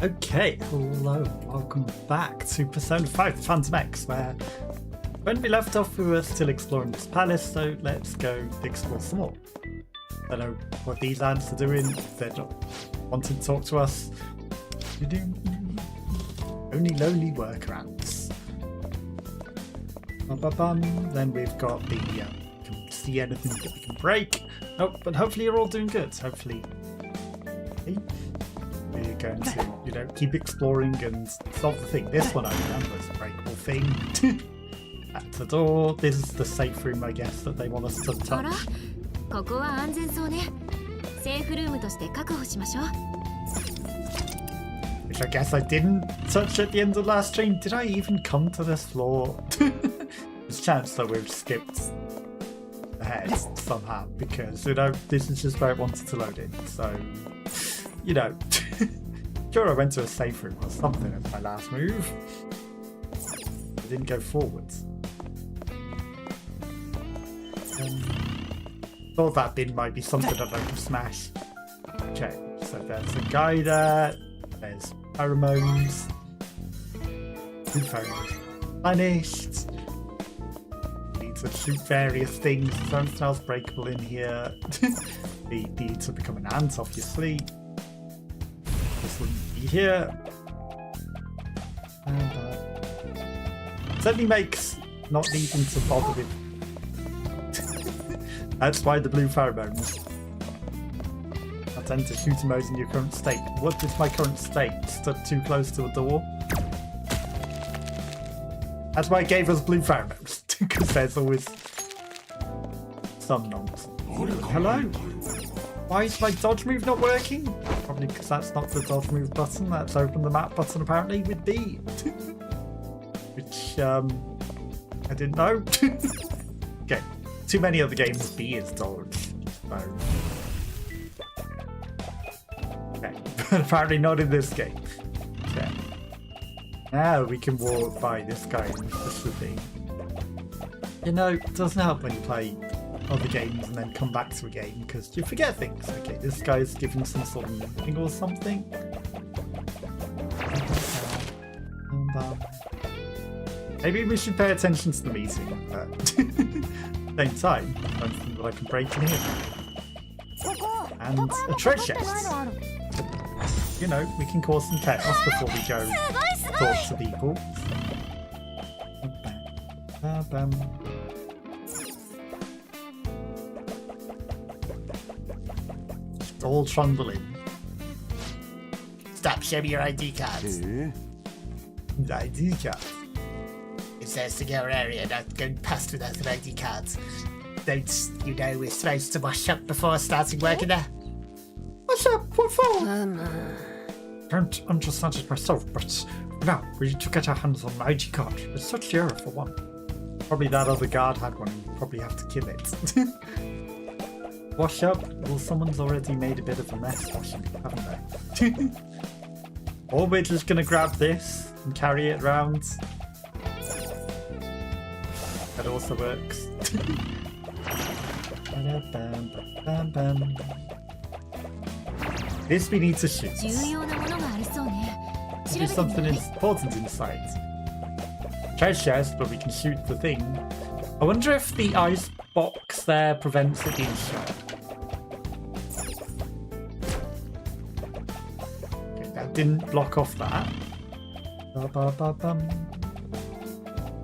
Okay, hello, welcome back to Persona 5 Phantom X, where when we left off we were still exploring this palace, so let's go explore some more. I don't know what these ants are doing, they're not wanting to talk to us. Only lonely worker ants. Then we've got the, can see anything that we can break. Nope, but hopefully you're all doing good, hopefully. We're going to, keep exploring and solve the thing. This one I remember is a breakable thing. At the door. This is the safe room, I guess, that they want us to touch. Which I guess I didn't touch at the end of the last stream. Did I even come to this floor? There's a chance that we've skipped ahead somehow, because, this is just where it wanted to load in. So, sure, I went to a safe room or something as my last move. I didn't go forwards. Thought that bin might be something I'd like to smash. Okay, so there's a guy there. There's pheromones. Two pheromones. Vanished. Need to shoot various things. Something else breakable in here. Need to become an ant, obviously. This wouldn't be here. And certainly makes not needing to bother with. That's why the blue pheromones. I tend to shoot those in your current state. What is my current state? Stood too close to a door? That's why it gave us blue pheromones. Because there's always some nonsense. Hello? Why is my dodge move not working? Probably because that's not the dodge move button. That's open the map button apparently with B. Which, I didn't know. Okay. Too many other games B is dodge. So. Okay. But apparently not in this game. Okay. Now we can walk by this guy and push the thing. It doesn't help when you play other games and then come back to a game because you forget things. Okay, this guy's giving some sort of thing or something. Maybe we should pay attention to the meeting, but at the same time, I don't think that I can break in here. And a treasure chest. We can cause some chaos before we go talk to people. All trundling. Stop, show me your ID cards. The ID card. It says to go area, not going past without an ID card. Don't you know we're supposed to wash up before starting working there? Wash up? What for? Don't understand it myself, but now we need to get our hands on an ID card. It's such error for one. Probably that other guard had one. You probably have to kill it. Wash up? Well, someone's already made a bit of a mess washing it, haven't they? Or we're just going to grab this and carry it around. That also works. This we need to shoot. There's something important inside. Treasure chest, but we can shoot the thing. I wonder if the ice box there prevents it being shot. Okay, that didn't block off that.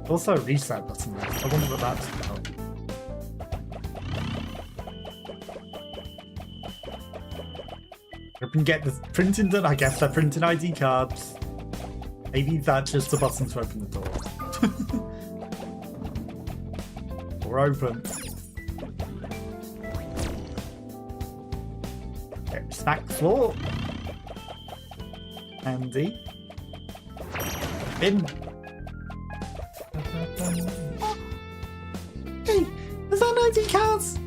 Also a reset button there. I wonder what that's about. I can get the printing done. I guess they're printing ID cards. Maybe that's just a button to open the door. Or open. Okay, smack the floor. Handy. In. Hey, there's our ID cards!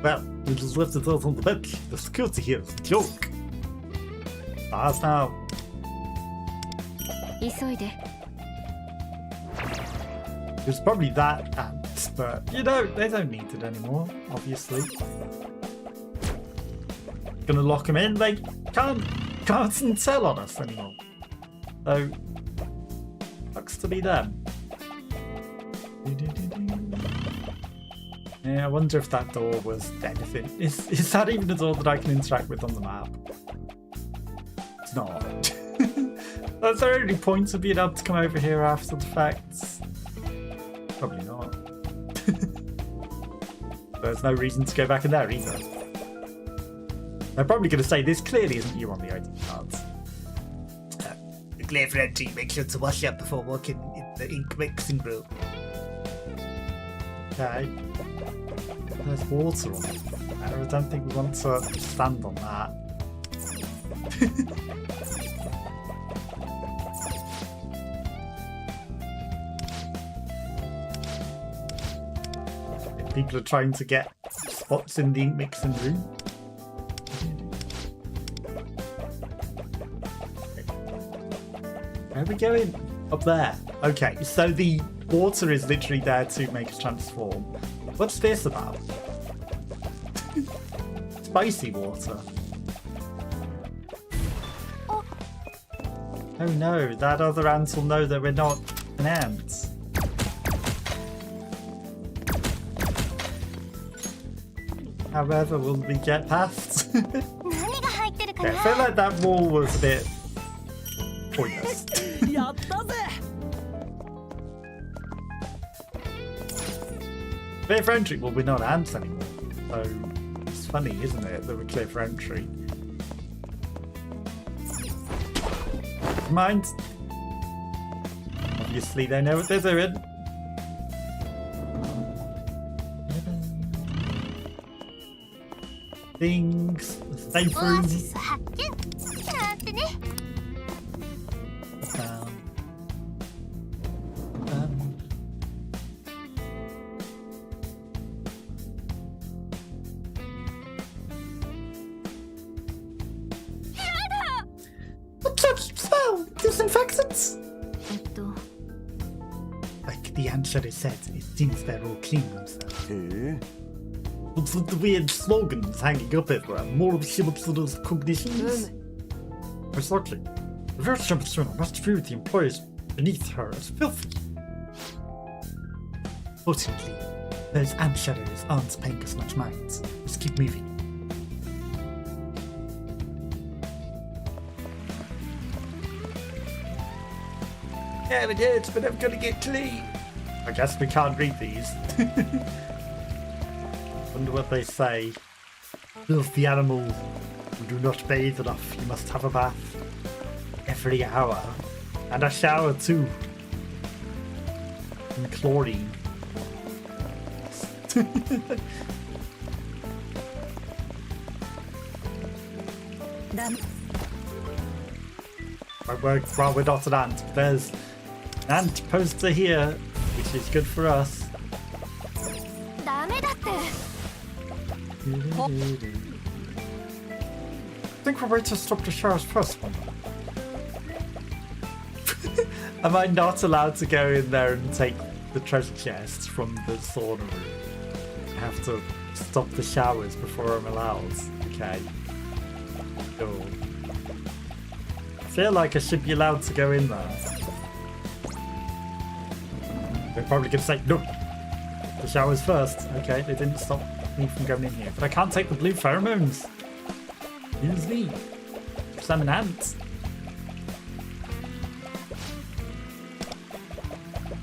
Well, we just left it out on the bench. The security here is a joke. Fast now. There's probably that ant, but they don't need it anymore, obviously. Gonna lock them in, they can't can't tell on us anymore. So, sucks to be them. Yeah, I wonder if that door was anything. Is that even a door that I can interact with on the map? It's not. That's the only point of being able to come over here after the fact. Probably not. There's no reason to go back in there either. They're probably going to say this clearly isn't you on the ID cards. The clear for entry, make sure to wash up before walking in the ink mixing room. Okay. There's water on it. I don't think we want to stand on that. People are trying to get spots in the ink mixing room. Where are we going? Up there. Okay, so the water is literally there to make us transform. What's this about? Spicy water. Oh no, that other ant will know that we're not an ant. However, will we get past? Okay, I feel like that wall was a bit pointless. Clear for entry. Well, we're not ants anymore. So it's funny, isn't it, that we're clear for entry? Mind. Obviously, they know what they're doing. Things. Safe room. Disinfectants? Like the answer said, it seems they're all cleaning themselves. What's with the weird slogans hanging up everywhere? More of Shibupsudo's cognitions? Exactly. The real Shibupsudo must view the employees beneath her as filthy. Fortunately, those ant shadows aren't paying us much mind. Let's keep moving. Yeah, but it's never gonna get clean. I guess we can't read these. Wonder what they say. Filthy animal who do not bathe enough. You must have a bath every hour. And a shower too. And chlorine. Well, we're not an ant, but there's an ant poster here, which is good for us. I think we're ready to stop the showers first. Am I not allowed to go in there and take the treasure chest from the sauna room? I have to stop the showers before I'm allowed. Okay. Cool. I feel like I should be allowed to go in there. They're probably going to say, no, the showers first. Okay, they didn't stop me from going in here. But I can't take the blue pheromones. Use me. Because I'm an ant.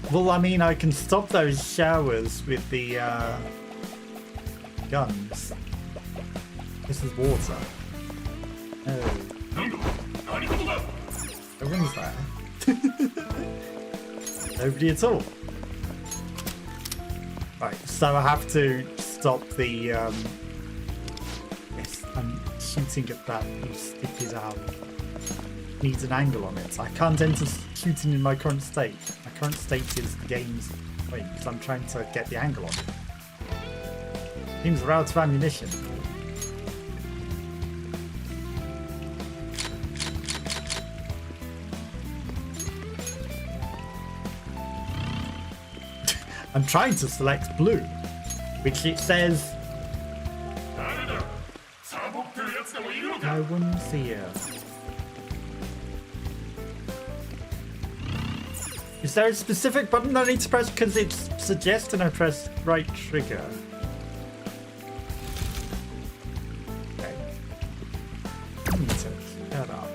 Well, I mean, I can stop those showers with the guns. This is water. Oh. No one's there. Nobody at all. Right, so I have to stop the yes, I'm shooting at that stupid owl. Needs an angle on it. I can't enter shooting in my current state. My current state is the game's wait, because I'm trying to get the angle on it. Seems we're out of ammunition. I'm trying to select blue, which it says no one's here. Is there a specific button I need to press? Because it's suggesting I press right trigger. Okay. I need to shut up.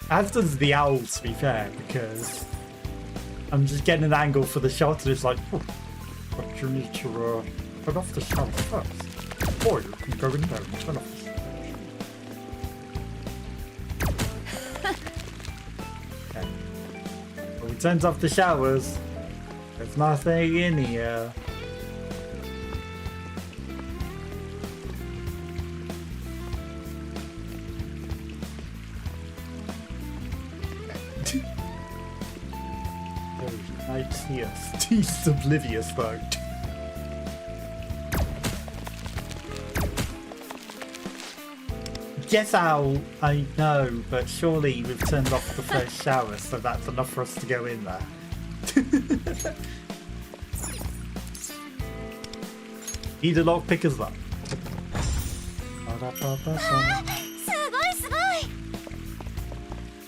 As does the owl, to be fair, because I'm just getting an angle for the shot and it's like, oh, but you need to turn off the sound first. Or you can go in there and turn off the sound. Okay. Well, we turned off the showers. There's nothing in here. Yes, he's oblivious though. Guess how I know, but surely we've turned off the first shower, so that's enough for us to go in there. Need a lockpick as well.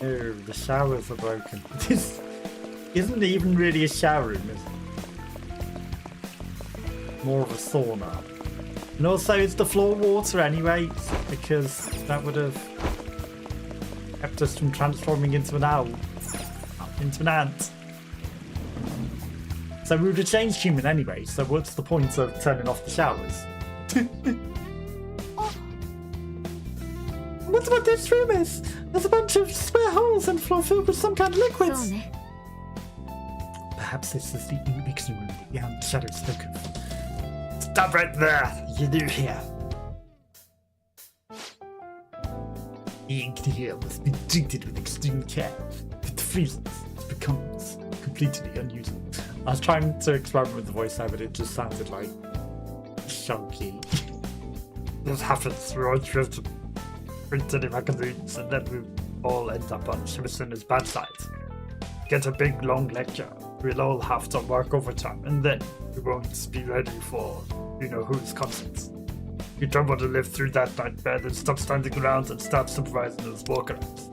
Oh, the showers are broken. This isn't even really a shower room, is it? More of a sauna. And also, it's the floor water anyway, because that would have kept us from transforming into an owl. Into an ant. So we would have changed human anyway, so what's the point of turning off the showers? What about this room is? There's a bunch of square holes and floor filled with some kind of liquids. Perhaps this is the mixing room that the ant shadow spoke of. Stop right there! You do here. The ink here must be treated with extreme care. If it freezes, it becomes completely unusable. I was trying to experiment with the voiceover, but it just sounded like chunky. This happens. We always have to print any magazines, and then we all end up on Shimasuna's bad side. Get a big long lecture. We'll all have to work overtime, and then we won't be ready for whose concerts. You don't want to live through that nightmare, then stop standing around and start supervising those walkarounds.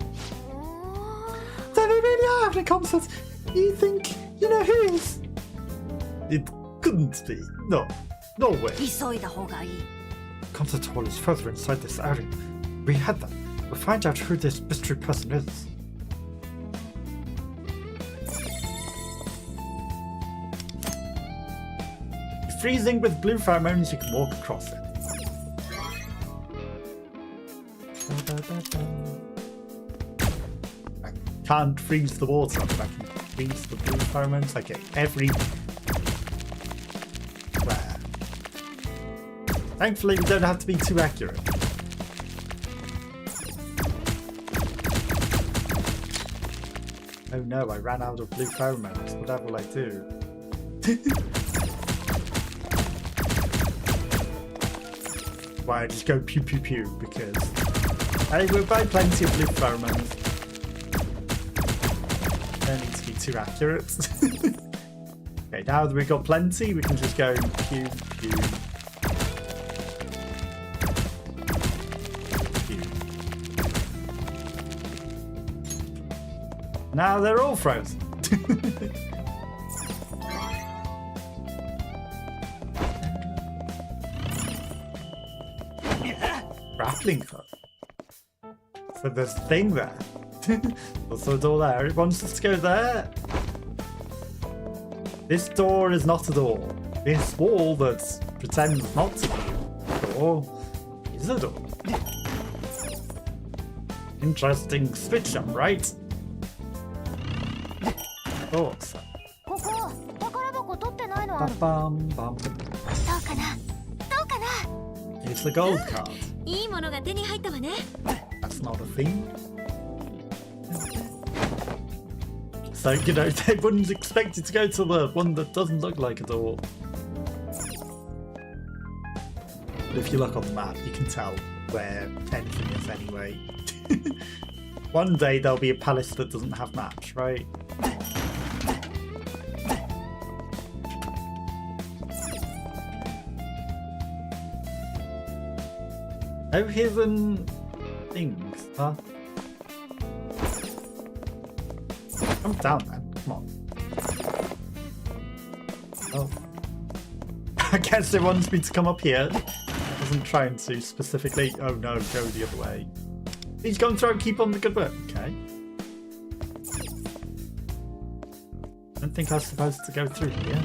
So they really are having concerts. You think you know who is? It couldn't be. No way. Concert hall is further inside this area. We head there. We'll find out who this mystery person is. Freezing with blue pheromones, you can walk across it. I can't freeze the water, but I can freeze the blue pheromones. Okay, everywhere. Thankfully, we don't have to be too accurate. Oh no, I ran out of blue pheromones. What will I do? Why I just go pew pew pew, because hey, we'll buy plenty of blue pheromones. Don't need to be too accurate. Okay, now that we've got plenty, we can just go pew pew pew. Now they're all frozen. Grappling hook. So there's a thing there. Also a door there. It wants us to go there. This door is not a door. This wall that pretends not to be a door is a door. Interesting switch up, right? Awesome. Ba-bum-bum. It's the gold card. That's not a thing. So, they wouldn't expect you to go to the one that doesn't look like a door. But if you look on the map, you can tell where anything is anyway. One day there'll be a palace that doesn't have maps, right? No hidden things, huh? Come down, man. Come on. Oh. I guess it wants me to come up here. I wasn't trying to specifically. Oh no, go the other way. He's going through and keep on the good work. Okay. I don't think I was supposed to go through here.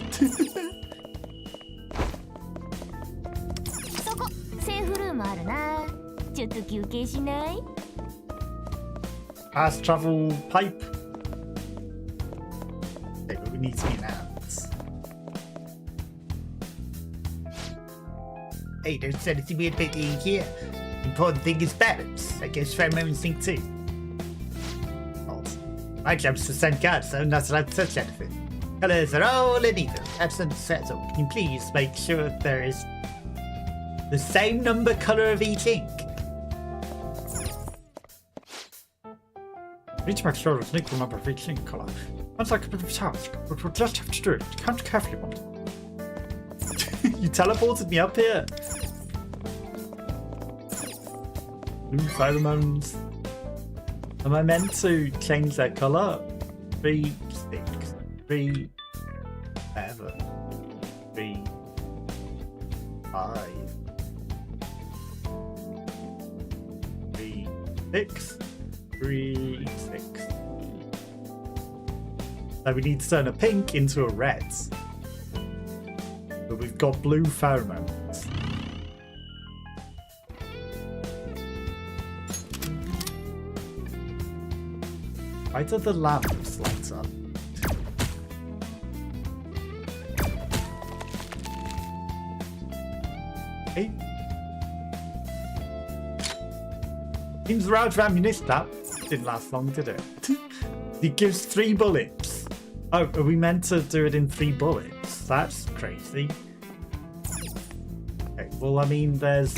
Fast travel pipe. Okay, but we need to be in hands. Hey, don't say anything weird about the here. Important thing is balance. I guess pheromones think too. My job's to send cards, so I'm not allowed to touch anything. Colors are all uneven. Absent settle. Can you please make sure there is the same number color of each ink? Need to make sure there's an equal number of each ink colour. Sounds like a bit of a task, but we'll just have to do it. Count carefully, one. You teleported me up here. Blue pheromones. Am I meant to change their colour? 3, 6, 3, 7, 3, 5, 3, 6, 3, 6. So we need to turn a pink into a red. But we've got blue pheromones. Why do the lamps light up? Hey. Seems round for ammunition. That didn't last long, did it? It gives 3 bullets. Oh, are we meant to do it in 3 bullets? That's crazy. Okay, well, I mean, there's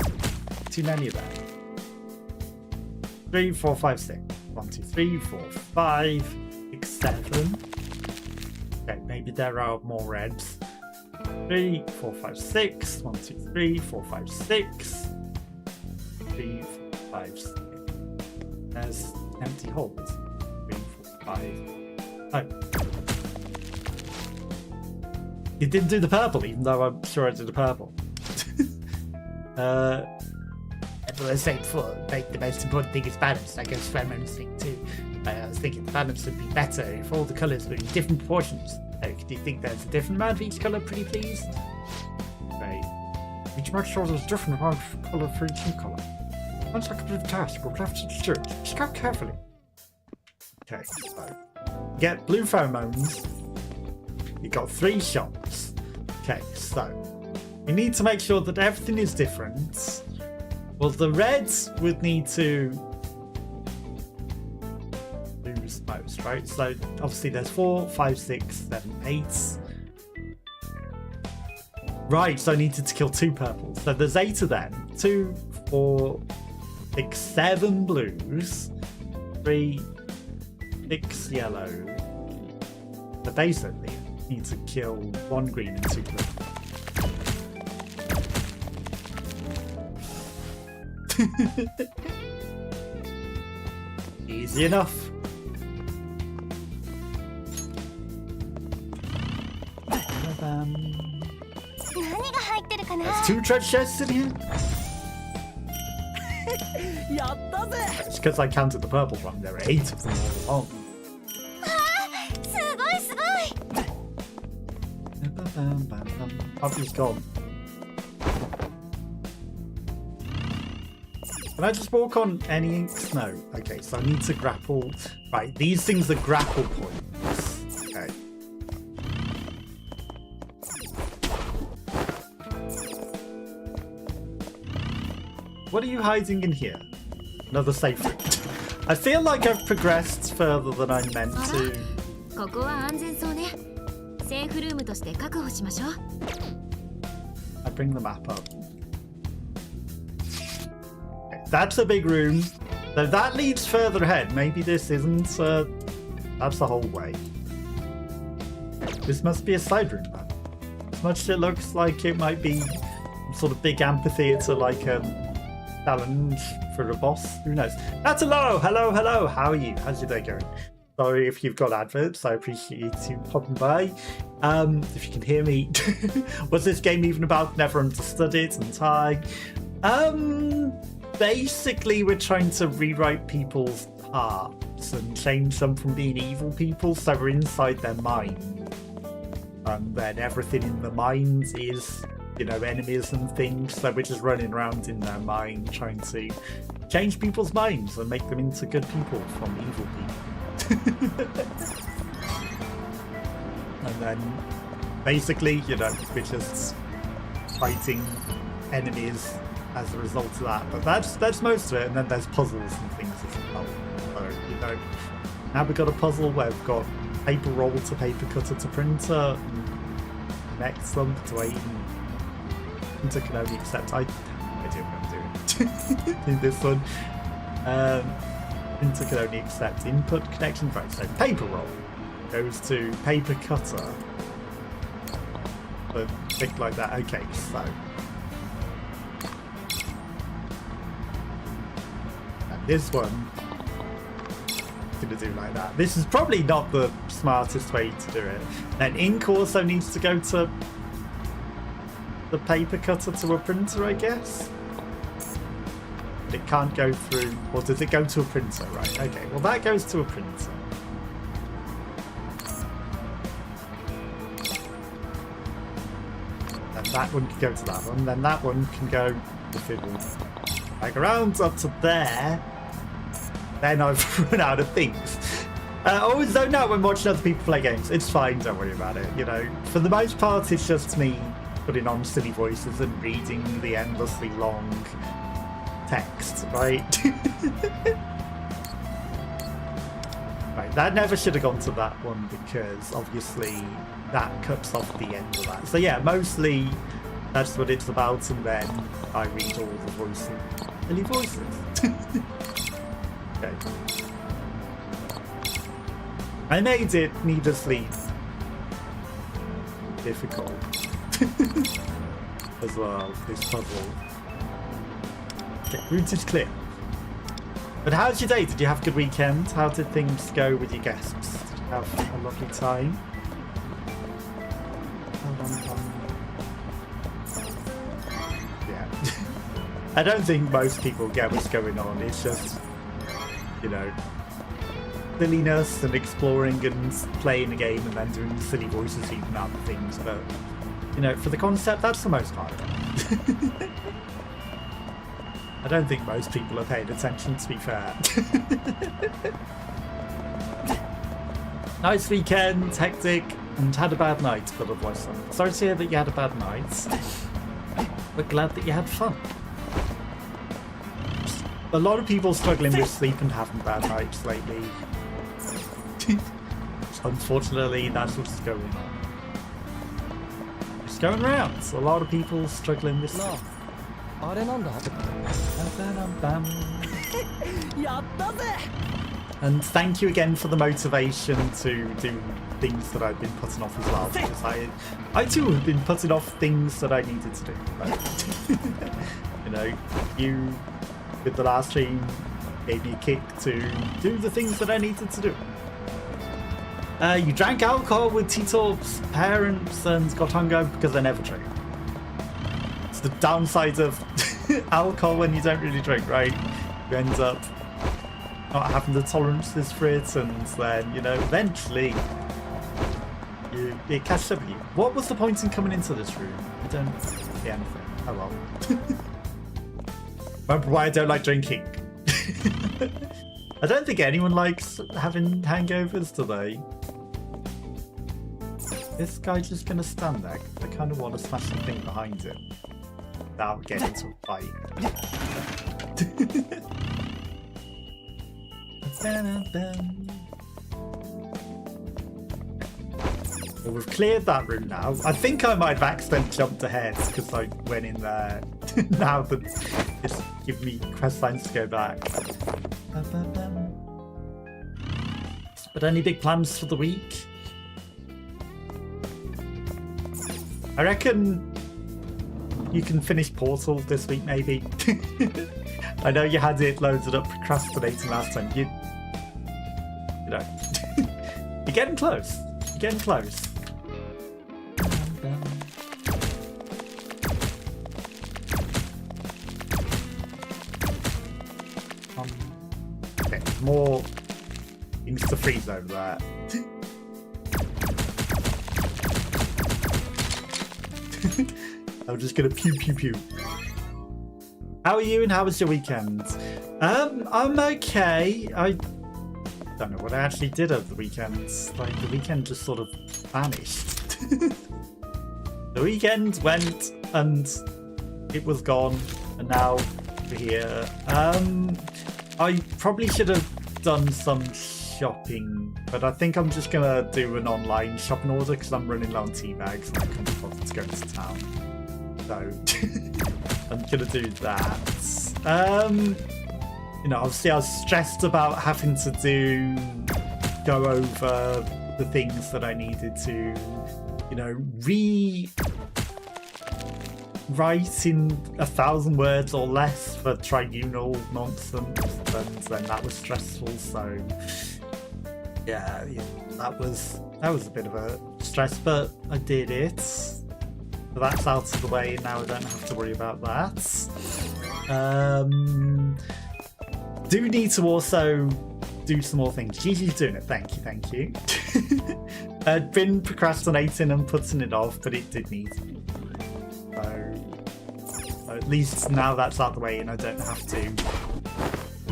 too many of them. 3, 4, 5, 6. 1, 2, 3, 4, 5, 6, 7. Okay, maybe there are more reds. 3, 4, 5, 6. 1, 2, 3, 4, 5, 6. 3, 4, 5, 6. There's empty holes. 3, 4, 5. Oh. You didn't do the purple, even though I'm sure I did the purple. As I said before, like, the most important thing is balance. I guess pheromones think too. I was thinking the balance would be better if all the colours were in different proportions. Like, do you think there's a different amount of each colour, pretty please? Right. We should make sure there's a different amount of colour for each colour. Sounds like a bit of a task, but we'll have to do it. Just count carefully. Okay, so get blue pheromones. You got 3 shots. Okay, so we need to make sure that everything is different. Well, the reds would need to lose most, right? So obviously there's 4, 5, 6, 7, 8. Right, so I needed to kill 2 purples. So there's 8 of them. 2, 4, 6, 7 blues. 3, 6 yellow. So basically, I need to kill 1 green and 2 blue. Easy enough. There's 2 treasure chests in here. It's because I counted the purple one. There are 8 of them all along. Oh, he's gone. Can I just walk on any inks? No. Okay, so I need to grapple. Right, these things are grapple points. Okay. What are you hiding in here? Another safe room. I feel like I've progressed further than I meant to. I bring the map up. That's a big room. So that leads further ahead. Maybe this isn't. That's the whole way. This must be a side room, man. As much as it looks like it might be some sort of big amphitheater, like a challenge for a boss. Who knows? That's hello, hello, hello. How are you? How's your day going? Sorry if you've got adverts. I appreciate you popping by. If you can hear me, was this game even about? Never understood it. And I, basically, we're trying to rewrite people's hearts and change them from being evil people, so we're inside their mind, and then everything in the mind is, you know, enemies and things. So we're just running around in their mind, trying to change people's minds and make them into good people from evil people. And then basically, you know, we're just fighting enemies as a result of that. But that's most of it. And then there's puzzles and things as well. So, you know, now we've got a puzzle where we've got paper roll to paper cutter to printer, and connect them to a printer can only accept. I do what I'm doing in this one. Printer can only accept input connection. Right, so paper roll goes to paper cutter. But think like that. Okay, so and this one gonna do like that. This is probably not the smartest way to do it. Then ink also needs to go to the paper cutter to a printer, I guess. But it can't go through, or does it go to a printer? Right, okay, well that goes to a printer. And that one can go to that one, then that one can go, if it will drag around up to there, then I've run out of things. Always zone out when watching other people play games. It's fine, don't worry about it. You know, for the most part, it's just me putting on silly voices and reading the endlessly long text, right? Right, that never should have gone to that one because obviously that cuts off the end of that. So yeah, mostly that's what it's about, and then I read all the voices, silly voices. Okay. I made it needlessly difficult as well, this puzzle. Okay, route is clear. But how's your day? Did you have a good weekend? How did things go with your guests? Did you have a lovely time? Yeah. I don't think most people get what's going on. It's just, you know, silliness and exploring and playing a game and then doing silly voices even out of things. But, you know, for the concept, that's the most part of it. I don't think most people are paying attention, to be fair. Nice weekend, hectic, and had a bad night, but otherwise sorry to hear that you had a bad night. But glad that you had fun. A lot of people struggling with sleep and having bad nights lately. Unfortunately, that's what's going on. It's going around. So a lot of people struggling with sleep. And thank you again for the motivation to do things that I've been putting off as well, because I too have been putting off things that I needed to do. But, you know, you with the last stream gave me a kick to do the things that I needed to do. You drank alcohol with T-Torp's parents and got hungover because they never drink. It's the downside of alcohol when you don't really drink, right? You end up not having the tolerances for it, and then, you know, eventually it catches up with you. What was the point in coming into this room? I don't see anything. Oh well. Remember why I don't like drinking. I don't think anyone likes having hangovers, do they? This guy's just gonna stand there. I kind of want to smash the thing behind him without getting into a fight. Well, we've cleared that room now. I think I might have accidentally jumped ahead because I went in there. Now that it's giving me quest lines to go back. But any big plans for the week? I reckon you can finish Portal this week, maybe. I know you had it loaded up procrastinating last time. You know, you're getting close. You're getting close. Okay, more things to freeze over there. I'm just gonna pew pew pew. How are you and how was your weekend? I'm okay. I don't know what I actually did over the weekend. Like, the weekend just sort of vanished. The weekend went and it was gone, and now we're here. I probably should have done some shopping, but I think I'm just gonna do an online shopping order because I'm running low on tea bags and I can't be bothered to go to town. So I'm gonna do that. You know, obviously I was stressed about having to go over the things that I needed to, you know, write in 1,000 words or less for tribunal nonsense, and then that was stressful. So yeah, that was a bit of a stress, but I did it. So that's out of the way, and now I don't have to worry about that. Do need to also do some more things. Gigi's doing it. Thank you. I'd been procrastinating and putting it off, but it did need to be. So at least now that's out of the way, and I don't have to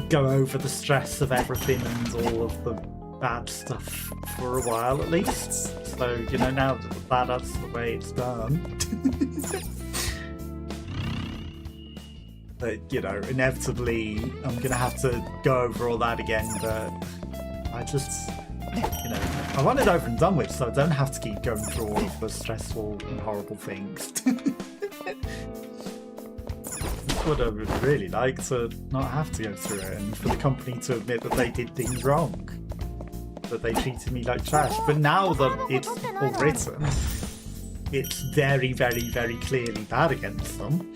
go over the stress of everything and all of the bad stuff for a while, at least. So, you know, now that that's the way it's done. But, you know, inevitably I'm gonna have to go over all that again, but I just, you know, I want it over and done with, so I don't have to keep going through all of the stressful and horrible things. That's what I would really like, to not have to go through it, and for the company to admit that they did things wrong, that they treated me like trash. But now that it's all written, it's very, very, very clearly bad against them.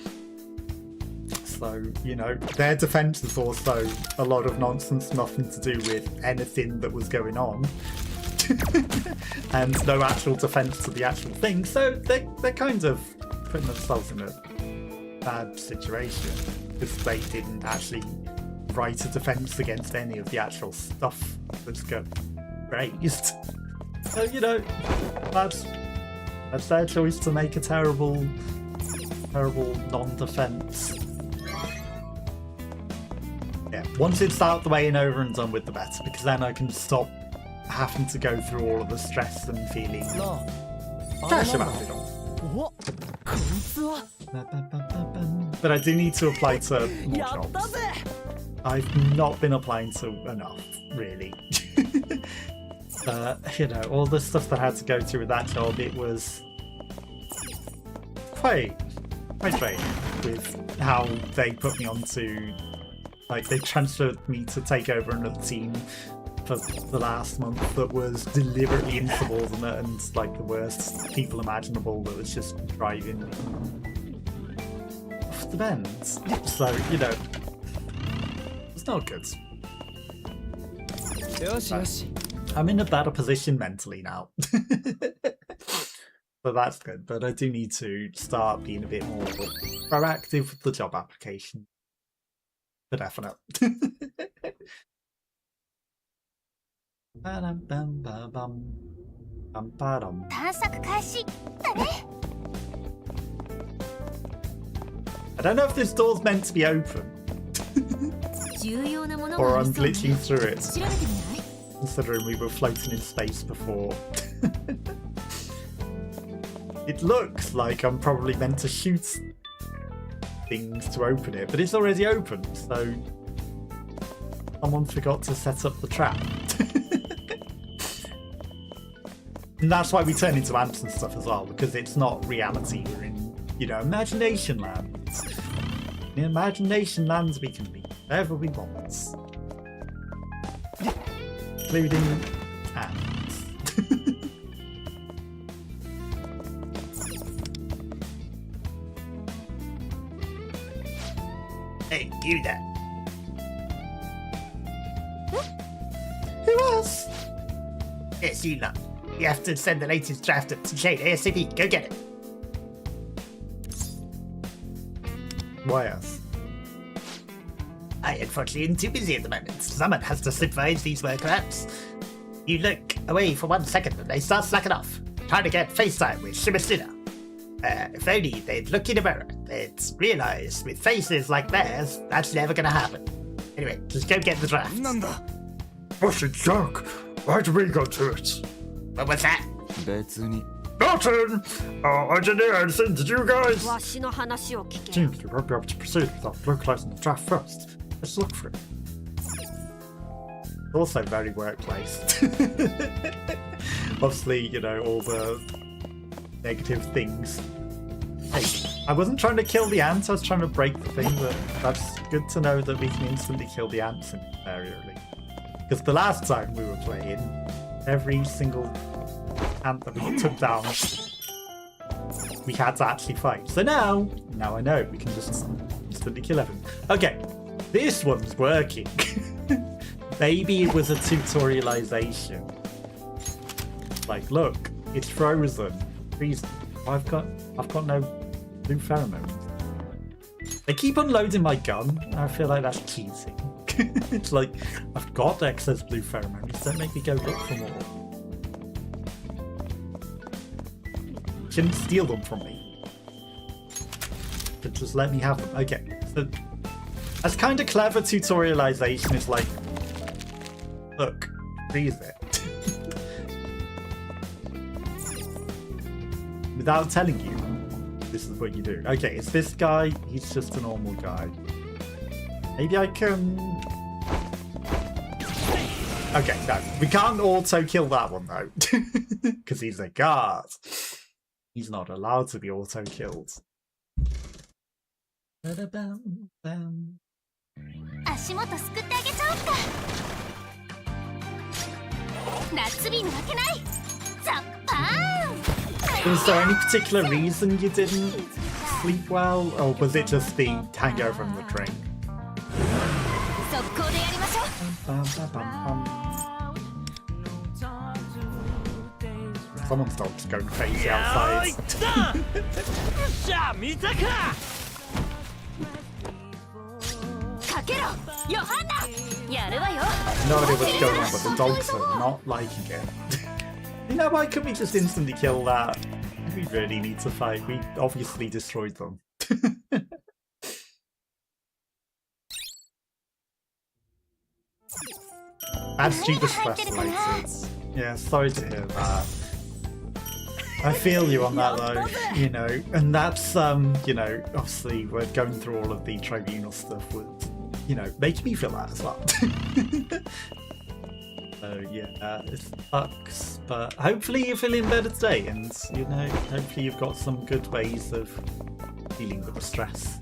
So, you know, their defence is also a lot of nonsense, nothing to do with anything that was going on. And no actual defence to the actual thing. So they're kind of putting themselves in a bad situation because they didn't actually write a defence against any of the actual stuff that's got raised. So, you know, that's their choice to make a terrible non-defence. Yeah, once it's out the way and over and done with, the better, because then I can stop having to go through all of the stress and feeling trash about it all. But I do need to apply to more jobs. I've not been applying to enough, really. You know, all the stuff that I had to go through with that job, it was quite draining with how they put me onto. Like, they transferred me to take over another team for the last month that was deliberately insubordinate and, like, the worst people imaginable, that was just driving off the bends. So, you know, it's not good. I'm in a better position mentally now. So that's good, but I do need to start being a bit more proactive with the job application. For definite. I don't know if this door's meant to be open. Or I'm glitching through it. Considering we were floating in space before. It looks like I'm probably meant to shoot things to open it, but it's already open, so someone forgot to set up the trap. And that's why we turn into ants and stuff as well, because it's not reality. We're in, you know, imagination land. In imagination lands we can be wherever we want. Including ants. Hey, you there. Who else? Yes, you lot. You have to send the latest draft up to Jade ASAP. Go get it. Why us? I unfortunately am too busy at the moment. Someone has to supervise these workarounds. You look away for 1 second and they start slacking off, trying to get FaceTime with Shimasuna. If only they'd look in a mirror, they'd realise with faces like theirs, that's never gonna happen. Anyway, just go get the draft. What's a joke? Why do we go to it? What was that? Nothing! I didn't hear anything, did you guys? わしの話を聞け。 Seems we won't be able to proceed without localising the draft first. Let's look for it. Also very workplace. Obviously, you know, all the negative things. Hey, I wasn't trying to kill the ants, I was trying to break the thing, but that's good to know that we can instantly kill the ants in this area, really. Because the last time we were playing, every single ant that we took down, we had to actually fight. So now I know, we can just instantly kill everything. Okay, this one's working. Maybe it was a tutorialization. Like, look, it's frozen. Freezing. I've got no blue pheromones. They keep unloading my gun. I feel like that's cheating. It's like, I've got excess blue pheromones. Don't make me go look for more. You shouldn't steal them from me. But just let me have them. Okay, so that's kind of clever tutorialization. It's like, look, freeze it. Without telling you, this is what you do. Okay, it's this guy. He's just a normal guy. Maybe I can... Okay, no. We can't auto-kill that one, though. Because he's a guard. He's not allowed to be auto-killed. 足元すくってあげちゃおうか。夏日に負けない。ザッパーン。 Was there any particular reason you didn't sleep well? Or was it just the hangover and the drink? 速攻でやりましょう。 Someone's dog's going crazy outside. かけろ、ヨハンナ。やるわよ。 No idea what's going on, but the dogs are not liking it. You know, why couldn't we just instantly kill that? We really need to fight. We obviously destroyed them. That's super stress related. Yeah, sorry to hear that. I feel you on that though, you know, and that's, you know, obviously we're going through all of the tribunal stuff with, you know, making me feel that as well. So yeah, it sucks, but hopefully you're feeling better today, and you know, hopefully you've got some good ways of dealing with the stress.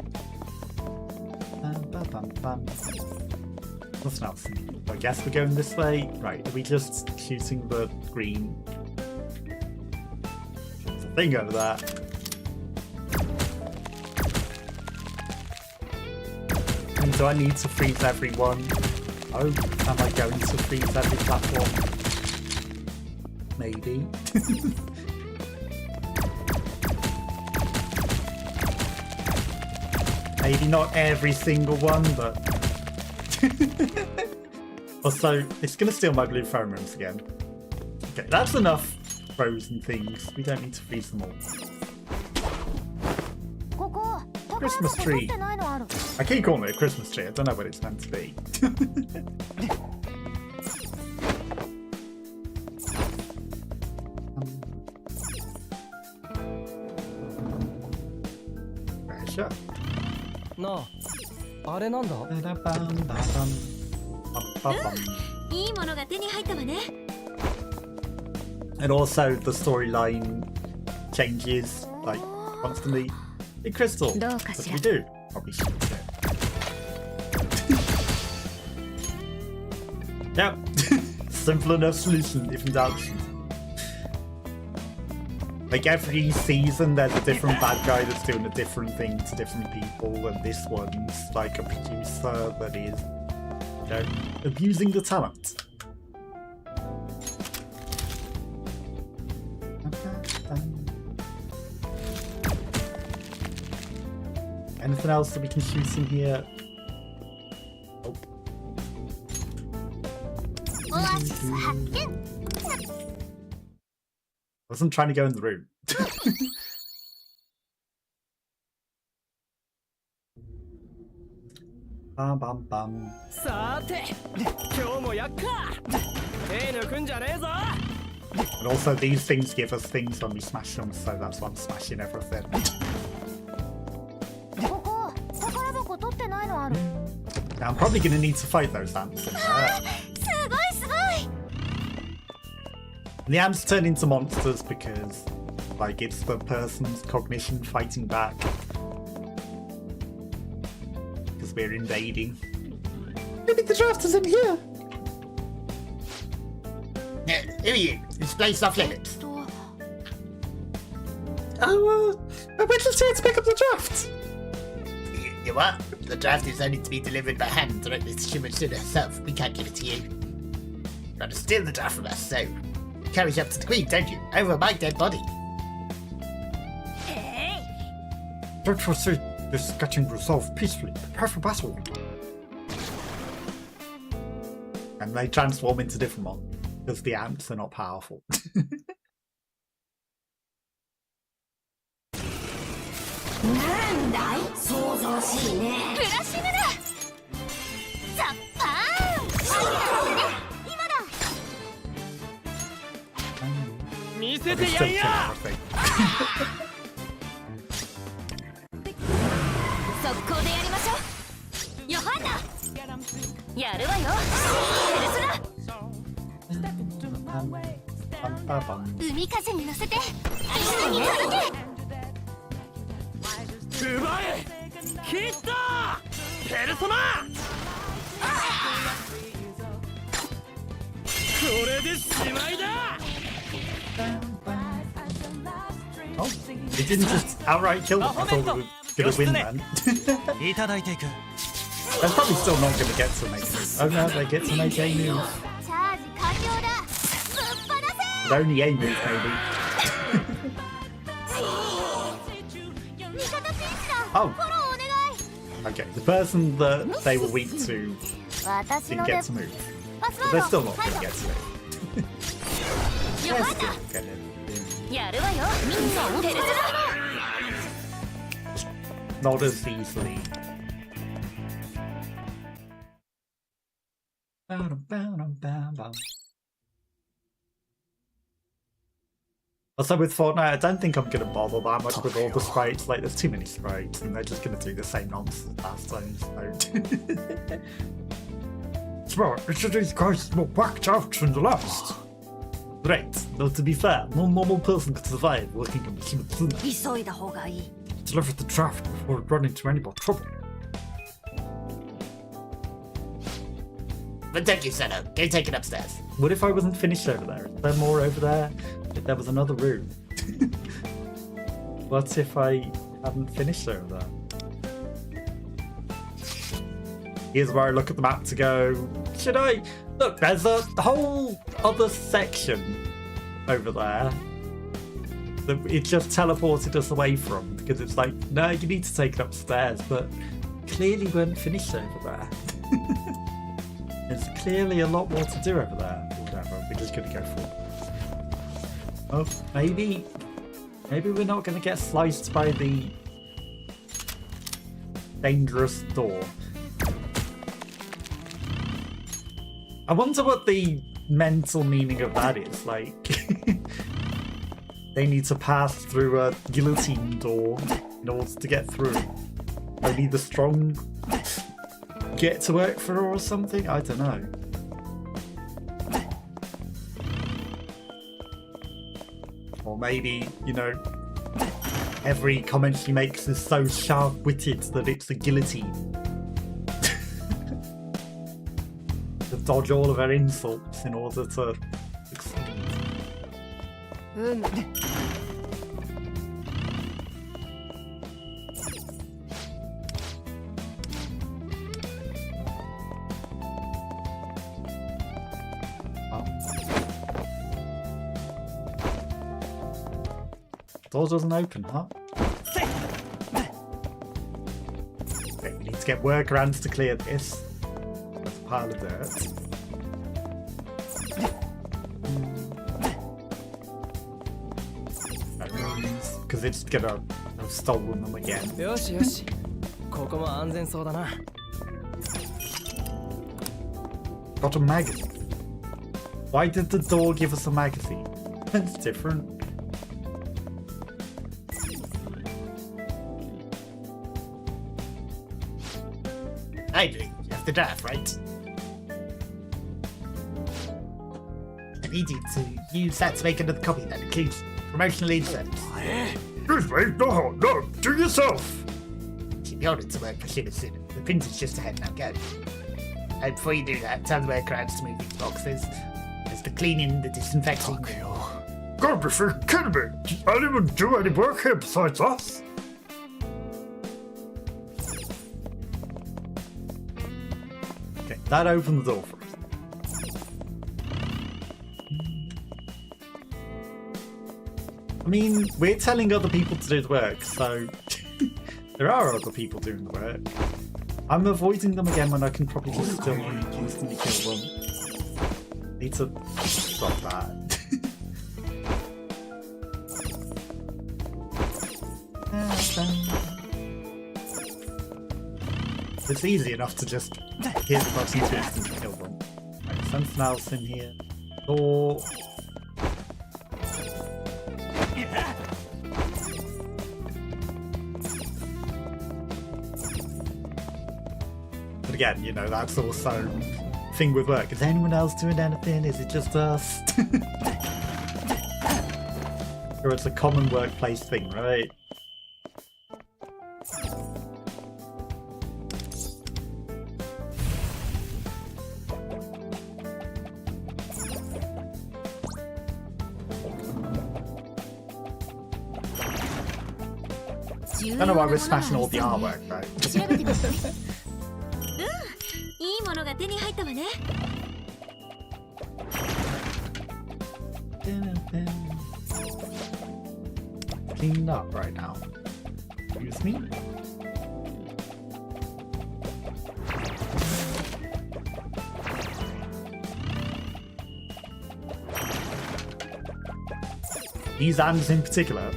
Nothing else. I guess we're going this way. Right, are we just shooting the green? There's a thing over there. And do I need to freeze everyone? Oh, am I going to freeze every platform? Maybe. Maybe not every single one, but... Also, it's going to steal my blue pheromones again. Okay, that's enough frozen things. We don't need to freeze them all. Christmas tree. I keep calling it a Christmas tree. I don't know what it's meant to be. Sure. No. あれなんだ? いいものが手に入ったわね。 And also the storyline changes like constantly. Hey Crystal, what do we do? Probably shoot it. Yep. Simple enough solution if in doubt. Like every season there's a different bad guy that's doing a different thing to different people, and this one's like a producer that is, you know, abusing the talent. anything else that we can shoot in here? Oh. オアシス発見 I wasn't trying to go in the room. Bam bam bam. さて今日もやっか手抜くんじゃねえぞ And also these things give us things when we smash them, so that's why I'm smashing everything. ここ宝箱取ってないのある Now I'm probably going to need to fight those ants in there. すごいすごい And the ants turn into monsters because, like, it's the person's cognition fighting back. Because we're invading. Maybe the draft is in here! Who are you? Displace off limits. Oh, we're just here to pick up the draft! You what? The draft is only to be delivered by hand directly to Shimotsuda herself. We can't give it to you. You're trying to steal the draft from us, so you carry it up to the Queen, don't you? Over my dead body. Don't foresee this getting resolved peacefully. Prepare for battle. And they transform into different ones because the ants are not powerful. なんだい想像しいねブラッシングだザッパーン今だ見せ They て still やん kill や everything. 速攻でやりましょうヨハンナやるわよペルソナ海風に乗せてみんなに届け奪えヒットペルソナこれでしまいだ Oh, it didn't just outright kill them. I thought we were going to win then. いただいていく They're probably still not going to get to make a move. Oh no, they get to make a move. チャージ完了だぶっ放せ But only a move, maybe. 味方ピンチだ Oh. フォローお願い Okay, the person that they were weak to 私 didn't の get で to move. パス But ワ they're ー still ド not はい going to get to it. ヨハン Get it. ナやるわよみんなペルソ Not as easily. Also with Fortnite, I don't think I'm going to bother that much with all the sprites. Like, there's too many sprites, and they're just going to do the same nonsense as last time. So. Smart, it's just these guys more whacked out than the last. Right, though to be fair, no normal person could survive working on the Shimotsuda. 急いだ方がいい Deliver the draft before it run into any more trouble. But thank you, Senna. Go take it upstairs. What if I wasn't finished over there? Is there more over there? If there was another room. What if I hadn't finished over there? Here's where I look at the map to go, should I? Look, there's a whole other section over there that it just teleported us away from because it's like, no, you need to take it upstairs, but clearly weren't finished over there. There's clearly a lot more to do over there. Whatever, we're just gonna go for it. Oh, maybe we're not gonna get sliced by the dangerous door. I wonder what the mental meaning of that is. Like, they need to pass through a guillotine door in order to get through. Only the strong get to work for her or something? I don't know. Or maybe, you know, every comment she makes is so sharp-witted that it's a guillotine. To dodge all of her insults in order to succeed. うん Door doesn't open, huh? to get workarounds to clear this. That's a pile of dirt. Because it's gonna have stolen them again. よしよしここも安全そうだな Got a magazine. Why did the door give us a magazine? That's different. I do. You have the draft, right? I need you to use that to make another copy that includes promotional inserts. Excuse me, no, do yourself. Keep your order to work for Shimmer soon. The printer's just ahead now, go. And before you do that, tell the workarounds to move these boxes. There's the cleaning, the disinfecting. God, be freaking kidding me. Does anyone do any work here besides us? Okay, that opened the door for us. I mean, we're telling other people to do the work, so there are other people doing the work. I'm avoiding them again when I can probably just still instantly kill them. Need to stop that. It's easy enough to just hit the button to instantly kill them. Right, something else in here. Door. But again, you know, that's also a thing with work. Is anyone else doing anything? Is it just us? Or it's a common workplace thing, right? I don't know why we're smashing all the artwork, though. いいものが手に入ったわね Cleaned up right now. Excuse me? These ants in particular.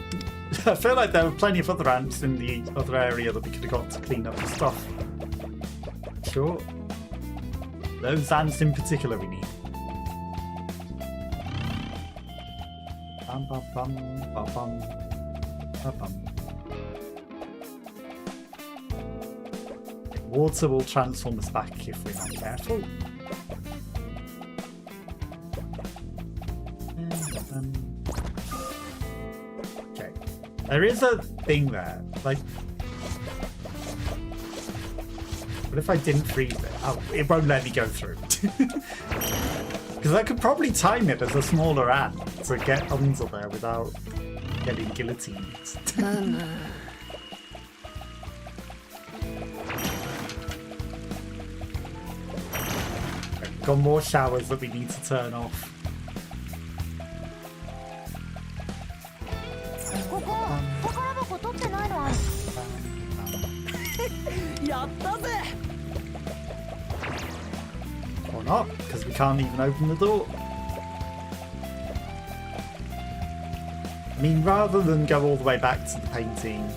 I feel like there were plenty of other ants in the other area that we could have got to clean up the stuff. Sure. Those ants in particular we need. Bum, bum, bum, bum, bum, bum, bum. Water will transform us back if we're not careful. Okay. There is a thing there. Like, what if I didn't freeze it? Oh, it won't let me go through. Because I could probably time it as a smaller ant to get under there without getting guillotined. Got more showers that we need to turn off. ここ宝箱取ってないのある やったぜ Or not, because we can't even open the door. I mean, rather than go all the way back to the painting...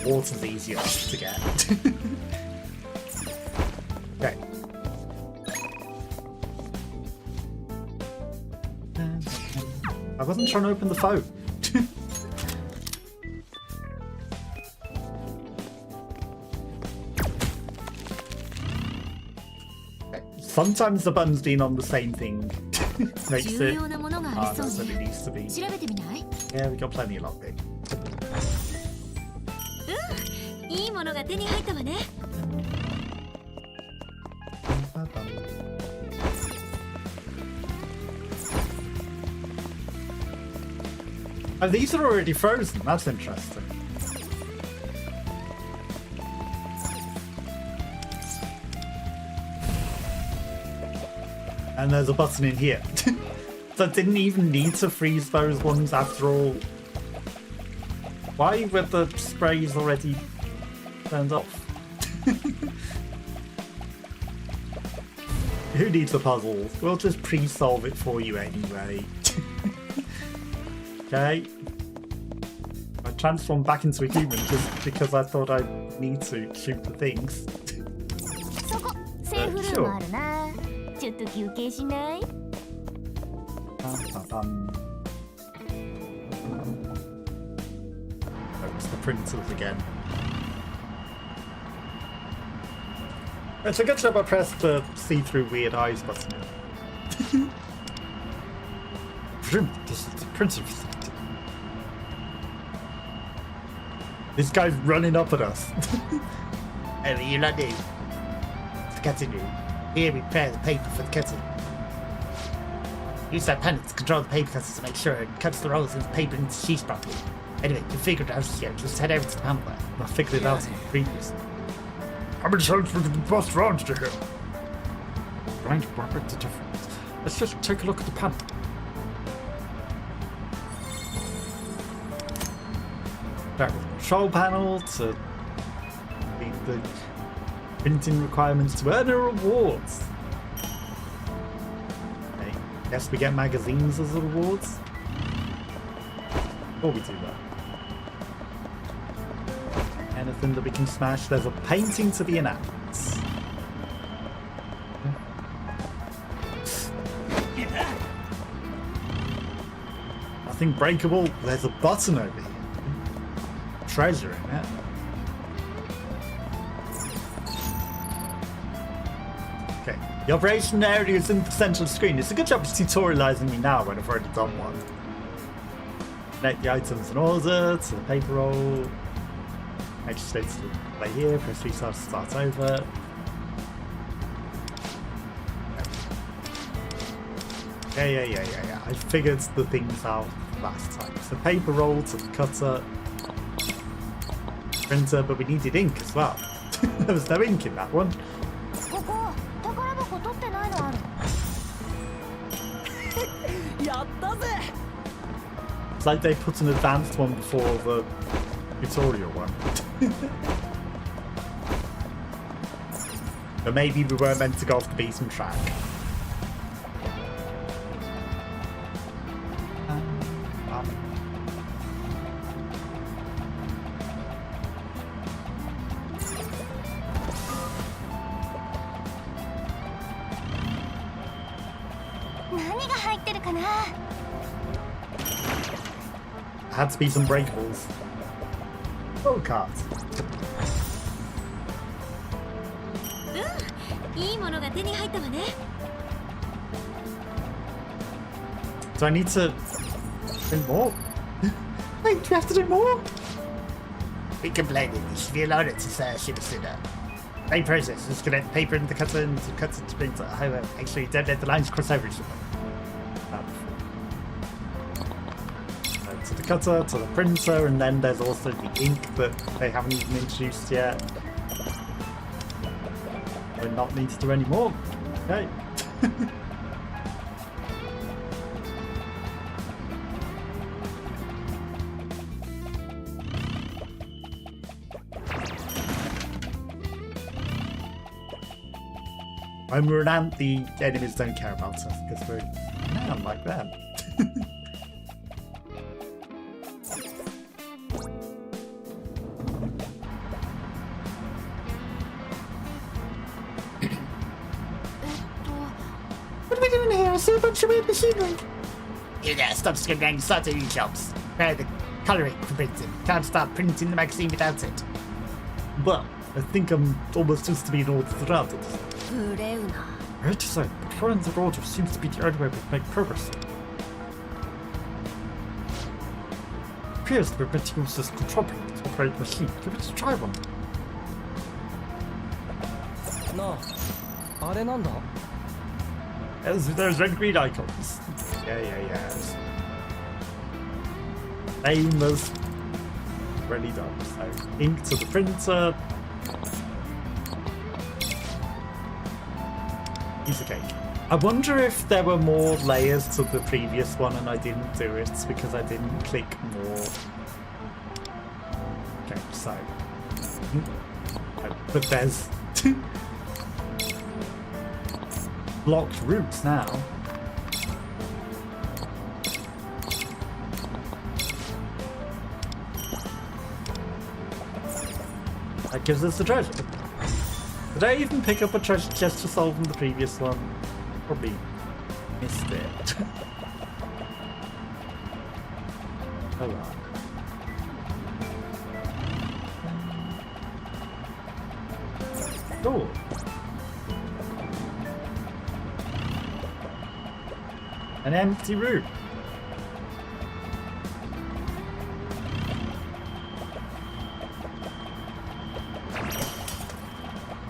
Water's easier to get. Okay. I wasn't trying to open the phone. Sometimes the button's been on the same thing makes 重 it 要なものがあり harder そう than ね it needs to be. 調べてみない Yeah, we got plenty of lockpick. いいものが手に入ったわね Oh, these are already frozen. That's interesting. And there's a button in here. So I didn't even need to freeze those ones after all. Why were the sprays already turned off? Who needs the puzzles? We'll just pre-solve it for you anyway. Okay. I transformed back into a human just because I thought I'd need to shoot the things. そこセーフルームあるな。ちょっと休憩しない？ It's the printers again. It's a good job I pressed the see-through weird eyes button. This is the printer. This guy's running up at us. Over you lot do. The cutting room. Here we prepare the paper for the cutting. Use that panel to control the paper cutters to make sure it cuts the rolls of the paper into sheets properly. Anyway, you figured it out yet. Just head over to the panel there. I figured it out previously. How many times would the bus round to him? Trying to work out the difference. Let's just take a look at the panel. Start with the control panel to meet the printing requirements to earn rewards. Okay, guess we get magazines as rewards. Before we do that. Anything that we can smash. There's a painting to be announced. Nothing breakable. There's a button over here. Treasure in it. Okay. The operation area is in the center of the screen. It's a good job of tutorializing me now when I've already done one. Connect the items in order to the paper roll. Extra states to play here, press restart to start over. Yeah. I figured the things out last time. So paper roll to the cutter. Printer, but we needed ink as well. There was no ink in that one. ここ宝箱取ってないのある。やったぜ。 It's like they put an advanced one before the tutorial one. But maybe we weren't meant to go off the beaten track. Had to be some breakables. Oh, cards. いいものが手に入ったわね。 Do I need to do more? Wait, do we have to do more? We complained that you should be allowed it to say I should have sooner. Main process is to connect the paper into the cutter and to cut it to printer. However, actually don't let the lines cross over each other. To the cutter, to the printer, and then there's also the ink that they haven't even introduced yet. We're not need to do any more. Okay. When we're an ant, the enemies don't care about us because we're an ant like them. What are we doing here? I see a bunch of weird machinery. Yeah, stop screaming and start doing your jobs. Prepare the colouring for printing. Can't start printing the magazine without it. Well, I think I'm almost used to being ordered around it. グレウナ。 Right to say, but forensic order seems to be the only way we make progress. Appears to be meant to use this control panel to operate the machine. Give it a try one. なあ、あれなんだ？ There's red green icons. Yeah. Same as already done. So ink to the printer. Piece of cake. I wonder if there were more layers to the previous one and I didn't do it because I didn't click more. Okay, so. But there's blocked routes now. That gives us the treasure. Did I even pick up a treasure chest to solve from the previous one? Probably missed it. Oh well. Oh. An empty room.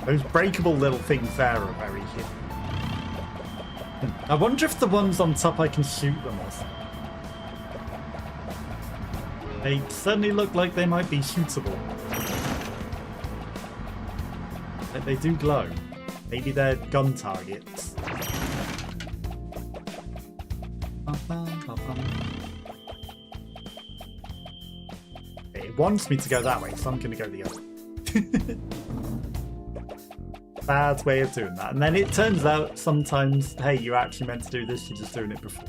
Those breakable little things there are very hidden. I wonder if the ones on top I can shoot them or something. They certainly look like they might be shootable. But they do glow. Maybe they're gun targets. It wants me to go that way, so I'm going to go the other. Bad way of doing that. And then it turns out sometimes, hey, you're actually meant to do this, you're just doing it before.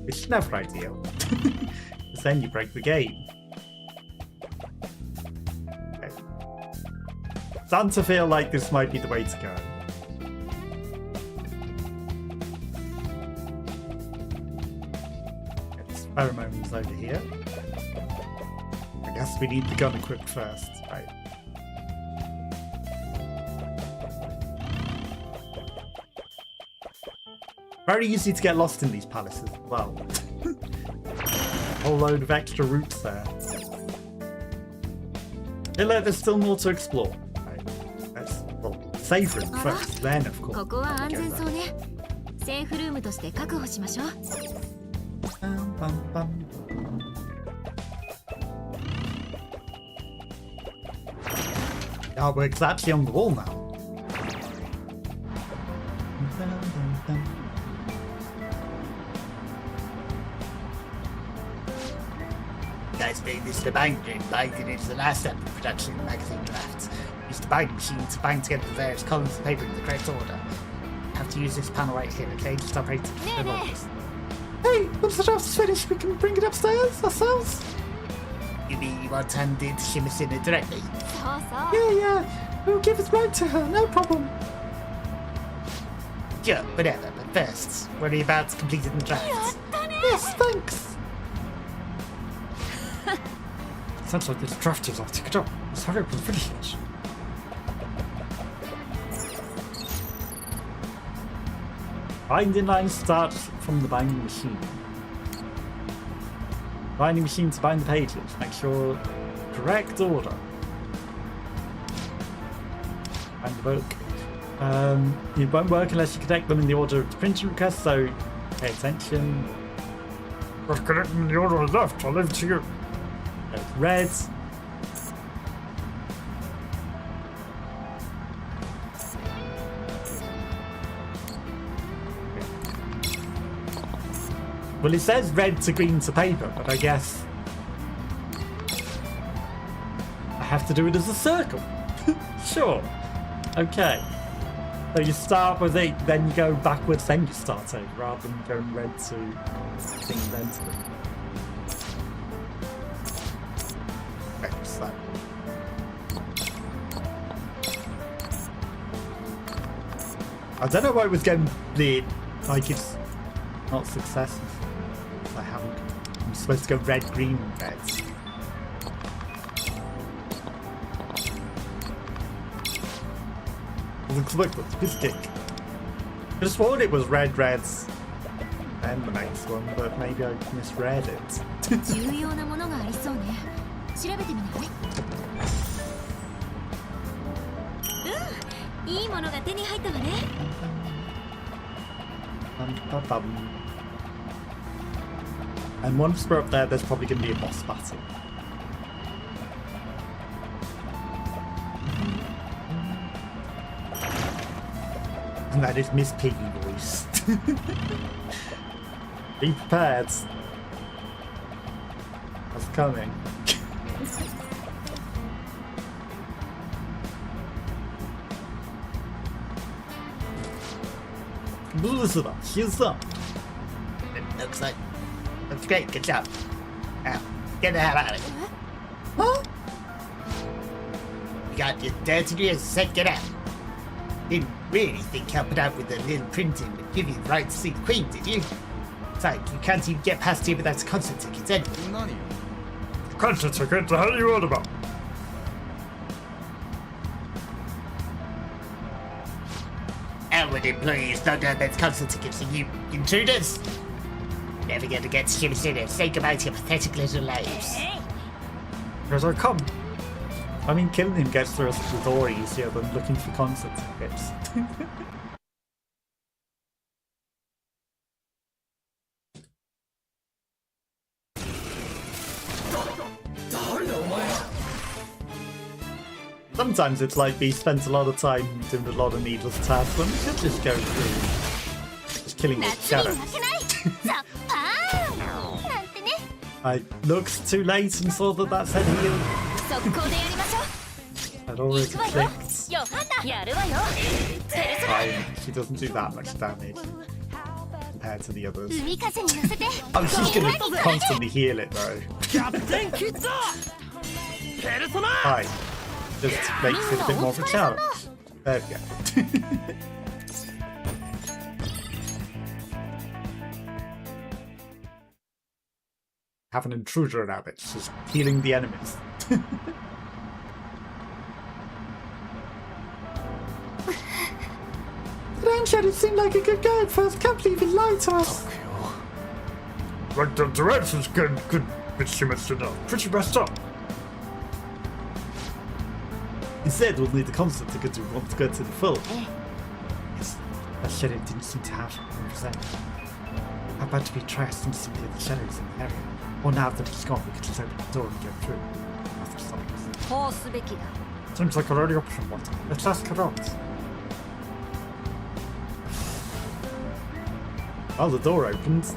It's never ideal. Because then you break the game. Okay. Starting to feel like this might be the way to go. Pheromones over here. I guess we need the gun equipped first, right? Very easy to get lost in these palaces as well. A whole load of extra routes there. Hey, look, there's still more to explore. Right. Let's save room first, then of course. ここは安全そうね。セーフルームとして確保しましょう。Artwork's actually on the wall now. Guys made this the binding and binding into the last step of production magazine drafts. Use the binding machine to bind together the various columns of paper in the correct order. Have to use this panel right here, okay? Just operate it. Hey, once the draft is finished, we can bring it upstairs ourselves. You mean you want Andy to shim us in it directly? そうそう。 Yeah, we'll give it right to her, no problem. Sure, whatever, but first, worry about completing the draft. Yes, thanks. Sounds like this draft is all ticked up. Let's hurry up and finish this. Binding line starts from the binding machine. Binding machine to bind the pages. Make sure correct order. Bind the book. It won't work unless you connect them in the order of the printing request, so pay attention. I've connected them in the order I left. I'll leave it to you. There's red. Well, it says red to green to paper, but I guess I have to do it as a circle. Sure. Okay. So you start with it, then you go backwards, then you start over, rather than going red to thing, then to them. Okay, so. I don't know why it was getting bleed, like it's not successful. I haven't. I'm supposed to go red, green, red. Looks like that's a piece of cake. I just thought it was red, reds, and the next one, but maybe I misread it. 重要なものがありそうね。調べてみない？うん、いいものが手に入ったわね。And once we're up there, there's probably going to be a boss battle. That is Miss Piggy voice. Be prepared. That's coming. Here's up. Looks great. Good job. Now, get the hell out of here. Huh? You got your dirty ears said get out. Didn't really think helping out with the little printing would give you the right to see the Queen, did you? Besides, you can't even get past here without concert tickets anyway. Concert ticket? The hell are you on about? Elwood employees don't have those concert tickets, and you intruders. Never gonna get to hear me say goodbye to your pathetic little lives. As I come. I mean, killing him gets through us the door easier than looking for concert tickets. Sometimes it's like we spent a lot of time doing a lot of needless tasks when we could just go through just killing with shadows. I looked too late and saw that that said heal. I'd already clicked. Fine, she doesn't do that much damage compared to the others. Oh, she's gonna constantly heal it though. Fine. Just makes it a bit more of a challenge. There we go. Have an intruder now that's just healing the enemies. Ramshadow seemed like a good guy at first. Can't believe he lied to us. Like the directions good instruments to know. Pretty messed up. Instead, we'll need the concert ticket to want to go to the full. Yes, that shadow didn't seem to have 100%. How about to be traced and simply the shadows in the area? Or now that it's gone, we could just open the door and go through. After something. Seems like a ready option, what? Let's ask her out. Oh, the door opens.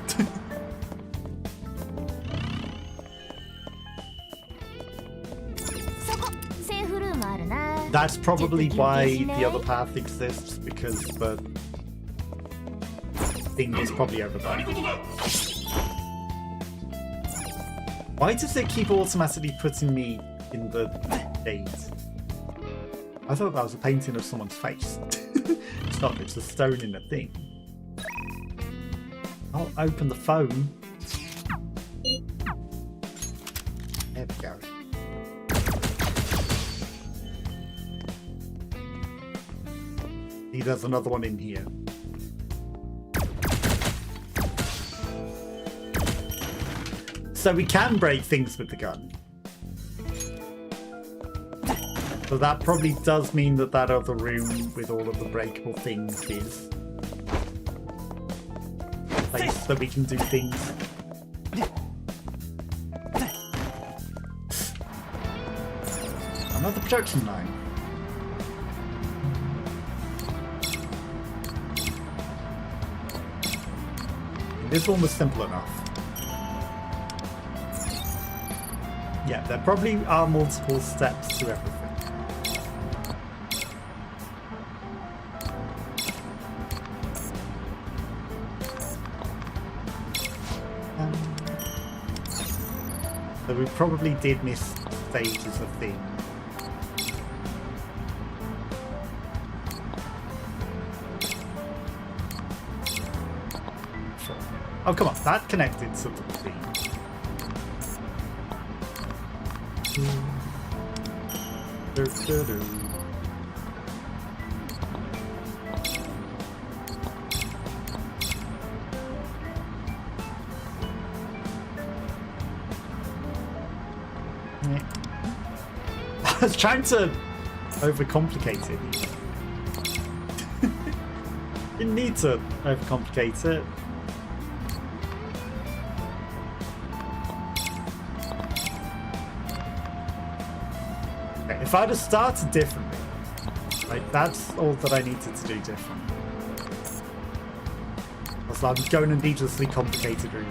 That's probably why the other path exists, because the thing is probably over there. Why does it keep automatically putting me in the shade? I thought that was a painting of someone's face. It's not, it's a stone in a thing. I'll open the phone. There we go. See, there's another one in here. So we can break things with the gun. So that probably does mean that that other room with all of the breakable things is a place that we can do things. Another production line. This one was simple enough. Yeah, there probably are multiple steps to everything. So we probably did miss stages of things. Sure. Oh, come on, that connected to the thing. I was trying to overcomplicate it. Didn't need to overcomplicate it. Okay, if I'd have started differently, like that's all that I needed to do different. so I'm going a needlessly complicated route.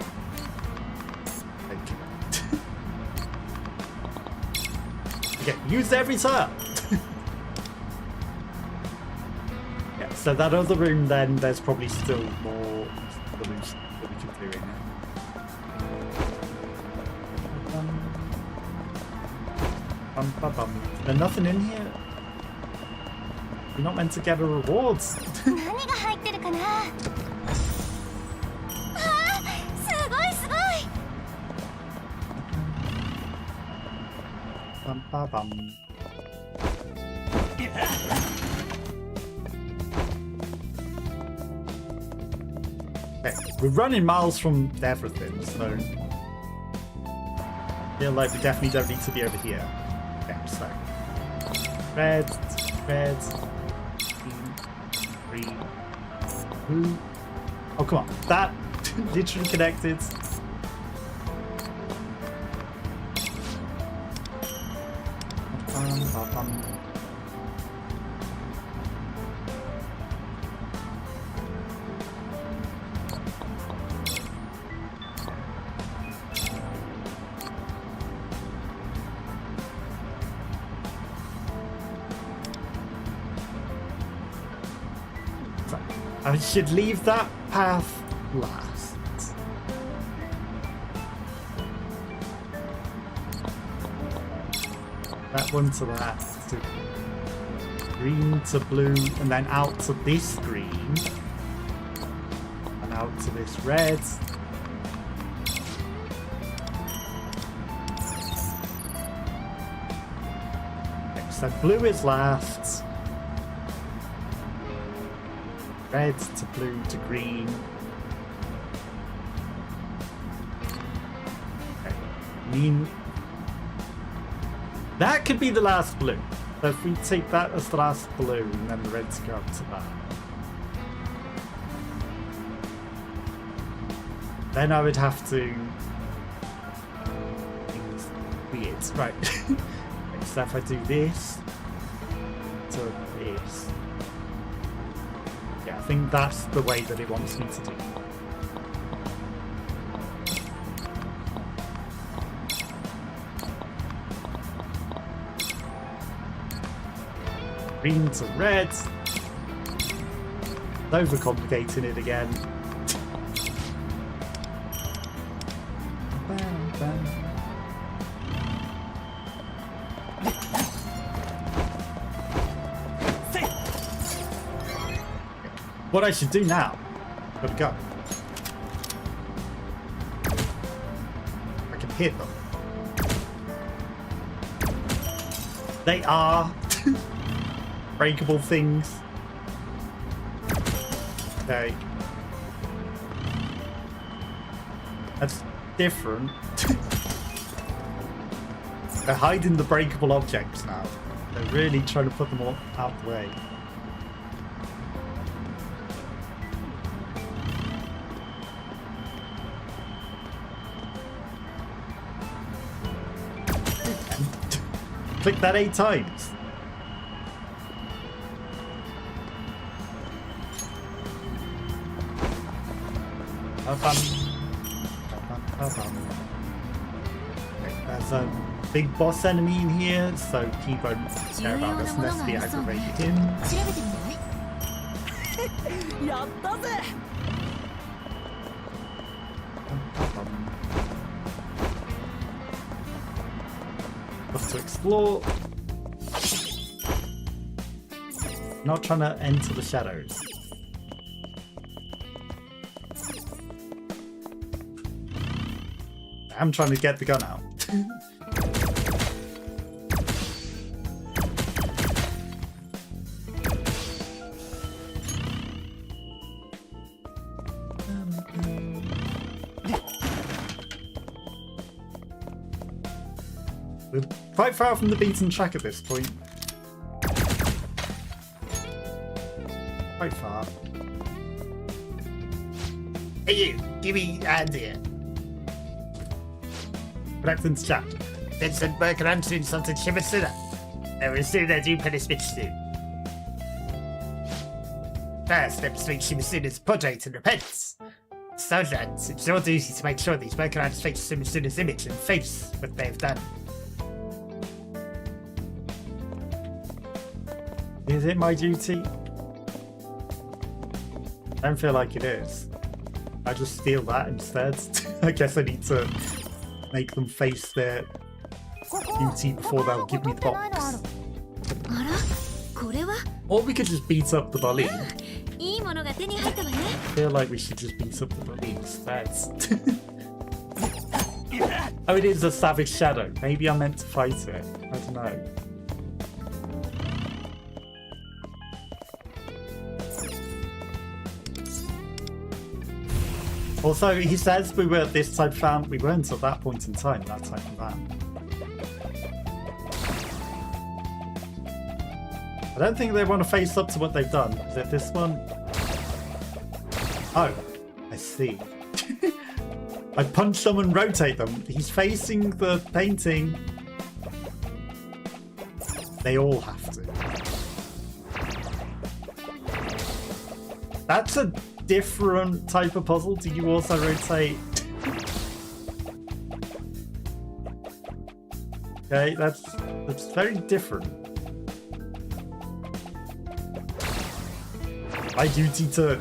Okay, use every time. Yeah, so that other room, then there's probably still more solutions that we can do in it. There's nothing in here. You're not meant to get a reward. 何が入ってるかな。あー、すごいすごい。 Okay, we're running miles from everything, so I feel like we definitely don't need to be over here. Okay, so red, green, blue. Oh come on, that literally connected. I should leave that path last. That one to that, to green to blue, and then out to this green, and out to this red. Okay, so blue is last. Red to blue to green. Okay. I mean, that could be the last blue. So if we take that as the last blue and then the reds go up to that. Then I would have to... It's weird. Right. Okay, so if I do this to this. I think that's the way that it wants me to do. Green to red. Overcomplicating it again. What I should do now, gotta go. I can hit them. They are breakable things. Okay. That's different. They're hiding the breakable objects now. They're really trying to put them all out the way. Click that 8 times. Okay, there's a big boss enemy in here, so he won't care about us unless we aggravate him. 調べてみない？ やったぜ。 To explore. Not trying to enter the shadows. I'm trying to get the gun out. We're quite far from the beaten track at this point. Quite far. Hey you, give me a hand here. Connect into chat. Vincent Berkerantin something Shimasuna. I will soon as you put a speech soon. First, let me speak Shimasuna's portrait and repents. Sergeant, it's your duty to make sure these workarounds face Sumizuna's image and face what they've done. Is it my duty? I don't feel like it is. I just steal that instead. I guess I need to make them face their duty before they'll give me the box. あらこれは Or we could just beat up the bully. いいものが手に入ったわね I feel like we should just beat up the bully instead. Oh, it is a savage shadow. Maybe I'm meant to fight it. I don't know. Also, he says we were at this type of fan. We weren't at that point in time, that type of fan. I don't think they want to face up to what they've done. Is it this one? Oh, I see. I punch them and rotate them. He's facing the painting. They all have to. That's a different type of puzzle. Do you also rotate? Okay, that's very different. My duty to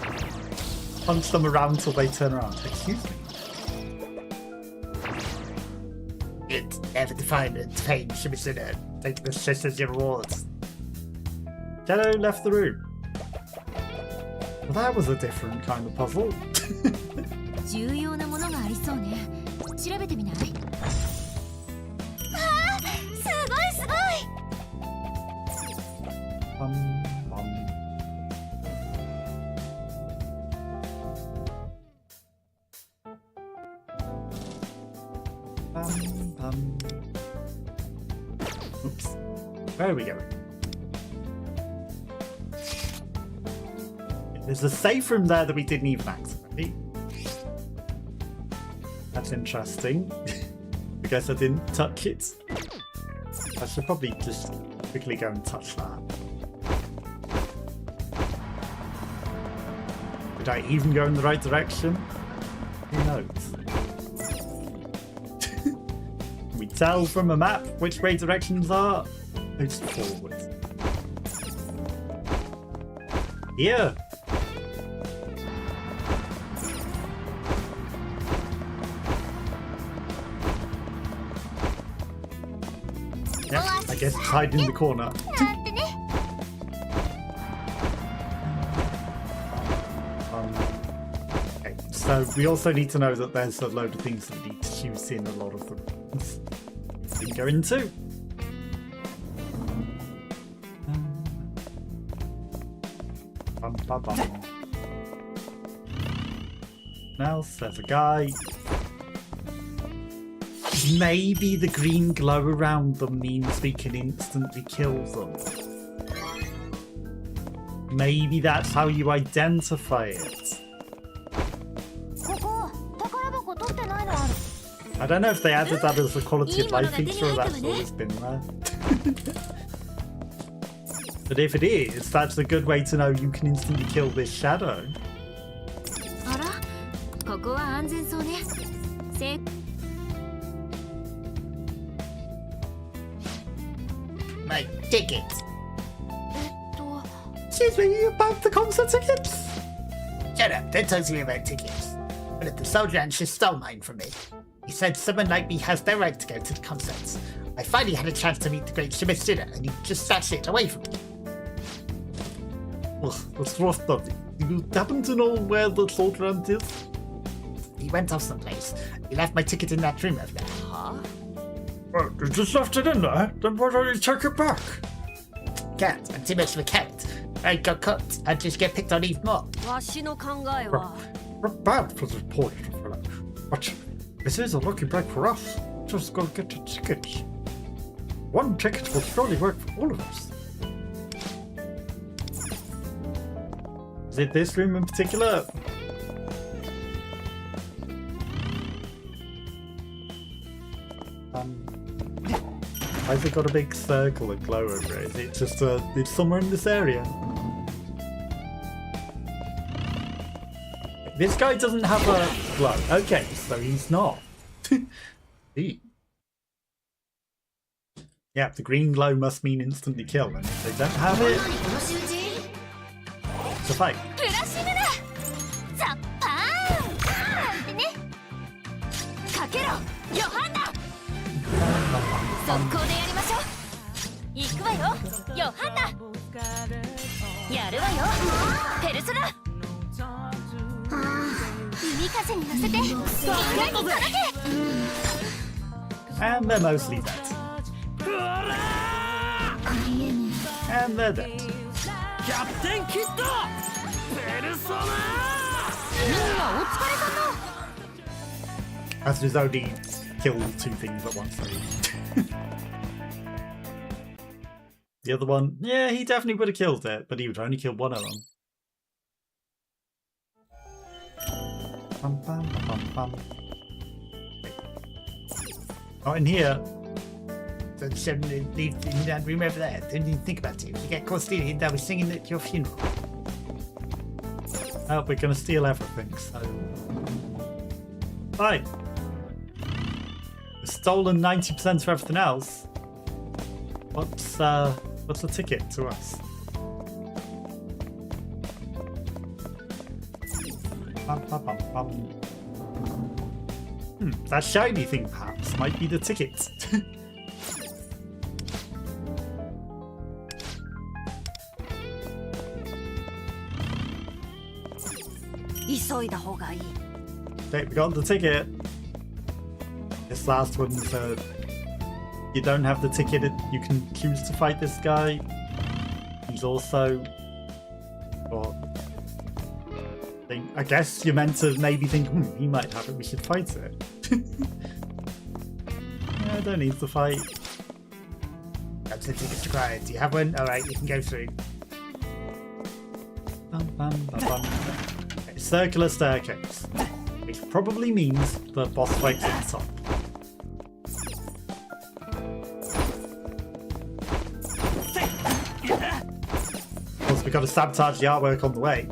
punch them around till they turn around. Excuse me. It's never defined and fame Sumisuna. Take this just as your rewards. Jello left the room. Well, that was a different kind of puzzle. 重要なものがありそうね調べてみないあーすごいすごい Oops. Where are we going? There's a safe room there that we didn't even activate. That's interesting. I guess I didn't touch it. I should probably just quickly go and touch that. Did I even go in the right direction? Who knows? Can we tell from a map which way directions are? It's forward. Here! Yep, I guess it's hiding in the corner. なんてね Okay, so we also need to know that there's a load of things that we need to choose in a lot of the rooms. We can go into. Bum, bum, bum. Now there's a guy. Maybe the green glow around them means we can instantly kill them. Maybe that's how you identify it. ここ宝箱取ってないのある I don't know if they added that as a quality of life feature or that's always been there. But if it is, that's a good way to know you can instantly kill this shadow. あらここは安全そうねせ My ticket. と Excuse me, about the concert tickets? Shut up, don't talk to me about tickets. But if the soldier and she stole mine from me. He said someone like me has no right to go to the concerts. I finally had a chance to meet the great Sumisuna and he just snatched it away from me. Ugh, that's rough, Dudley. Do you happen to know where the soldier ant is? He went off someplace. He left my ticket in that room over there. Huh? Well, you just left it in there. Then why don't you take it back? Can't. I'm too much of a carrot. I got caught. I'd just get picked on even more. わしの考えは Not bad for the poor little fella. But this is a lucky break for us. Just gotta get the tickets. One ticket will surely work for all of us. Is it this room in particular? Why has it got a big circle of glow over it? Is it just it's somewhere in this area? This guy doesn't have a glow. Okay, so he's not. See. Yeah, the green glow must mean instantly kill, and if they don't have it, it's a fight. プラシムだザッパーンなんてねかけろヨハンナ速攻でやりましょう行くわよヨハンナやるわよペルソナ海風に乗せてみんなに届け And they're mostly dead. And they're dead. キャプテンキッドペルソナみんなお疲れ様 As does only kill two things at once. The other one, yeah, he definitely would have killed it, but he would only kill one of them. Bum, bum, bum, bum. Not in here. So leave in that room over there. Don't even think about it. If you get caught stealing, they'll be singing at your funeral. Oh, we're gonna steal everything, so... Fine. We've stolen 90% of everything else. What's the ticket to us? Bum, bum, bum, bum. That shiny thing perhaps might be the ticket. 急いだ方がいい Okay, we got the ticket. This last one, so you don't have the ticket, you can choose to fight this guy. He's also... Well, I guess you're meant to maybe think, he might have it, we should fight it. Yeah, I don't need to fight. That's the ticket required. Do you have one? Alright, you can go through. Bum, bum, bum, bum. Okay, circular staircase. Which probably means the boss fight's at the top. Of course, we've got to sabotage the artwork on the way.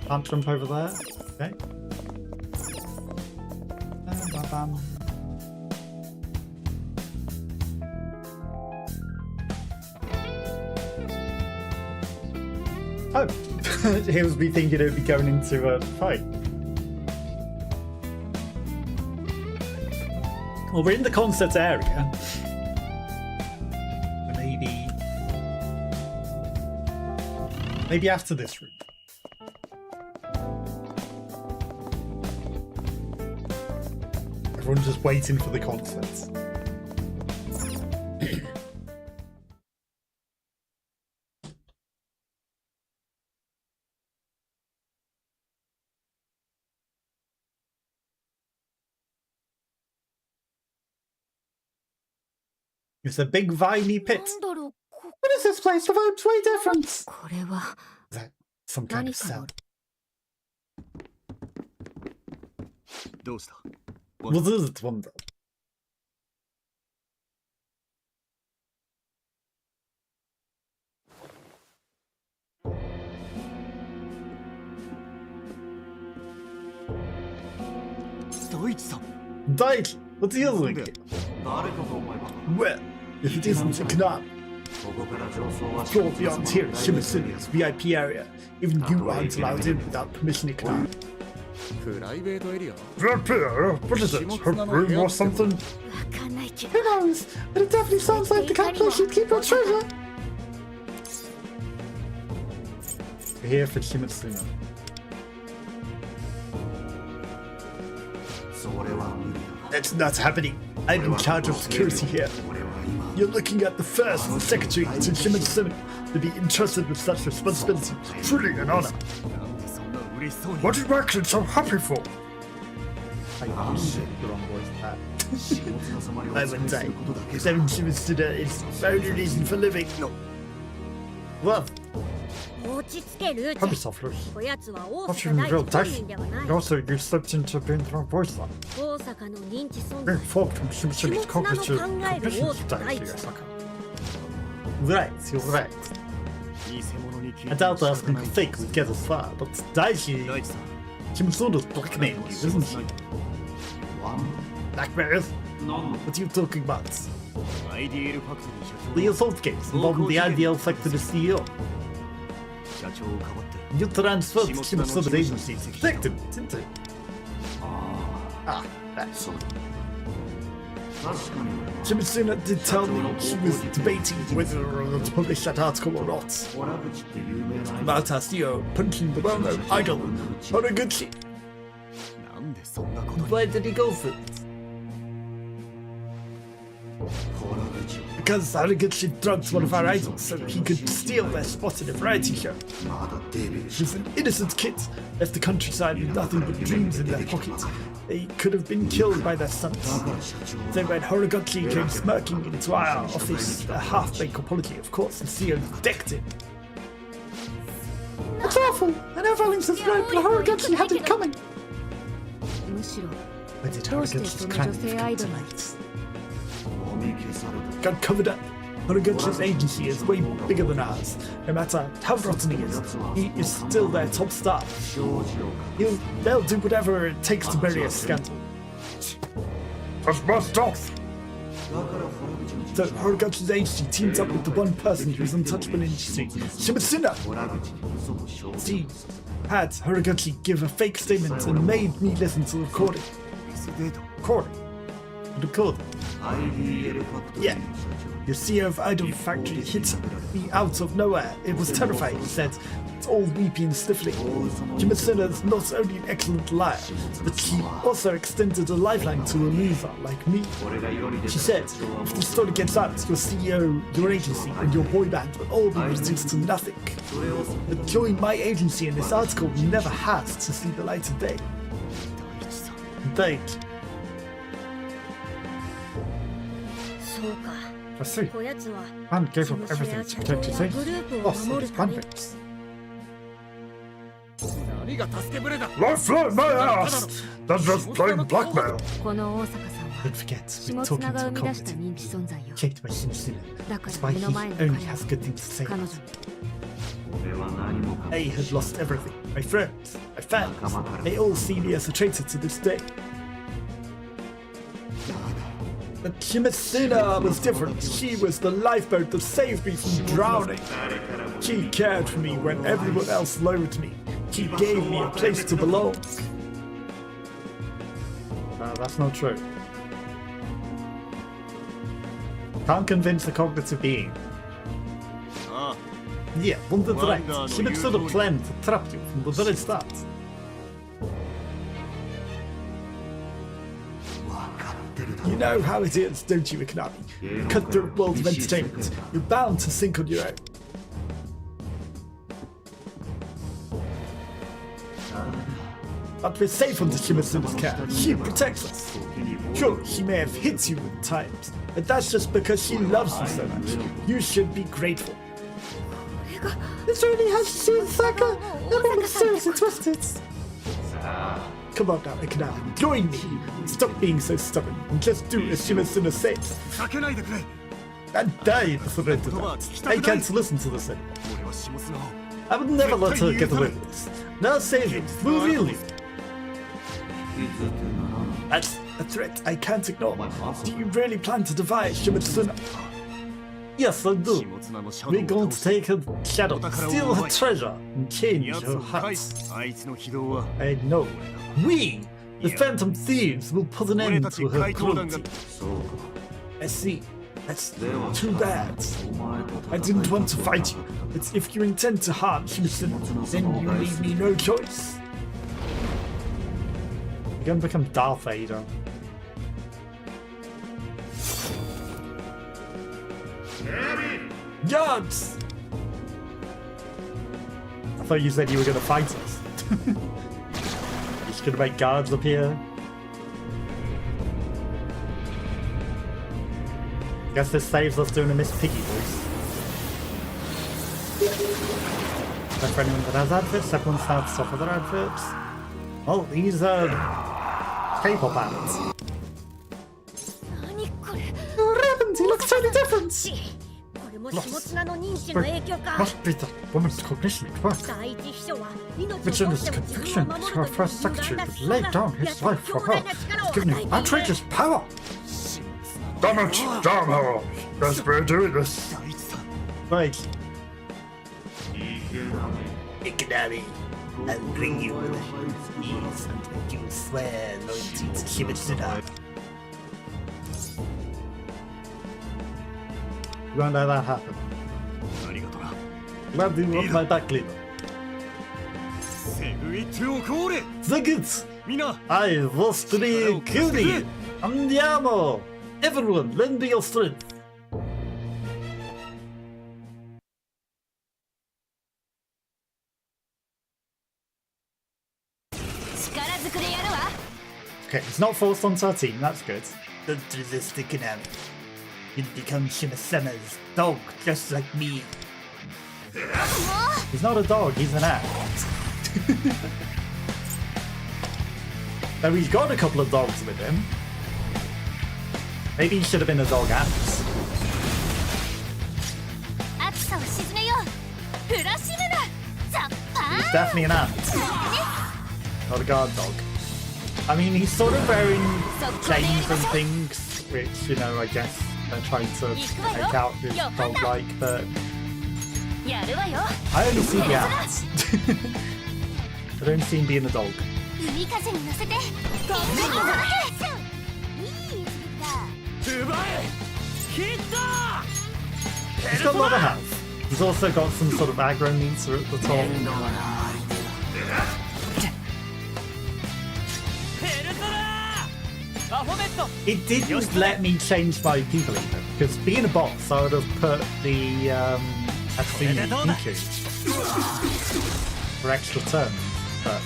Can't jump over there. Okay. Bam, bam, bam. Oh, he was me thinking it would be going into a fight. Well, we're in the concert area. Maybe after this room. Everyone's just waiting for the concert. It's a big viney pit. What is this place? The vibe's way different. これは Is that some kind of 何か cell? の どうした Was it one though? Daichi, what's the other one? Well, if it isn't a canal, go beyond here, Shimasune's VIP area. Even you aren't allowed in without permission to canal. プライベートエリア What is it? Her room or something? わかんないけど Who knows? But it definitely sounds like the kind of place you'd keep your treasure. We're here for Shimatsuna. That's not happening. I'm in charge of security here. You're looking at the first secretary to Shimatsuna to be entrusted with such responsibility. Truly an honor. そんな嬉しそうに What are you acting so happy for? The wrong voice. I would say, seven Shimatsuna is the only reason for living. Well, 落ち着けルー Help チ yourself, Lucy. こやつは大 What 阪 you 第 real 一 dice? 公民ではない And also, you slipped into being the wrong voice line. 大阪の認知存 Being 在 forked from Shimasune's cognitive Shimotsuna no cognition kangaeru today, Daichi. Yasaka. right, you're right. I doubt asking for fake would get us far, but Daichi, Shimotsuno's blackmailing you, isn't she? Blackmail? What are you talking about? The assault case involving the IDL Factory CEO. You transferred to Shimotsuno's agency to protect him, didn't you? Ah, that's so. Shimotsuno did tell me she was debating whether to publish that article or not. About our CEO punching the well-known idol, Horiguchi. Why did he go for it? Because Horiguchi drugged one of our idols so he could steal their spot in a variety show. She's an innocent kid, left the countryside with nothing but dreams in their pocket. They could have been killed by their sons. So when Horiguchi came smirking into our office, a half-baked apology, of course, the CEO decked him. That's awful! I know Valence's right, but Horiguchi had it coming! Where did Horiguchi's crime come tonight? Got covered up. Horiguchi's agency is way bigger than ours. No matter how rotten he is still their top star. They'll do whatever it takes to bury a scandal. That's bust off. So Horiguchi's agency teamed up with the one person who's untouchable in the industry, Shimotsuno. She had Horiguchi give a fake statement and made me listen to the recording. Recording? Yeah. The CEO of Idol Factory hit me out of nowhere. It was terrifying, he said. It's all weepy and sniffling. Shimotsuno is not only an excellent liar, but she also extended a lifeline to a loser like me. She said, if the story gets out, your CEO, your agency, and your boy band will all be reduced to nothing. But join my agency in this article never has to see the light of day. Thank you. I see. Man gave up everything to protect his agency. Lost all his bandmates. Lifeline my ass! That's just plain blackmail. Don't forget, we're talking to a competent, shaped by Shimotsuno. That's why he only has good things to say about him. I had lost everything. My friends, my fans, they all see me as a traitor to this day. But Shimotsuno was different. She was the lifeboat that saved me from drowning. She cared for me when everyone else loathed me. She gave me a place to belong. That's not true. Can't convince a cognitive being. Yeah, wondered right. Shimotsuno planned to trap you from the very start. You know how it is, don't you, Ikanabi? Cutthroat world of entertainment. You're bound to sink on your own. But we're safe under Shimotsuno's care. She protects us. Sure, she may have hit you at times, but that's just because she loves you so much. You should be grateful. This really has to do with Saka. Everyone is seriously twisted. Come on now, Ikanabi, join me. Stop being so stubborn and just do as Shimotsuno says. And die before I do that. I can't listen to this anymore. I would never let her get away with this. Now save it, move really. That's a threat I can't ignore. Do you really plan to divide Shimotsuno? Yes, I do. We're going to take her shadow, steal her treasure, and change her heart. I know. We, the Phantom Thieves, will put an end to her cruelty. I see. That's too bad. I didn't want to fight you, but if you intend to harm Shimotsuno, then you leave me no choice. You're gonna become Darth Vader. Guards! I thought you said you were gonna fight us. You're just gonna make guards appear. Guess this saves us doing a Miss Piggy voice. But for anyone that has adverts, everyone starts off with their adverts. Oh, these are K-pop ads. What happened? He looks totally different. loss. Must be the woman's cognition at work. Virginia's conviction that her first secretary would lay down his life for her has given him outrageous power. Damn it! Damn her! Yes, we're doing this. Right. Ikanami, I'll bring you with ease and make you swear loyalty to Shimetsuna. You won't let that happen. Glad you love my back lever. Tickets! I was to be cutie! Andiamo! Everyone, lend me your strength! Okay, it's not forced onto our team, that's good. Don't resist Ikanami. You'll become Shimesuna's dog just like me. He's not a dog, he's an ant. Though he's got a couple of dogs with him. Maybe he should have been a dog ant. He's definitely an ant. Not a guard dog. I mean, he's sort of wearing chains and things, which, you know, I guess they're trying to make out this dog-like, but I only see the ants. I don't see him being a dog. He's got a lot of health. He's also got some sort of aggro meter at the top. It didn't let me change my people either, because being a boss, I would have put the Athena Niku for extra turns, but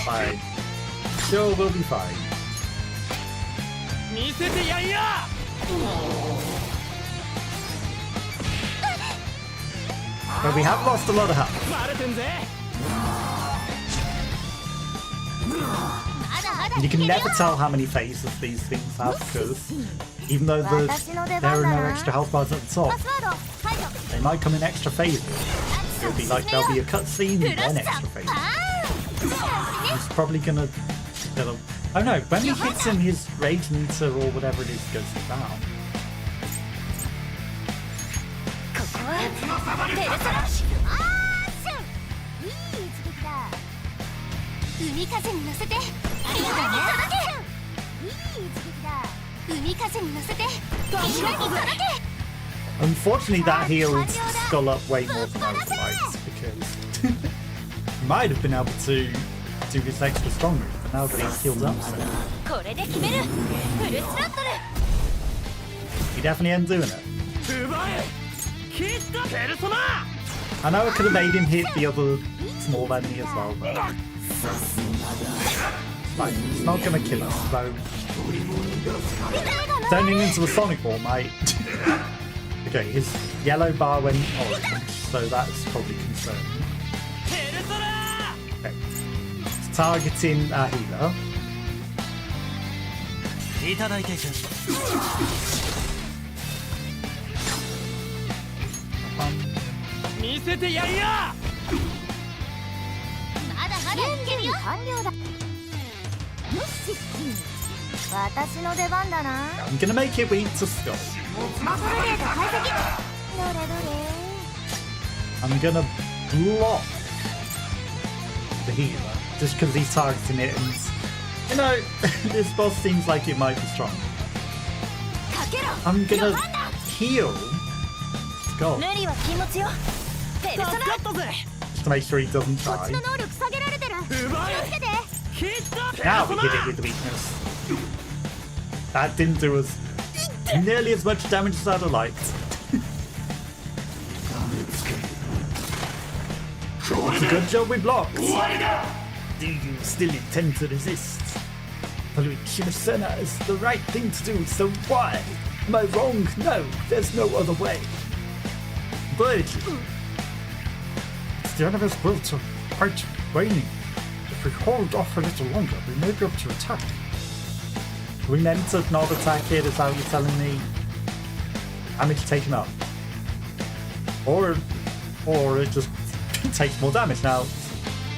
fine. Sure, we'll be fine. But we have lost a lot of health. And you can never tell how many phases these things have, because even though there are no extra health bars at the top, they might come in extra phases. It'll be like there'll be a cutscene and then extra phases. He's probably gonna... Oh no, when he hits him, his rage meter or whatever it is goes down. Unfortunately, that healed Skull up way more than I would like, because he might have been able to do his extra strong move, but now that he's healed up, so he definitely ain't doing it. I know I could have made him hit the other small enemy as well, but like, it's not gonna kill us, so turning into a Sonic Ball might. Okay, his yellow bar went orange, so that's probably concerning. Okay. It's targeting our healer. I'm gonna make it weak to Skull. I'm gonna block the healer just because he's targeting it, and you know, this boss seems like it might be strong. I'm gonna heal Skull just to make sure he doesn't die. Now we hit it with the weakness. That didn't do us nearly as much damage as I'd have liked. It's a good job we blocked. Do you still intend to resist? Following Shimesuna is the right thing to do, so why? Am I wrong? No, there's no other way. But it's the enemy's will to fight waning. If we hold off a little longer, we may be able to attack. we meant to not attack it? Is that what you're telling me? Damage taken up. Or it just takes more damage now.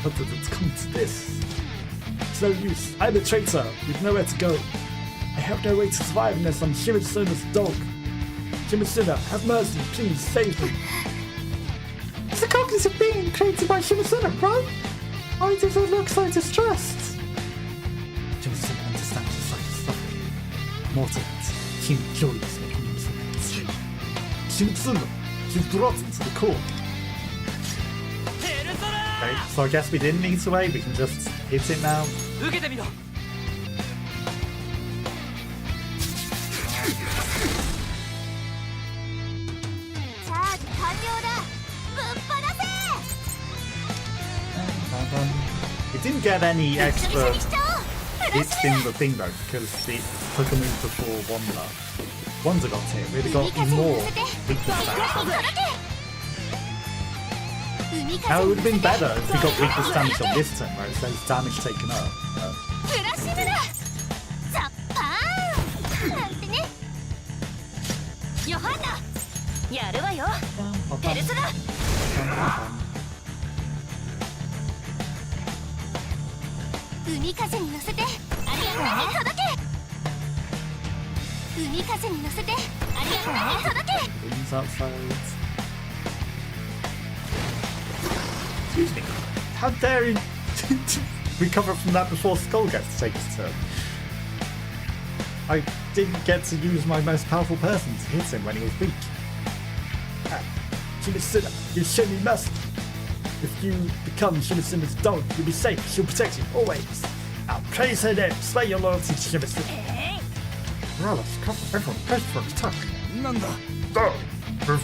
But it's come to this. It's no use. I'm a traitor with nowhere to go. I have no way to survive unless I'm Shimitsuna's dog. Shimatsuna, have mercy, please save me. It's the cognitive being created by Shimatsuna, right? Why does it look so distressed? Shimatsuna understands the sight of suffering. More to it, human joy is making him so Shimatsuna, you've brought it to the core. Okay, so I guess we didn't need to wait, we can just hit it now. It didn't get any extra hits in the thing though, because it took a move before Wanda got hit. We'd have got even more weakness damage. Now it would have been better if we got weakness damage on this turn, where it says damage taken up. Wings outside. Excuse me. How dare you recover from that before Skull gets to take his turn? I didn't get to use my most powerful person to hit him when he was weak. Shimatsuna, you show me mercy. If you become Shimatsuna's dog, you'll be safe. She'll protect you always. Now praise her name. Slay your loyalty to Shimatsuna. Rallis, everyone, press for attack. No, we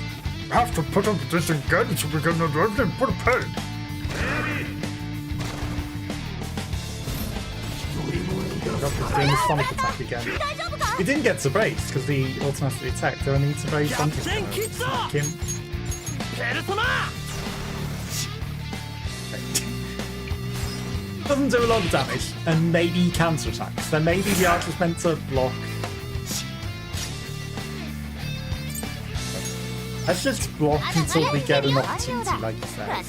have to put up this again so we can everything put a pay. Doing the sonic attack again. He didn't get to brace because he automatically attacked. Do I need to brace? I'm just gonna smack him. Doesn't do a lot of damage, and maybe counter attacks. Then maybe the archer's meant to block. Let's just block until we get an opportunity, like you said.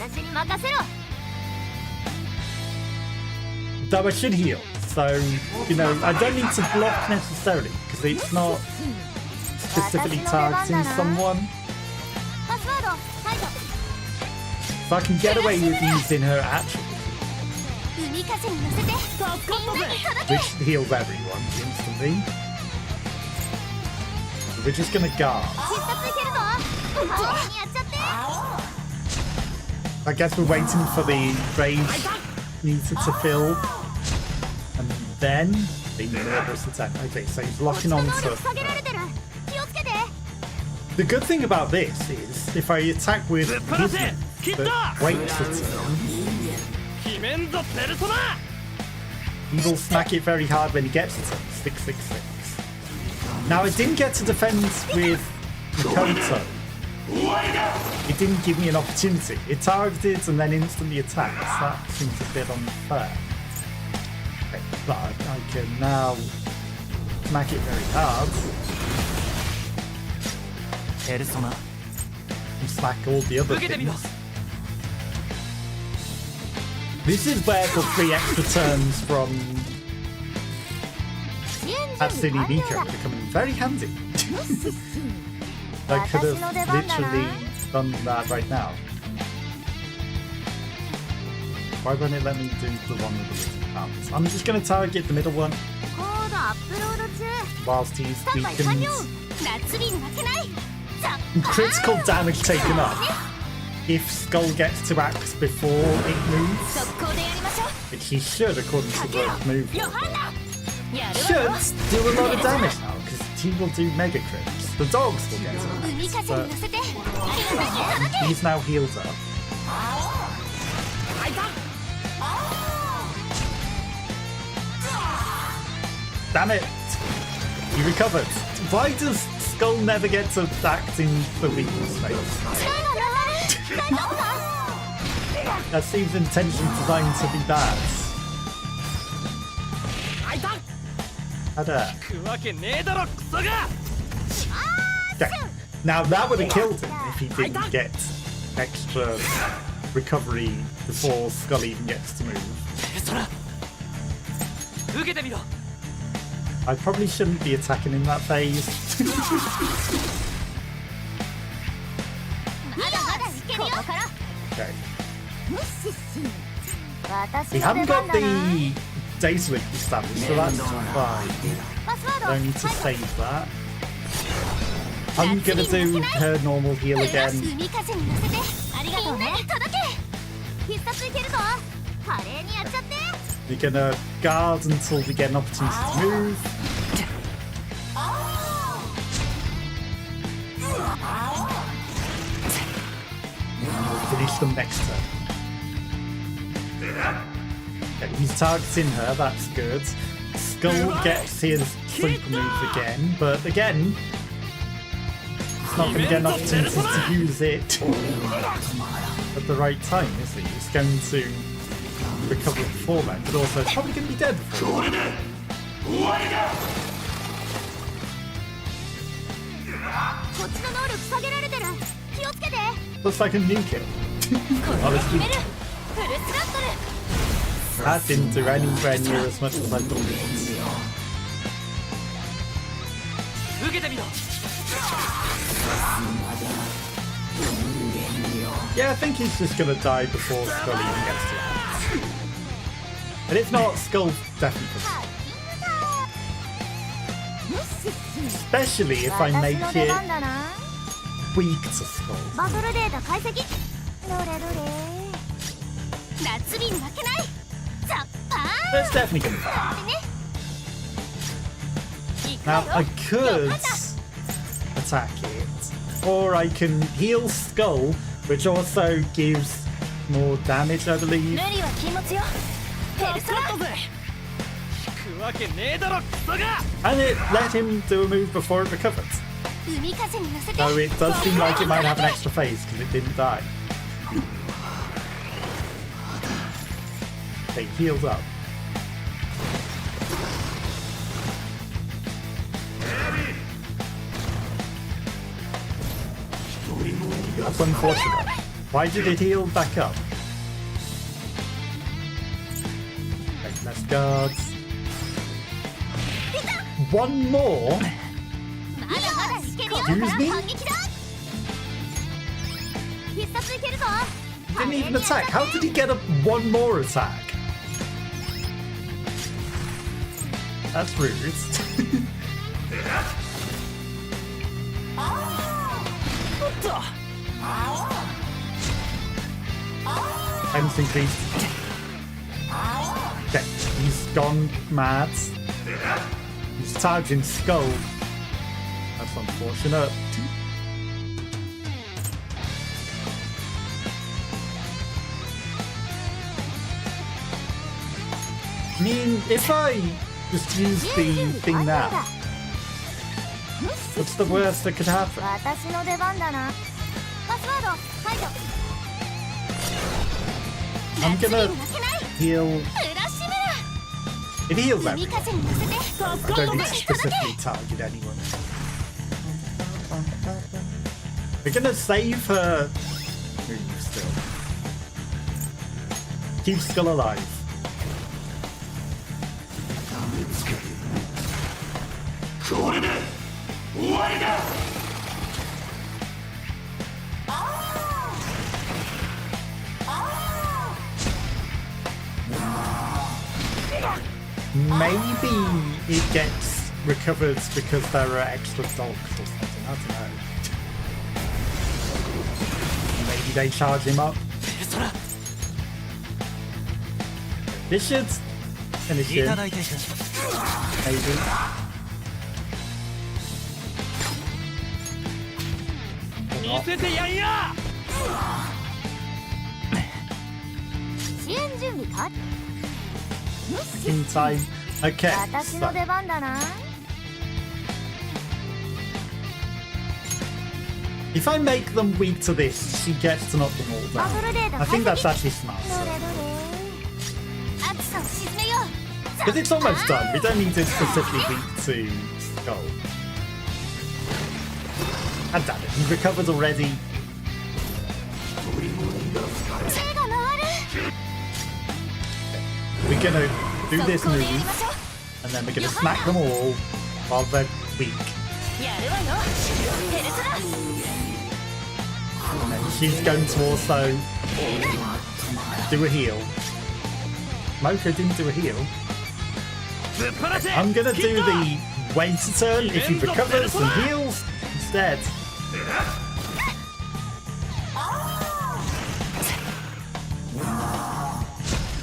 Though I should heal, so, you know, I don't need to block necessarily, because it's not specifically targeting someone. So I can get away with using her action, which heals everyone instantly. So we're just gonna guard. I guess we're waiting for the rage meter to fill, and then the murderous attack. Okay, so he's locking on to. The good thing about this is if I attack with his move that waits a turn, he will smack it very hard when he gets a turn. 666. Now I didn't get to defend with Makoto. It didn't give me an opportunity. It targeted and then instantly attacks. That seems a bit unfair. Okay, but I can now smack it very hard. And smack all the other things. This is where the 3 extra turns from Hatsune Miku would have come in very handy. I could have literally done that right now. Why won't it let me do the one with the little pounds? I'm just going to target the middle one whilst he's weakened. Critical damage taken up if Skull gets to act before it moves, which he should according to the move. Should do a lot of damage now because he will do mega crits. The dogs will get it, but he's now healed up. Damn it! He recovered. Why does Skull never get to act in the weakness phase? That seems intentionally designed to be bad. Ta-da. くわけねえだろクソが Okay. Now that would have killed him if he didn't get extra recovery before Skull even gets to move. そら受けてみろ I probably shouldn't be attacking in that phase. まだまだいけるよ Okay. 私 We の haven't 出番 got だな the data link established, so that's fine. パスワード Don't need to save that. I'm gonna do her normal heal 海 again. 風に乗せてありがとうねみんなに届け必殺いけるぞ華麗にやっちゃって We're gonna guard until we get an opportunity to move. Finish them next turn. Okay, he's targeting her, that's good. Skull gets his super move again, but again, he's not going to get an opportunity to use it at the right time, is he? He's going to recover before then, but also it's probably going to be dead before then. こっちの能力下げられてる気をつけて Looks like a new kill. 決 Honestly, めるフルスラットル that didn't do anywhere near as much as I thought it would. 受けてみろ Yeah, I think he's just gonna die before Skull even gets to it. And if not, Skull definitely does. Especially if I 私 make の出 it 番だな weak to Skull. バトルデータ解析どれどれ夏日に負けないザッパー That's definitely gonna die. ンってね Now, I could attack it, or I can heal Skull, which also gives more damage, I believe. 無理は禁物よペルソナ引くわけねえだろクソが And it let him do a move before it recovered. 海風に乗せて Though it does seem like it might have an extra phase because it didn't die. Okay, healed up. That's unfortunate. Why did it heal back up? Okay, less guards. One more? まだまだいけるよ Excuse me? 反撃だ必殺いけるぞ Didn't even attack. How did he get one more attack? That's rude. Tense increased. Okay, he's gone mad. He's targeting Skull. That's unfortunate. I mean, if I just use the thing now, what's the worst that could happen? 私の出番だなパスワード解除 I'm 夏日 gonna に負けない heal. フラッシュミ It heals ラー海 everyone. 風に乗せて I don't need to specifically target anyone. We're gonna save her move still. Keep Skull alive. Maybe it gets recovered because there are extra dogs or something. I don't know. Maybe they charge him up. ペルソナ This should finish い him, ただいていく maybe. 見せてやんや 支援準備か In time. Okay. 私 So, の出番だな if I make them weak to this, she gets to knock them all バ down. トルデータ I 解 think 析 that's actually smart. ど So. れどれ暑さを沈めよう Because it's almost done. We don't need to specifically beat to Skull. And damn it, he recovered already. We're gonna do this move, and then we're gonna smack them all while they're weak. And then she's going to also do a heal. Moko didn't do a heal. I'm gonna do the wait a turn if he recovers and heals instead.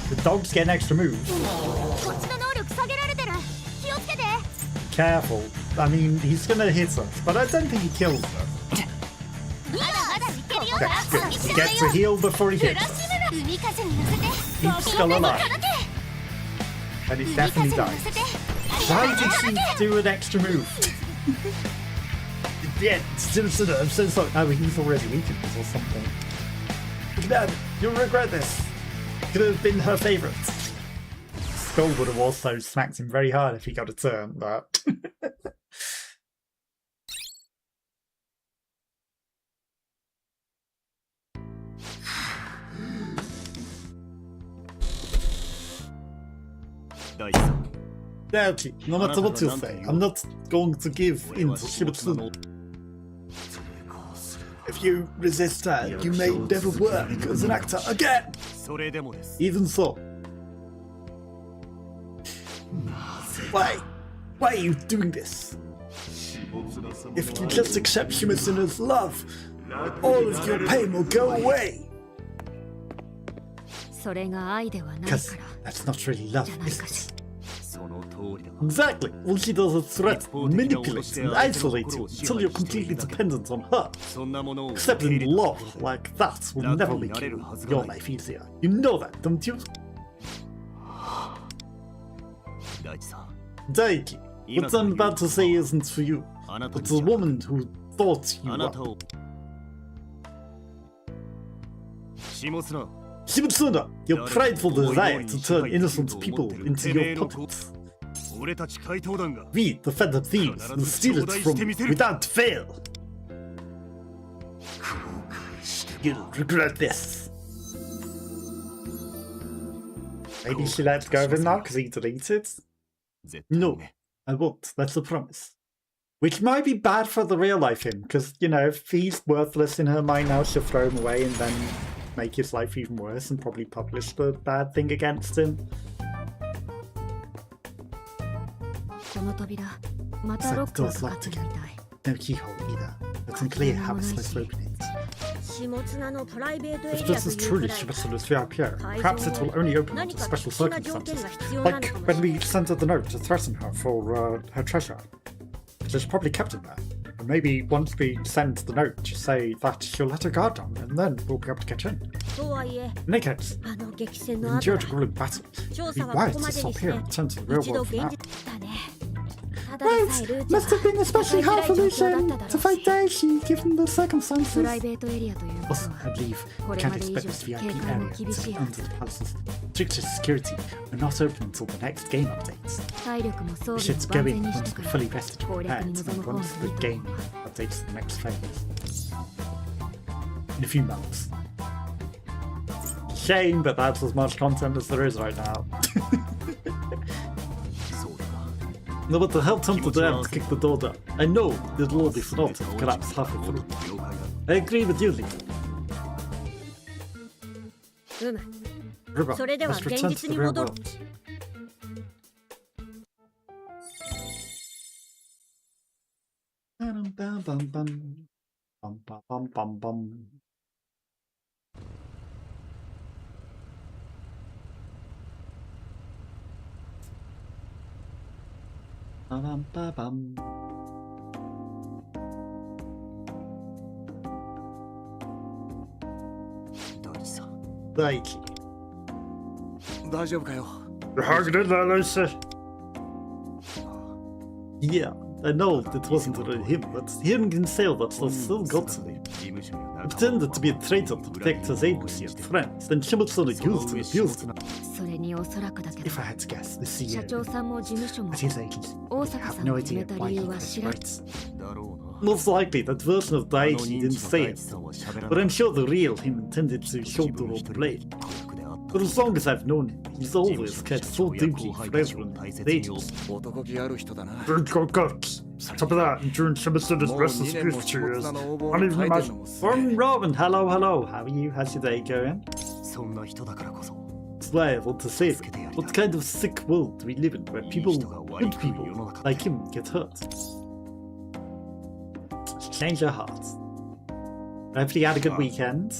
The dogs get an extra move. Careful. I mean, he's gonna hit us, but I don't think he kills her. Okay, good. He gets a heal before he hits us. He's still alive. And it definitely dies. Why did she do an extra move? Yeah, I'm so sorry. Oh, he's already weakened or something. Dad, you'll regret this. Could have been her favourite. Skull would have also smacked him very hard if he got a turn, but... Daddy, no matter what you say, I'm not going to give in to Shibutsuno. If you resist that, you may never work as an actor again! Even so. Why? Why are you doing this? If you just accept Shibutsuno's love, all of your pain will go away! Because that's not really love, is it? Exactly! All she does is threaten, manipulate, and isolate you until you're completely dependent on her. Accepting love like that will never make your life easier. You know that, don't you? Daiki, what I'm about to say isn't for you, but the woman who thought you were. Shibutsuno, your prideful desire to turn innocent people into your puppets. We, the feathered thieves, will steal it from you without fail. You'll regret this. Maybe she let go of him now because he deleted? No, I won't. That's a promise. Which might be bad for the real life him, because, you know, if he's worthless in her mind now, she'll throw him away and then make his life even worse and probably publish the bad thing against him. That door's locked again. No keyhole either. It's unclear how it's supposed to open it. If this is truly Shibutsuno's VIP area, perhaps it will only open under special circumstances, like when we sent her the note to threaten her for her treasure. She's probably kept it there. And maybe once we send the note to say that she'll let her guard down, and then we'll be able to get in. In any case, we endured a grueling battle. It'd be wise to stop here and return to the real world for now. Right, must have been especially hard for Lucian to fight Daishi given the circumstances. Also, I believe we can't expect this VIP area to be under the palace's strictest security. We're not open until the next game updates. We should go in once we're fully rested and prepared, and once the game updates the next phase. In a few months. Shame, but that's as much content as there is right now. No, but to help Tom to them to kick the door down. I know the Lord is not collapse halfway through. I agree with you, Lee. Riba, let's return to the real world. Daiki. You're hanging in there, Lucy. Yeah, I know it wasn't really him, but hearing him say that still got to me. He pretended to be a traitor to protect his agency and friends, then Shimatsuna used and abused him. それにおそらくだけど If I had to guess, the 社 CEO 長さんも事務所も at his agency 大 I 阪 have さん no を決 idea めた why 理 he 由は got 知 his らん rights. Most likely, that version of Daichi didn't say it, but I'm sure the real him intended to shoulder all the blame. For as long as I've known him, he's always cared so deeply for everyone in his agency. 男気ある人だな Very good guts. Top of that, during Shimatsuna's restless grief 2 years, I don't even imagine. Robin, hello. How are you? How's your day going? そんな人だからこそ That's why I want to say, what kind of sick world do we live in where people, good people like him, get hurt? Change your heart. Hopefully you had a good weekend.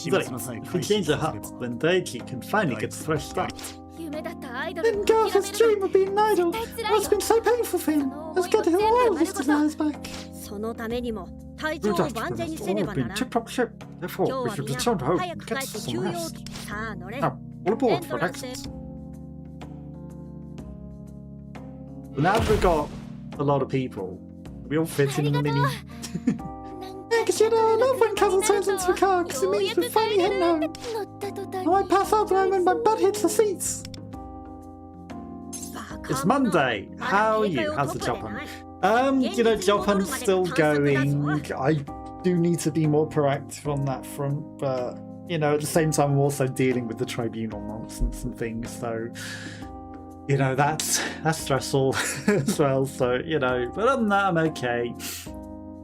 Great. If we change our heart, then Daichi can finally get a fresh start. 夢だったアイドルを Then 諦 Garth's める dream of being an idol. 絶対辛い Oh, it's been so painful for him. Let's get him all of his desires back. そのためにも体調 We'd を have to 万 bring 全に us せね all ば been ならん tip-top shape. 今 Therefore, 日 we は should みんな return to home 早 and く帰 get って some 休養 rest. さあ乗れ Now, all aboard エン for ト an ランス exit. Now that we've got a lot of people, we all fit in the mini. Yeah, because you know, I love when Castle turns into a car, because it means we're finally heading home. 乗った途端 I might pass out the moment my butt hits the seats. It's Monday. How are you? How's the job hunt? You know, job hunt's still going. I do need to be more proactive on that front, but you know, at the same time, I'm also dealing with the tribunal nonsense and things, so you know, that's stressful as well. So you know, but other than that, I'm okay.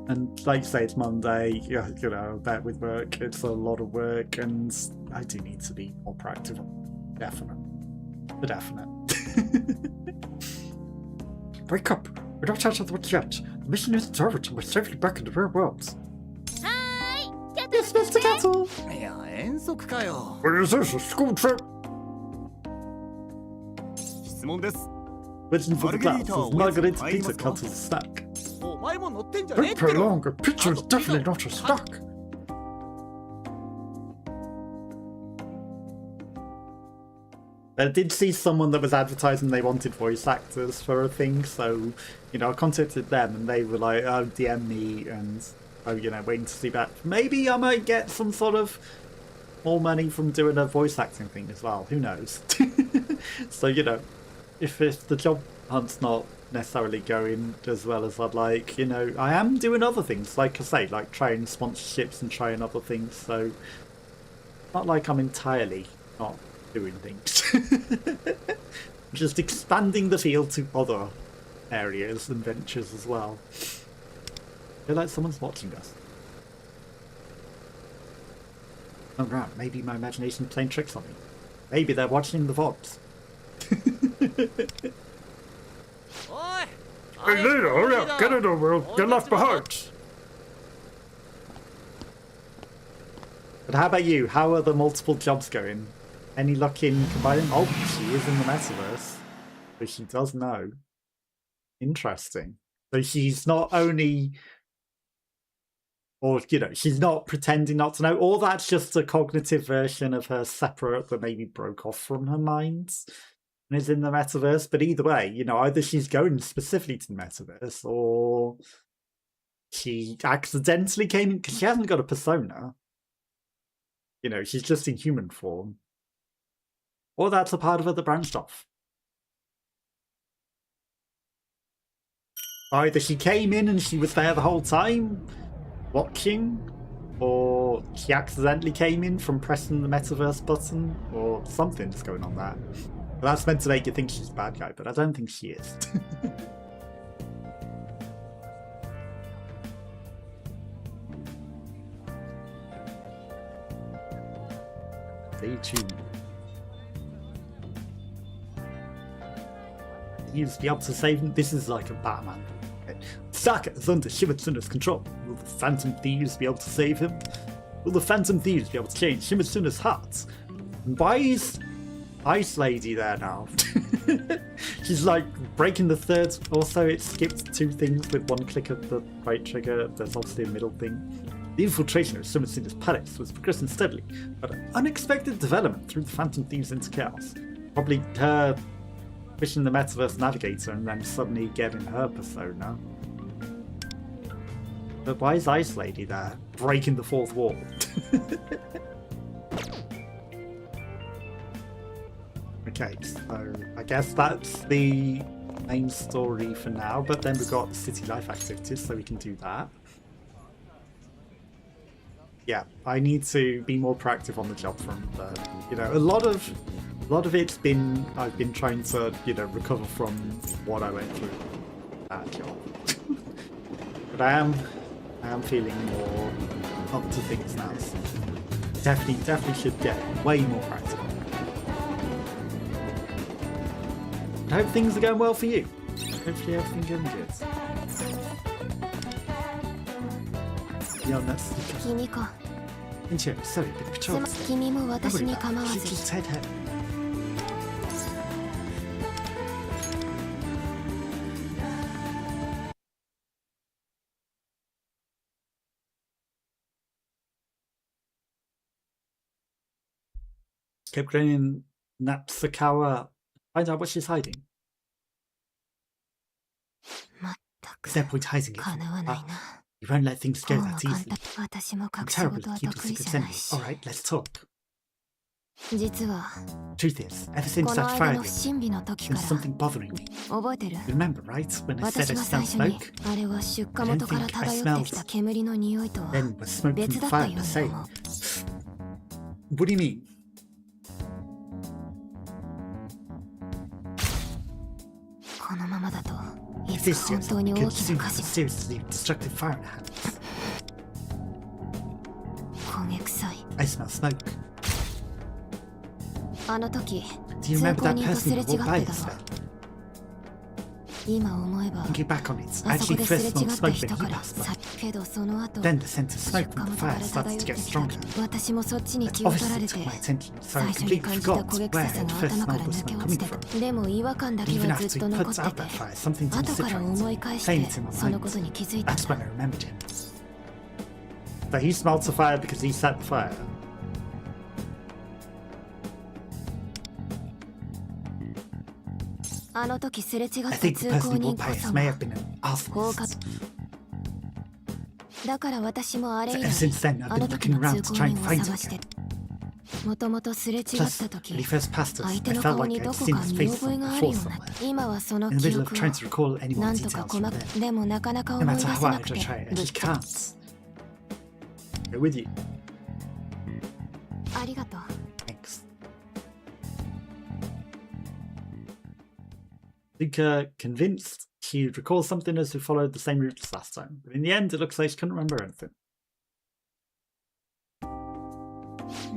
And like you say, it's Monday. You know, that with work, it's a lot of work, and I do need to be more proactive. Definite. Wake up! We're not out of the woods yet. The mission isn't over till we're safely back in the real world. はーいキャット Yes, Mr. Cattle! いや遠足かよ What is this, a school trip? 質問です Waiting for the class as Margarita Pizza comes as a snack. お前も乗ってんじゃねえ Don't って play の long, a pizza is definitely not a snack. I did see someone that was advertising they wanted voice actors for a thing, so, you know, I contacted them and they were like, oh, DM me, and, oh, you know, waiting to see back. Maybe I might get some sort of more money from doing a voice acting thing as well, who knows? So, you know, if the job hunt's not necessarily going as well as I'd like, you know, I am doing other things, like I say, like trying sponsorships and trying other things, so not like I'm entirely not doing things. Just expanding the field to other areas and ventures as well. I feel like someone's watching us. Oh right, maybe my imagination's playing tricks on me. Maybe they're watching the VODs. おい Hey later, hurry up, get it over, get left behind! But how about you? How are the multiple jobs going? Any luck in combining? Oh, she is in the metaverse. So she does know. Interesting. So she's not only... Or, you know, she's not pretending not to know. Or that's just a cognitive version of her separate that maybe broke off from her mind and is in the metaverse. But either way, you know, either she's going specifically to the metaverse or she accidentally came in because she hasn't got a persona. You know, she's just in human form. Or that's a part of her that branched off. Either she came in and she was there the whole time, watching, or she accidentally came in from pressing the metaverse button, or something's going on there. But that's meant to make you think she's a bad guy, but I don't think she is. Stay tuned. He's be able to save him. This is like a Batman. Saka is under Shimatsuna's control. Will the Phantom Thieves be able to save him? Will the Phantom Thieves be able to change Shimatsuna's heart? And why is Ice Lady there now? She's like breaking the third. Also, it skipped two things with one click of the right trigger. There's obviously a middle thing. The infiltration of Shimatsuna's palace was progressing steadily, but an unexpected development threw the Phantom Thieves into chaos. Probably her pushing the Metaverse Navigator and then suddenly getting her persona. But why is Ice Lady there, breaking the fourth wall? Okay, so I guess that's the main story for now, but then we've got the city life activities, so we can do that. Yeah, I need to be more proactive on the job front. You know, a lot of it's been I've been trying to, you know, recover from what I went through that job. But I am feeling more up to things now. So definitely should get way more practical. I hope things are going well for you. Hopefully everything's going good. Yeah, that's the 君か Inch, sorry, but the patrol. 君も私に構わ She ず just head. Kept going in Natsakawa. Find out what she's hiding. まったく There's no point hiding it. 叶わないな You won't let things こ go うも that 簡 easily. 単私も I'm 隠し terrible 事は at keeping 得意 secrets じゃ in な me. いし Alright, let's talk. 実は Truth is, ever since この that 間の Friday, 不審火の時 there か was ら something bothering me. 覚えてる You remember, right? When I said 私 I が smelled 最初に smoke? あれは出火元から漂ってきた煙の匂いとは Then was smoke from 別 the だった fire よう per に se. 思う What do you mean? このままだとい If つか this 本 goes 当 on, に we 大 could き soon な have 火 a 事 seriously destructive fire in our hands. 焦げ臭い I smell smoke. あの時 Do you 通 remember 行 that 人と person すれ who 違って walked by たろ yesterday? 今思えば Thinking back on it, あ I そこ actually ですれ first 違 smelled った smoke 人 when か he ら passed さ by. けどその後 Then the scent of 出 smoke 火 from 元 the か fire ら started 漂っ to て get きた stronger. 私もそっちに It 気を取ら obviously れて took my attention, so I 最初に completely 感じた forgot 焦げ where 臭さ I が first 頭から smelled the 抜け smoke 落ち coming てた from. でも違和感だけ Even はず after っと he 残っ puts て out て that fire, something didn't 後 sit から思い right. 返し Playing て it in my そのこと mind. に気づいた That's when I remembered him. But he smelled the fire because he set the fire. あの時すれ違っ I た think the 通 person 行 who 人 walked こ by そ us may が have been an 放火 arsonist. だから私もあれ So 以 ever 来 since then, あ I've の been 時 looking の around 通 to 行 try 人 and を find 探して something. もともとすれ違っ Plus, た時 when he first passed us, 相 I 手の felt 顔 like に I'd どこ seen か his 見 face 覚え from がある before ような somewhere. 今はその In the 記 middle 憶 of を trying to recall any な more んとか details 細 from か there. でもなかなか No 思い matter 出 how せな hard く I て try, I ぶっ just ちゃ can't. Go with you. ありがとう Thanks. Convinced she'd recall something as we followed the same route as last time, but in the end, it looks like she couldn't remember anything.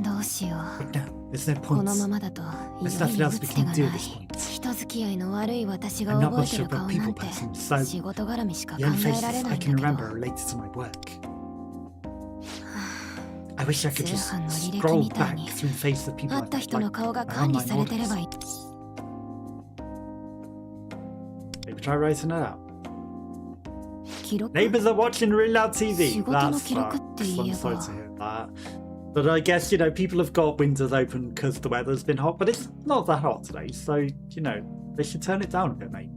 どうしよ But no, there's no うこ point. のままだと There's 家 nothing に打 else つ we 手 can が do な at い this point. 人付き合いの悪い私が I'm not 覚え much てる of a 顔な people んて person, so 仕事絡みしか考 the only えられ faces な I いんだ can けど remember are related to my work. I wish I could 通 just 販の履歴 scroll みたい back に through the faces of people 会 I've った met, 人の like 顔が my 管理 online されてればい orders. い Maybe try writing it out. 記録 Neighbors are watching really loud 仕 TV. 事の That 記録って sucks. 言え I'm sorry ば to hear that. But I guess, you know, people have got windows open because the weather's been hot, but it's not that hot today, so, you know, they should turn it down a bit, mate.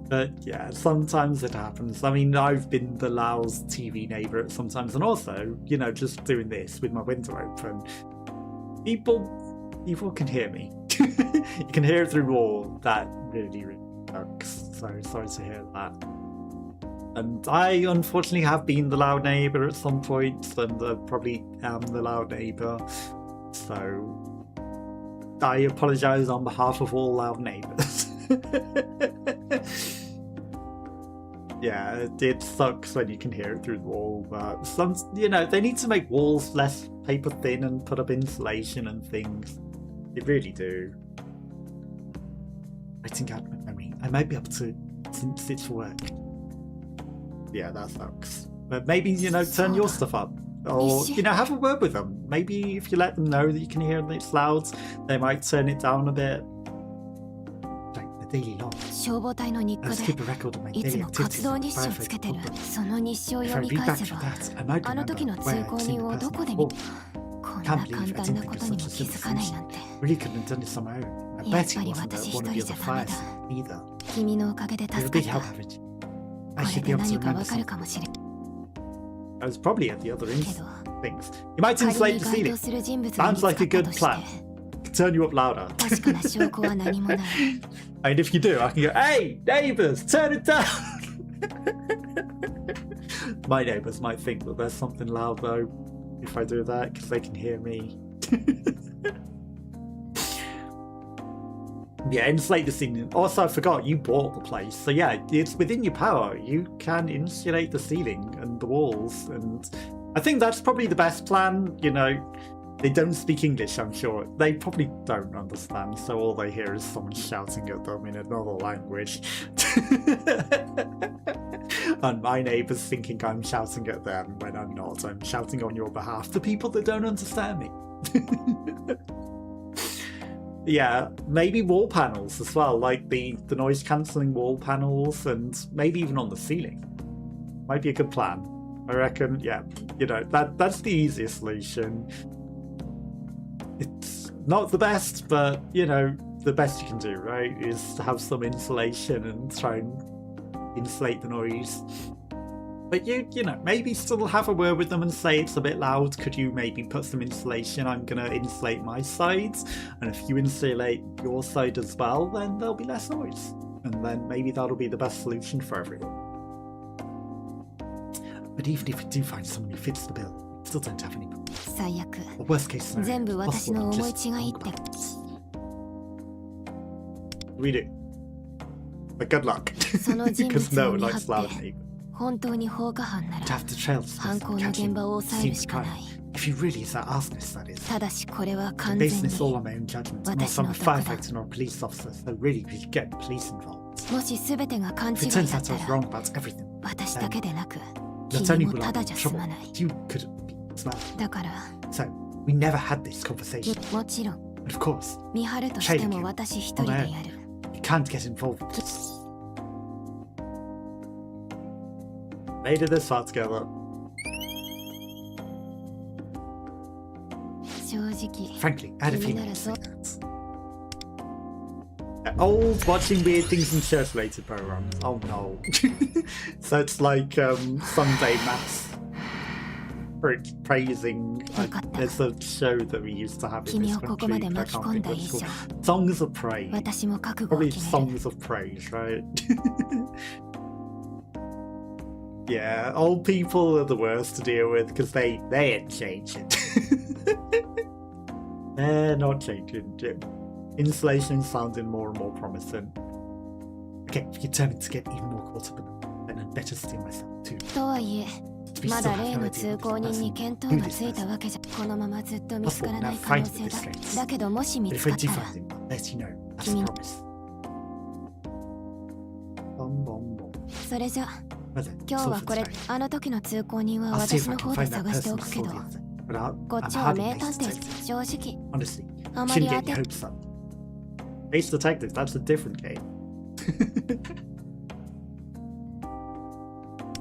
But yeah, sometimes it happens. I mean, I've been the loud TV neighbour sometimes, and also, you know, just doing this with my window open. People can hear me. You can hear it through the wall. That really, really sucks. So sorry to hear that. And I unfortunately have been the loud neighbour at some point, and probably am the loud neighbour. So I apologise on behalf of all loud neighbours. Yeah, it sucks when you can hear it through the wall, but some, you know, they need to make walls less paper thin and put up insulation and things. They really do. Writing out my memory. I might be able to, since it's for work. Yeah, that sucks. But maybe, you know, turn your stuff up. Or, you know, have a word with them. Maybe if you let them know that you can hear it's loud, they might turn it down a bit. Like the daily log. 消防隊の日 I 課 just で keep a record of my いつ daily も活 activities 動 and 日誌をつけ firefighting てる notebook. その日誌を If 読 I み read 返 back せ through ば that, I might あの remember 時の where 通 I've 行 seen 人 the をど person こで見 before. こ Can't な believe 簡 I 単 didn't な think こ of とに such も a 気 simple づかないなん solution. て Really couldn't have done this on my own. I やっ bet ぱ it り wasn't 私 one of the 一 other 人じゃダメだ fires either. 君のおかげで It was 助 a か big っ help た having you. こ I れ should で be able to 何か remember わかる something. かもしれん I was probably at the other けど things. You might 仮 insulate に the 該 ceiling. 当する人物が見 Sounds つかっ like a た good として plan. Turn you up louder. 確かな証拠は何もない And if you do, I can go, hey, neighbours, turn it down. My neighbours might think that there's something loud though if I do that because they can hear me. Yeah, insulate the ceiling. Also, I forgot you bought the place, so yeah, it's within your power. You can insulate the ceiling and the walls, and I think that's probably the best plan. You know, they don't speak English, I'm sure. They probably don't understand, so all they hear is someone shouting at them in another language. And my neighbours thinking I'm shouting at them when I'm not. I'm shouting on your behalf to people that don't understand me. Yeah, maybe wall panels as well, like the noise cancelling wall panels, and maybe even on the ceiling. Might be a good plan. I reckon, yeah, you know, that's the easiest solution. It's not the best, but, you know, the best you can do, right, is to have some insulation and try and insulate the noise. But you know, maybe still have a word with them and say it's a bit loud. Could you maybe put some insulation? I'm gonna insulate my sides, and if you insulate your side as well, then there'll be less noise. And then maybe that'll be the best solution for everyone. But even if we do find someone who fits the bill, we still don't have any problem. 最悪 The worst case scenario, 全部私の possible, 思い just 違いって we do. But good luck. その人 Because 物 no を one 見張 likes っ loud て neighbours. 本当に放火犯な To ら have to trail this 犯 person, 行の catch 現 him, 場を抑え see る the しか crime. ない If he really is that arsonist, that is. ただしこれは I'm 完全 basing に this all on my own judgment, not 私 from の a お宅だ firefighter or a police officer, so really we should get the police involved. もし全てが勘違 If い it turns だっ out た I was ら wrong about everything, 私だけでなく not 君 only も will た I だ be じ in ゃ済 trouble, まない you could be as well. だから So, we never had this conversation. もちろん And of course, 見張るとしても私一人でやる you can't get involved with this. Made it this far together. 正直 Frankly, I had a feeling Eliminare you'd say so- that. Old watching weird things in church related programs. Oh no. So it's like Sunday Mass praising. There's a show that we used to have in 君 this をここ country. まで I 巻き can't 込ん think だ what 以 it's 上 called. Songs of praise. 私も覚悟を Probably 決める songs of praise, right? Yeah, old people are the worst to deal with because they ain't changing. They're not changing. Insulation is sounding more and more promising. Okay, if you're determined to get even more caught up in them, then I'd better steal myself too. とはいえ We ま still だ have 例 no の idea 通 who 行 this 人に person 見当 who が this ついた person わけじゃこのままずっと見つからない Possible. 可 Now 能 find 性 him だ at this rate. だけどもし見 But つ if か I っ do たら find him, I'll let you know. That's a Kimi- promise. Bum, bum, bum. それじゃ Well then, 今 that's 日 all は for これ today. あの時の通行人は I'll see 私 if I の can 方で find that 探して person お who くけ saw ど the other day. But こっ I'm ちは hardly 名 makes 探 the 偵 detective. 正直 Honestly, あまり shouldn't 当 get your て hopes up. Ace Detective, that's a different game.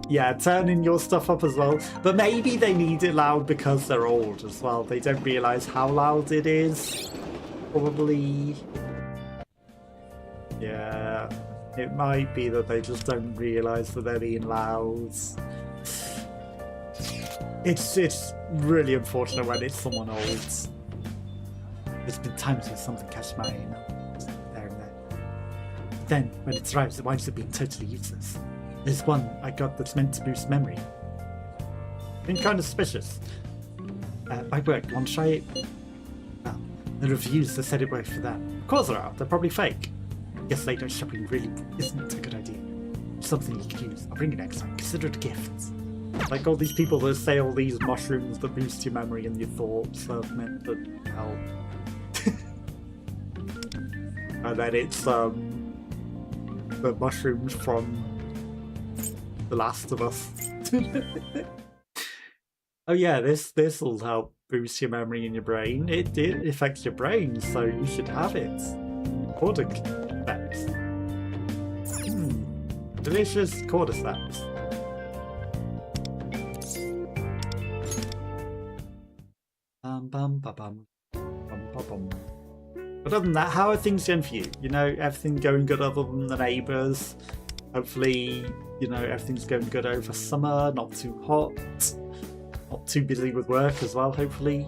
Yeah, turning your stuff up as well. But maybe they need it loud because they're old as well. They don't realise how loud it is. Probably. Yeah. It might be that they just don't realise that they're being loud. It's really unfortunate when it's someone old. There's been times where something catches my eye there and there. But then, when it's right, it winds up being totally useless. There's one I got that's meant to boost memory. Been kind of suspicious. I worked one try it. Well, the reviews that said it worked for them. Of course they're out, they're probably fake. Guess late night shopping really isn't a good idea. Something you could use. I'll bring it next time. Consider it a gift. Like all these people that say all these mushrooms that boost your memory and your thoughts are meant to help. And then it's the mushrooms from The Last of Us. Oh yeah, this will help boost your memory in your brain. It affects your brain, so you should have it. Cordyceps. Delicious cordyceps. bum ba bum bum ba bum. But other than that, how are things going for you? You know, everything going good other than the neighbours? Hopefully, you know, everything's going good over summer, not too hot, not too busy with work as well, hopefully.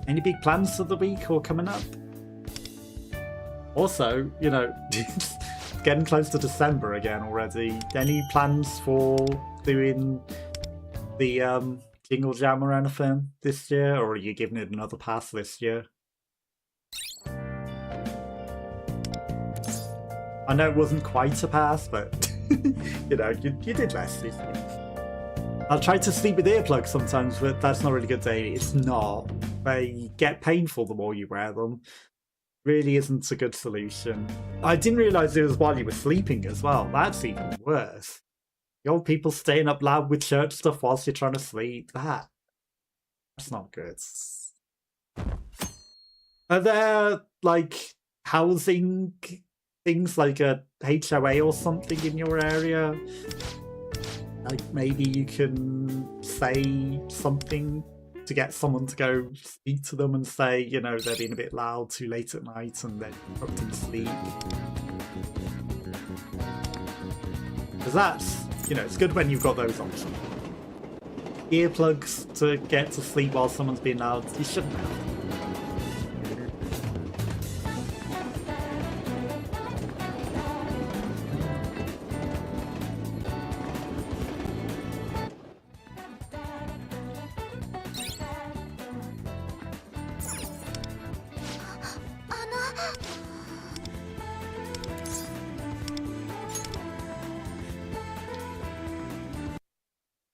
Any big plans for the week or coming up? Also, you know, it's getting close to December again already. Any plans for doing the Jingle Jam or anything this year? Or are you giving it another pass this year? I know it wasn't quite a pass, but you know, you did less this year. I'll try to sleep with earplugs sometimes, but that's not really good daily. It's not. They get painful the more you wear them. Really isn't a good solution. I didn't realise it was while you were sleeping as well. That's even worse. The old people staying up loud with church stuff whilst you're trying to sleep. That's not good. Are there, like, housing things like a HOA or something in your area? Like, maybe you can say something to get someone to go speak to them and say, you know, they're being a bit loud too late at night and they're interrupting sleep. Because that's, you know, it's good when you've got those options. Earplugs to get to sleep while someone's being loud, you shouldn't have.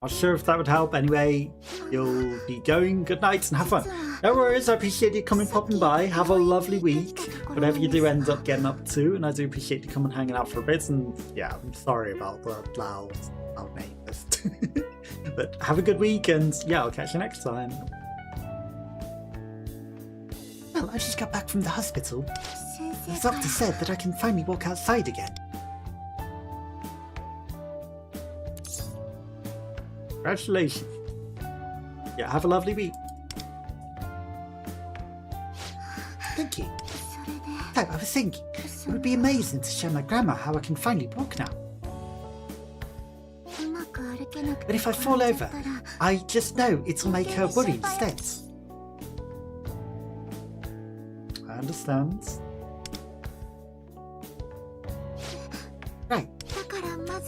Not sure if that would help. Anyway, you'll be going. Good night and have fun. No worries, I appreciate you coming popping by. Have a lovely week, whatever you do end up getting up to, and I do appreciate you coming hanging out for a bit. And yeah, I'm sorry about the loud neighbours. But have a good week, and yeah, I'll catch you next time. Well, I just got back from the hospital. The doctor said that I can finally walk outside again. Congratulations. Yeah, have a lovely week. Thank you. So, I was thinking, it would be amazing to show my grandma how I can finally walk now. But if I fall over, I just know it'll make her worry instead. I understand. Right.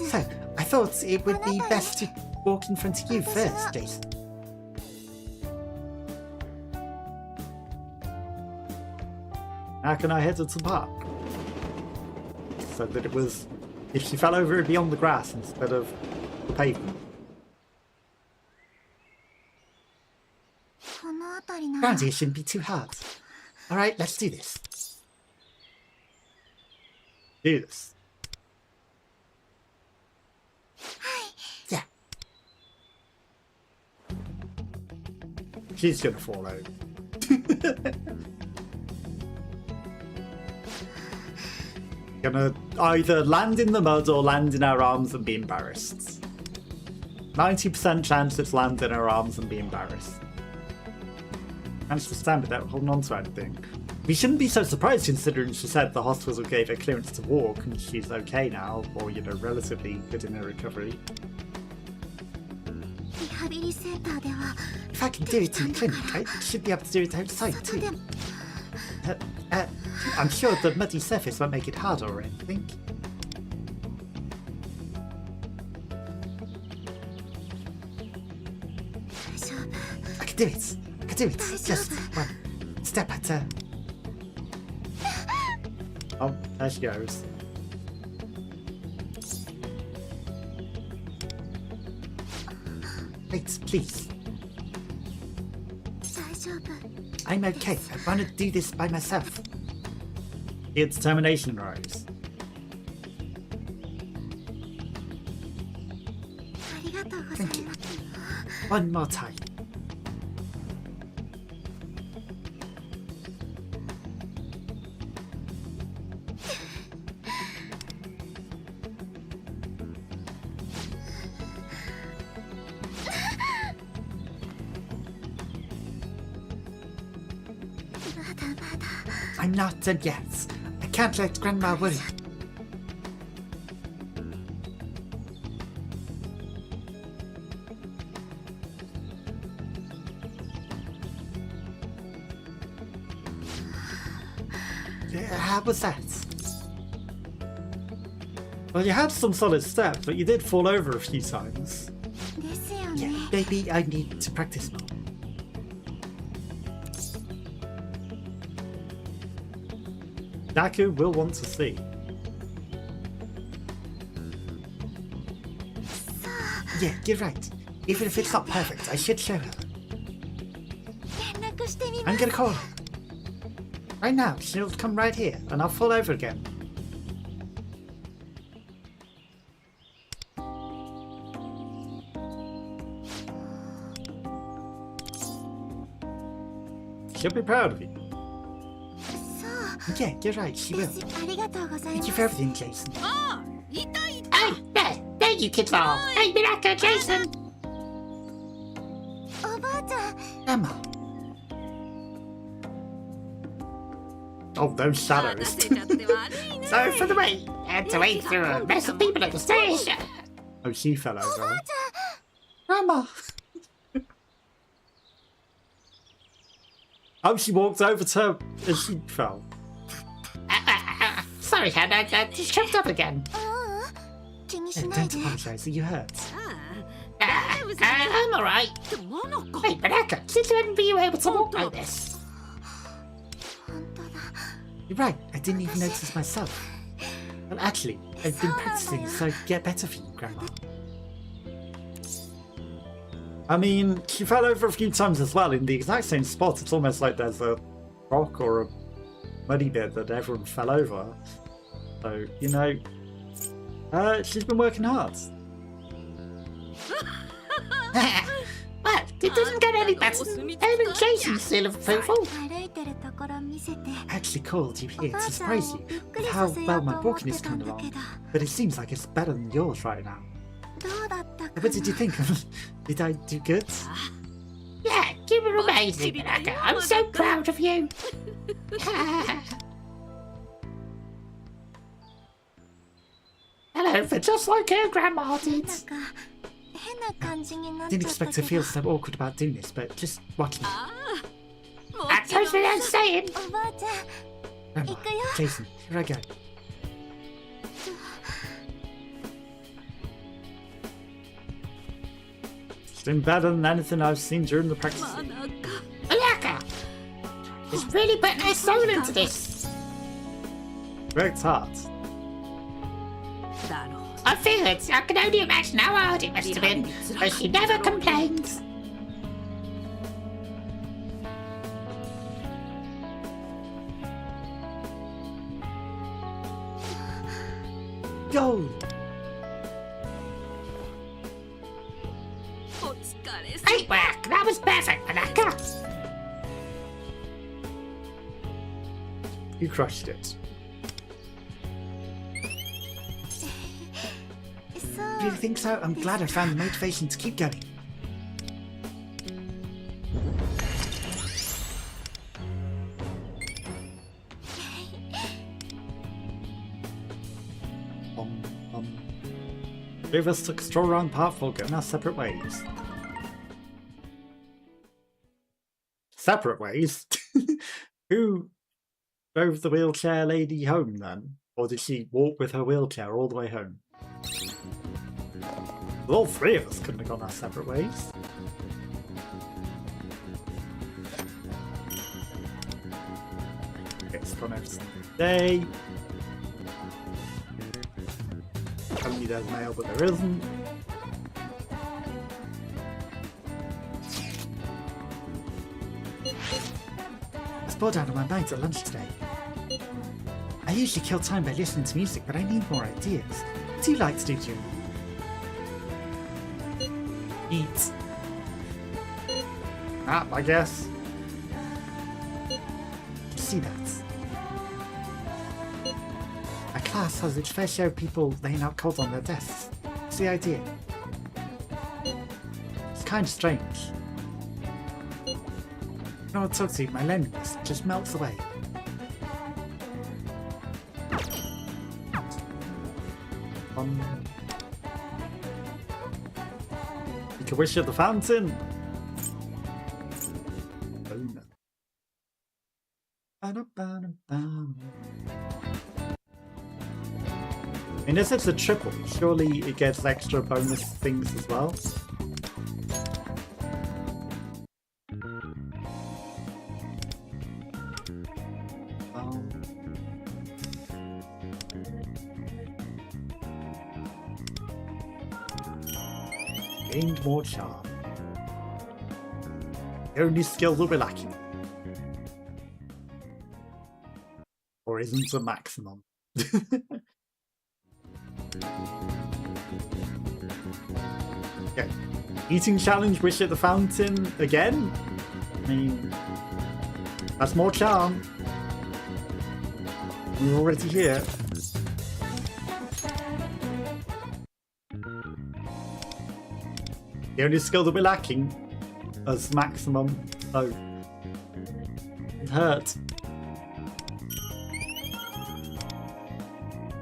So, I thought it would be best to walk in front of you first, Jason. How can I head to the park? So that it was, if she fell over, it'd be on the grass instead of the pavement. Around here shouldn't be too hard. Alright, let's do this. Do this. Yeah. She's gonna fall over. Gonna either land in the mud or land in our arms and be embarrassed. 90% chance it's land in her arms and be embarrassed. Managed to stand without holding on to anything. We shouldn't be so surprised considering she said the hospital gave her clearance to walk and she's okay now, or, you know, relatively good in her recovery. If I can do it in the clinic, I should be able to do it outside too. I'm sure the muddy surface won't make it harder or anything. I can do it. I can do it. Just one step at a... Oh, there she goes. Wait, please. I'm okay. I want to do this by myself. Your determination rose. Thank you. One more time. I'm not done yet. I can't let Grandma worry. How was that? Well, you had some solid steps, but you did fall over a few times. Yeah, maybe I need to practice more. Naku will want to see. Yeah, you're right. Even if it's not perfect, I should show her. I'm gonna call her. Right now, she'll come right here, and I'll fall over again. She'll be proud of you. Yeah, you're right, she will. Thank you for everything, Jason. Hey, there you kids are. Hey, Miraka, Jason. Emma. Oh, those shadows. Sorry for the wait. Had to wait through a mess of people at the station. Oh, she fell over. Grandma. Oh, she walked over to her as she fell. Sorry, Hannah, I just jumped up again. Don't apologise, are you hurt? I'm alright. Hey, Miraka, since when were you able to walk like this? You're right, I didn't even notice myself. Well, actually, I've been practicing so I could get better for you, Grandma. I mean, she fell over a few times as well in the exact same spot. It's almost like there's a rock or a muddy bit that everyone fell over. So, you know, she's been working hard. Well, it doesn't get any better than Even Jason's seal of approval. I actually called you here to surprise you with how well my walking is coming along, but it seems like it's better than yours right now. What did you think? Did I do good? Yeah, you were amazing, Miraka. I'm so proud of you. Hello, for just like her grandma did. Didn't expect to feel so awkward about doing this, but just watching it. That goes without saying. Grandma, Jason, here I go. It's been better than anything I've seen during the practice. Miraka, it's really putting her soul into this. Worked hard. I figured. I can only imagine how hard it must have been, but she never complains. Go! Great work. That was perfect, Miraka. You crushed it. Do you think so? I'm glad I found the motivation to keep going. Three of us took a stroll around the park, we'll go in our separate ways. Separate ways? Who drove the wheelchair lady home then? Or did she walk with her wheelchair all the way home? Well, all three of us couldn't have gone our separate ways. Okay, it's gone over today. Telling me there's mail, but there isn't. I was bored out of my mind at lunch today. I usually kill time by listening to music, but I need more ideas. What do you like to do during Eat. Nap, I guess. you see that? My class has its fair share of people laying out cold on their desks. What's the idea? It's kind of strange. No, Tootsie, my loneliness just melts away. You can wish at the fountain. Boom. I mean, as it's a triple, surely it gets extra bonus things as well. Gained more charm. The only skill that we're lacking. Or isn't a maximum. Okay. Eating challenge, wish at the fountain again. I mean, that's more charm. We're already here. The only skill that we're lacking is maximum. Oh, it hurt.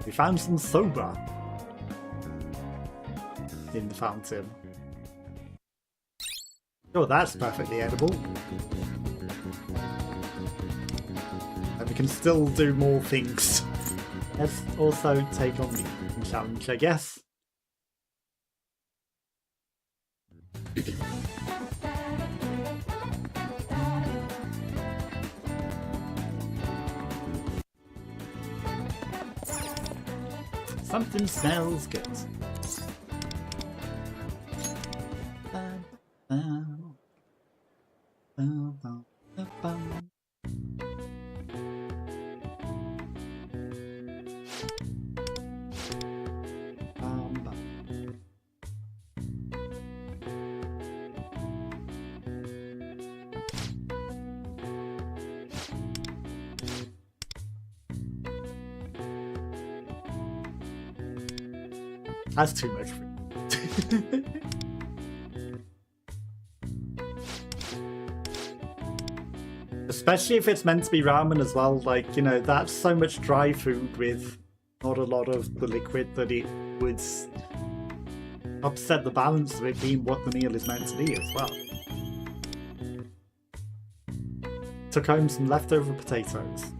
We found some soba in the fountain. Oh, that's perfectly edible. And we can still do more things. Let's also take on the challenge, I guess. Something smells good. That's too much for you. Especially if it's meant to be ramen as well, like, you know, that's so much dry food with not a lot of the liquid that it would upset the balance of it being what the meal is meant to be as well. Took home some leftover potatoes.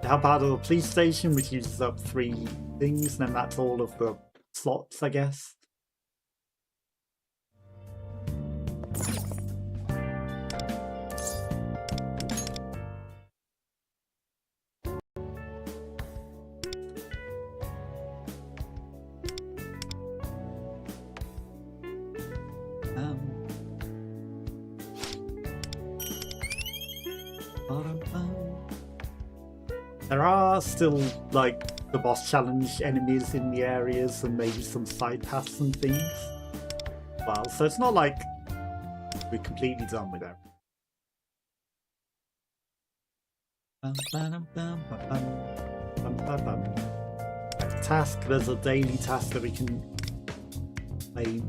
How about the police station, which uses up 3 things, and then that's all of the slots, I guess. There are still, like, the boss challenge enemies in the areas and maybe some side paths and things. Well, so it's not like we're completely done with it. Task, there's a daily task that we can play.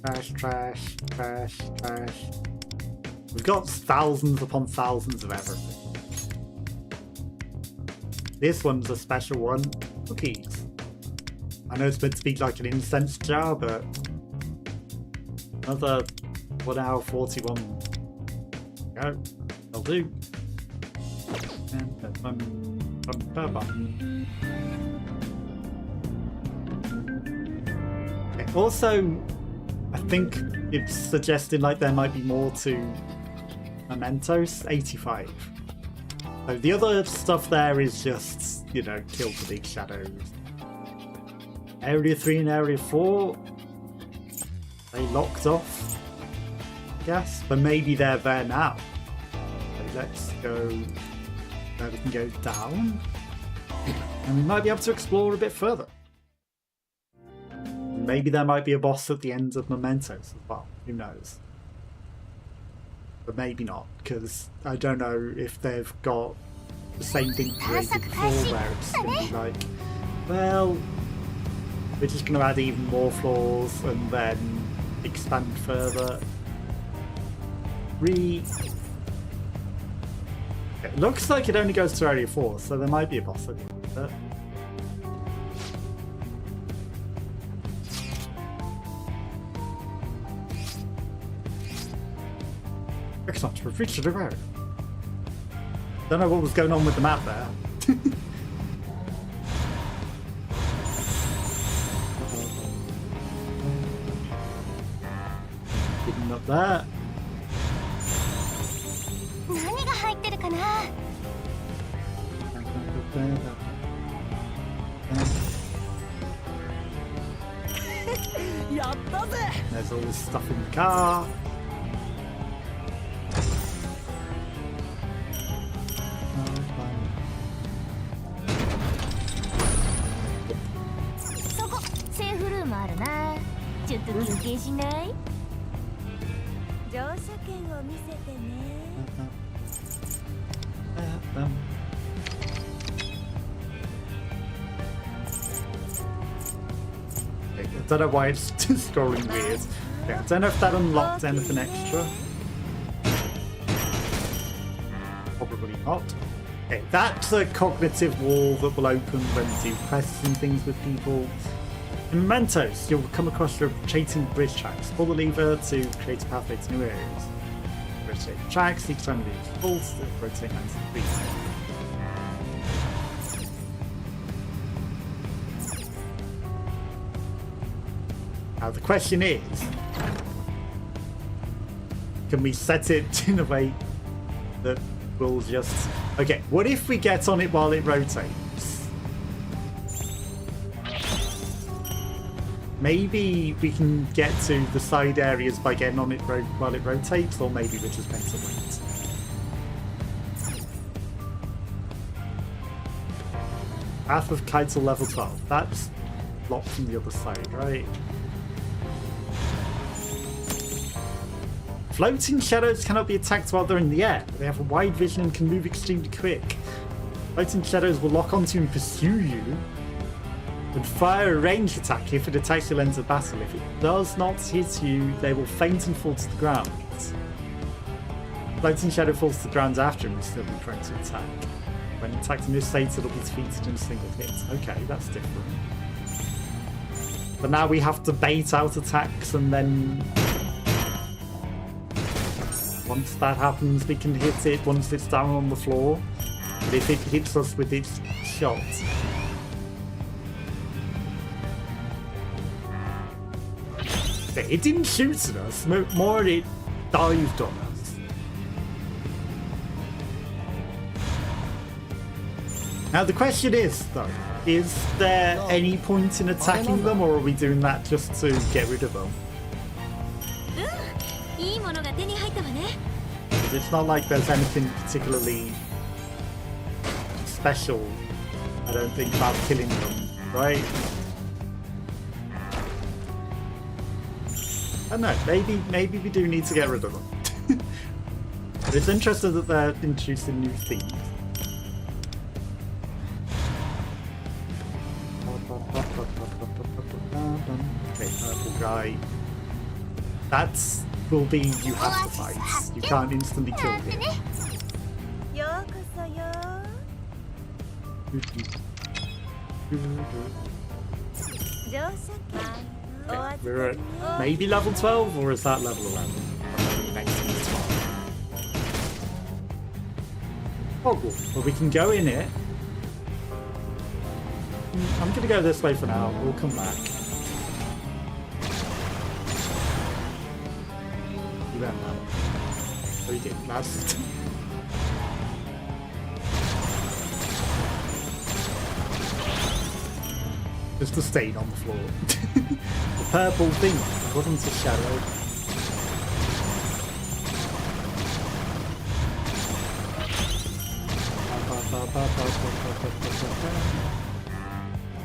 Trash, trash, trash, trash. We've got thousands upon thousands of everything. This one's a special one. Cookies. I know it's meant to be like an incense jar, but another 1 hour 41. Go. They'll do. Okay, also, I think it's suggesting like there might be more to Mementos 85. So the other stuff there is just, you know, kill the big shadows. Area 3 and Area 4, they locked off, I guess, but maybe they're there now. So let's go, we can go down, and we might be able to explore a bit further. Maybe there might be a boss at the end of Mementos as well. Who knows? But maybe not, because I don't know if they've got the same thing created before, where it's going to be like, well, we're just going to add even more floors and then expand further. It looks like it only goes to Area 4, so there might be a boss at the end of it. Excellent, we've reached the river. Don't know what was going on with the map there. Hidden up there. 何が入ってるかな。やったぜ。 There's all this stuff in the car. I don't know why it's scrolling weird. Yeah, I don't know if that unlocked anything extra. Probably not. Okay, that's a cognitive wall that will open when you do quests and things with people. In Mementos, you'll come across rotating bridge tracks. Pull the lever to create a pathway to new areas. Rotate the tracks, each time it pulls to rotate 90 degrees. Now the question is, can we set it in a way that will just... Okay, what if we get on it while it rotates? Maybe we can get to the side areas by getting on it while it rotates, or maybe we're just meant to wait. Path of Kitle level 12. That's locked from the other side, right? Floating shadows cannot be attacked while they're in the air. They have a wide vision and can move extremely quick. Floating shadows will lock onto and pursue you and fire a ranged attack if it attacks your lens of battle. If it does not hit you, they will faint and fall to the ground. Floating shadow falls to the ground after and will still be prone to attack. When attacked in this state, it'll be defeated in a single hit. Okay, that's different. But now we have to bait out attacks and then... Once that happens, we can hit it once it's down on the floor. But if it hits us with its shot... It didn't shoot at us, more it dived on us. Now the question is, though, is there any point in attacking them, or are we doing that just to get rid of them? It's not like there's anything particularly special, I don't think, about killing them, right? I don't know, maybe we do need to get rid of them. But it's interesting that they're introducing new themes. Okay, purple guy. That's... will be you have to fight. You can't instantly kill him. Okay, we're at maybe level 12, or is that level 11? Next to 12. Oh, cool. Well, we can go in it. I'm gonna go this way for now. We'll come back. Oh, you did. Last. Just a stain on the floor. The purple thing wasn't a shadow.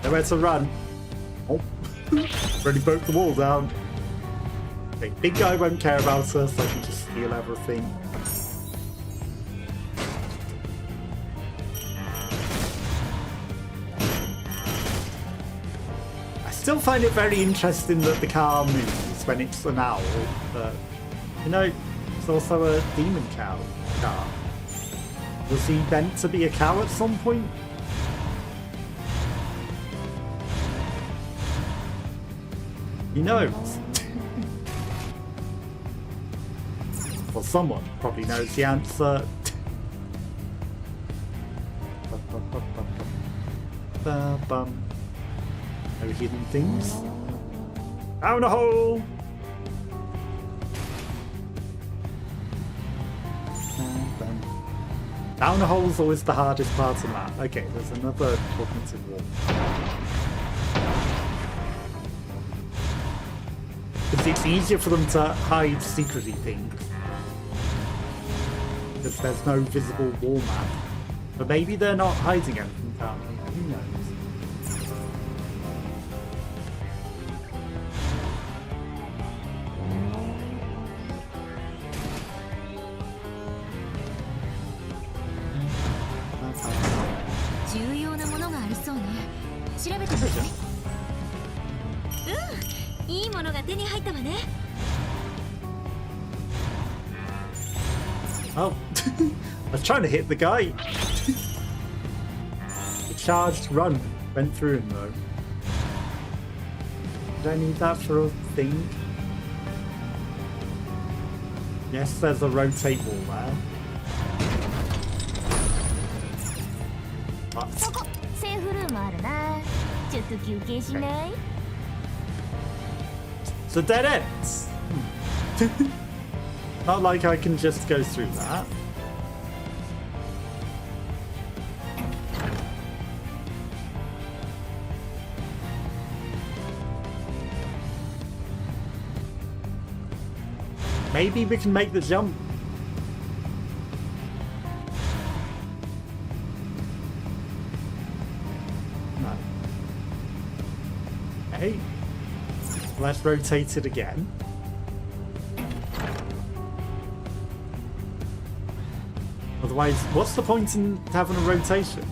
Nowhere to run. Oh. Already broke the wall down. Okay, big guy won't care about us, so I can just steal everything. I still find it very interesting that the car moves when it's an owl, but you know, it's also a demon car. Was he meant to be a cow at some point? He knows. Well, someone probably knows the answer. No hidden things. Down a hole! Down a hole's always the hardest part of that. Okay, there's another cognitive wall. Because it's easier for them to hide secretly things. Because there's no visible wall map. But maybe they're not hiding anything down here. Who knows? Oh, I was trying to hit the guy. The charged run went through him though. Did I need that for a thing? Yes, there's a rotate wall there. What? It's a dead end. Not like I can just go through that. Maybe we can make the jump. No. Okay. Let's rotate it again. Otherwise, what's the point in having a rotation?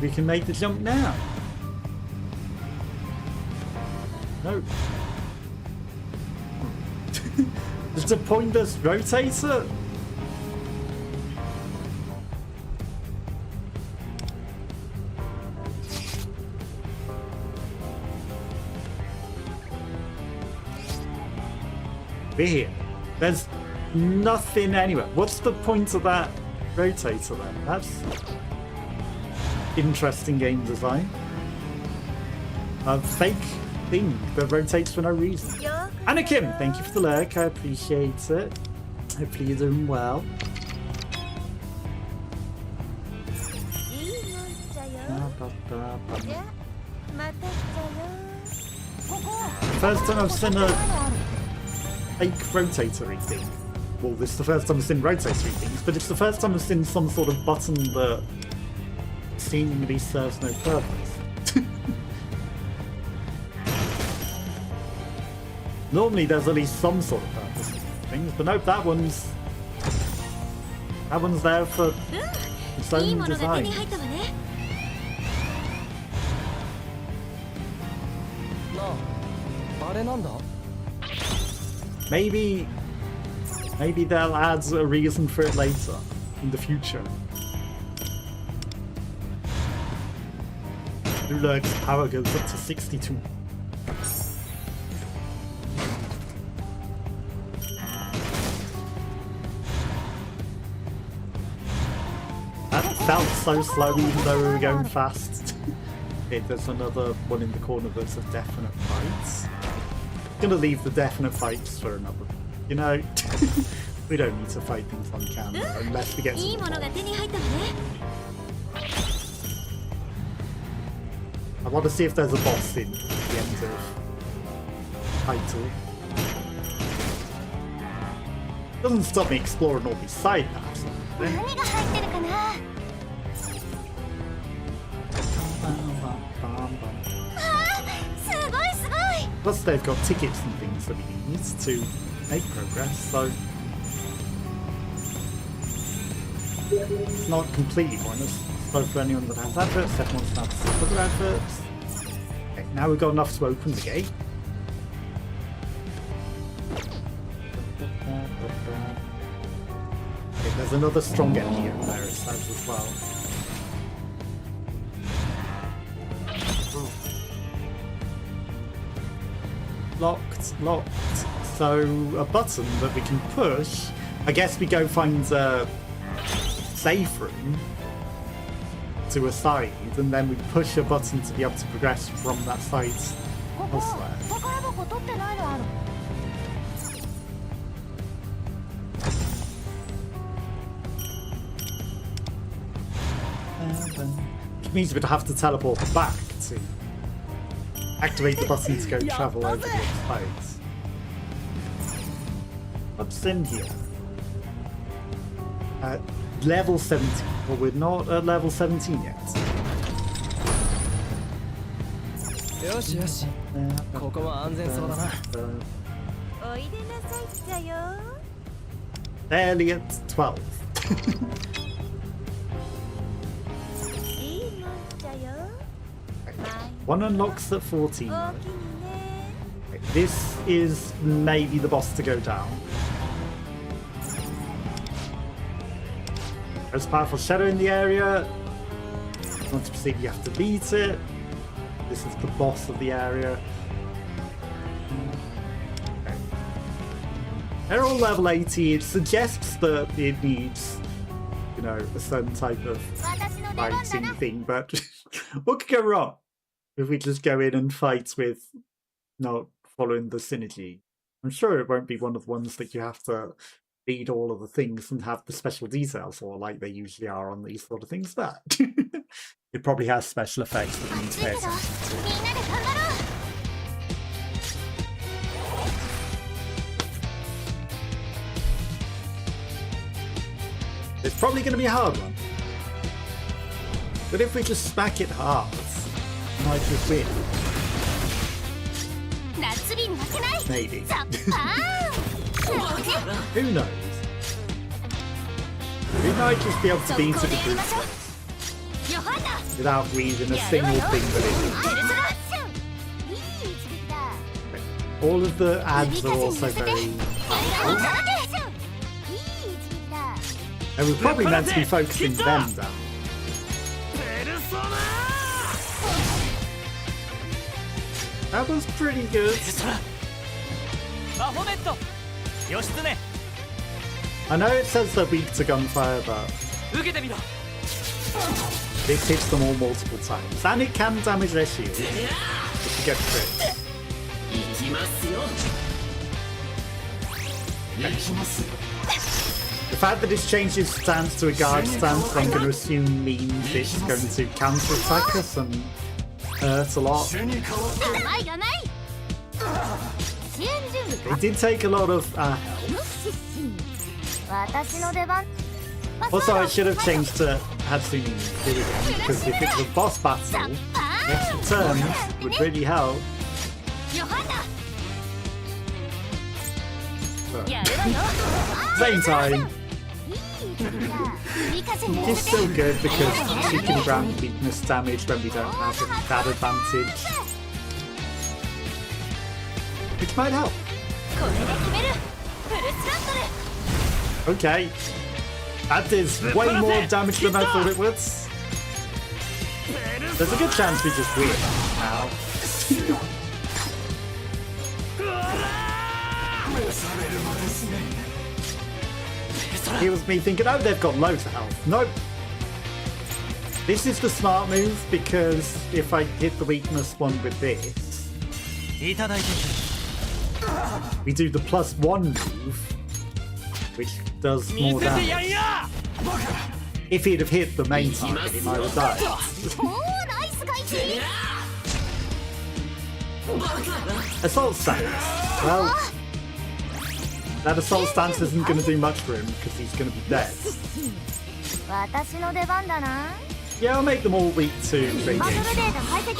We can make the jump now. No. Just a pointless rotator? We're here. There's nothing anywhere. What's the point of that rotator then? That's interesting game design. A fake thing that rotates for no reason. Anakim, thank you for the lurk. I appreciate it. Hopefully you're doing well. First time I've seen a fake rotatory thing. Well, this is the first time I've seen rotatory things, but it's the first time I've seen some sort of button that seemingly serves no purpose. Normally there's at least some sort of purpose in things, but nope, that one's there for its own design. Maybe they'll add a reason for it later in the future. Lurk's power goes up to 62. That felt so slow even though we were going fast. Okay, there's another one in the corner that's a definite fight. I'm gonna leave the definite fights for another. You know, we don't need to fight things on camera unless we get to I want to see if there's a boss in the end of Kitle. Doesn't stop me exploring all these side paths. Plus they've got tickets and things that we need to make progress, so it's not completely pointless. So for anyone that has adverts, everyone's now to other adverts. Okay, now we've got enough to open the gate. Okay, there's another strong enemy over there, it says as well. Locked. So a button that we can push. I guess we go find a safe room to a side, and then we push a button to be able to progress from that side elsewhere. Which means we'd have to teleport back to activate the button to go travel over the sides. What's in here? Level 17. Well, we're not at level 17 yet. よしよしここは安全そうだな おいでなさいっちゃよ Barely at 12. いいもんっちゃよ One unlocks at 14. おおきにね This is maybe the boss to go down. There's a powerful shadow in the area. If you want to proceed, you have to beat it. This is the boss of the area. Okay. They're all level 80. It suggests that it needs, you know, a certain type of 私の出番だ fighting な thing, but what could go wrong if we just go in and fight with not following the synergy? I'm sure it won't be one of the ones that you have to read all of the things and have the special details for, like they usually are on these sort of things. That it probably has special effects that you need to pay 暑いけど attention to. みんなで頑張ろう It's probably going to be a hard one, but if we just smack it hard, we might just win. 夏日に負けない Maybe. ザッパーン Who knows? We might just be able to beat it そこで with やりましょ this うヨハンナ without reading a single thing that it ペルソナアクションいい一撃だ is. All of the ads are also very いい powerful, 一撃だ and we're probably meant to be focusing them down. ペルソナ That was pretty good. バフォメット義経 I know it says they're weak to gunfire, but 受けてみろ this hits them all multiple times, and it can damage their shield if you get crit. The fact that it's changed its stance to a guard stance, I'm going to assume means it's going to counter-attack us and hurt a lot. 甘い甘い支援準備 It did take a lot of health. 私の出番 Also, I should have changed to Hatsune Miku again, because if it's a boss battle, extra turns would really help. ヨハンナ But やるわよ same time, いい一撃だ追加戦に it's させ still て good because she can grant weakness damage when we don't have that advantage, which might help. これで決めるフルスラットル Okay, that is way more damage than I thought it would. There's a good chance we just win now. It was me thinking, oh, they've got loads of health. Nope. This is the smart move, because if I hit the weakness one with this, いただいて we do the +1 move, which does 見 more せてや damage. んや If he'd have hit the main target, he might have died. おーナイス回避 Assault stance. Well, that assault stance isn't going to do much for him because he's going to be dead. 私の出番だな Yeah, I'll make them all weak to バトル radiation. データ解析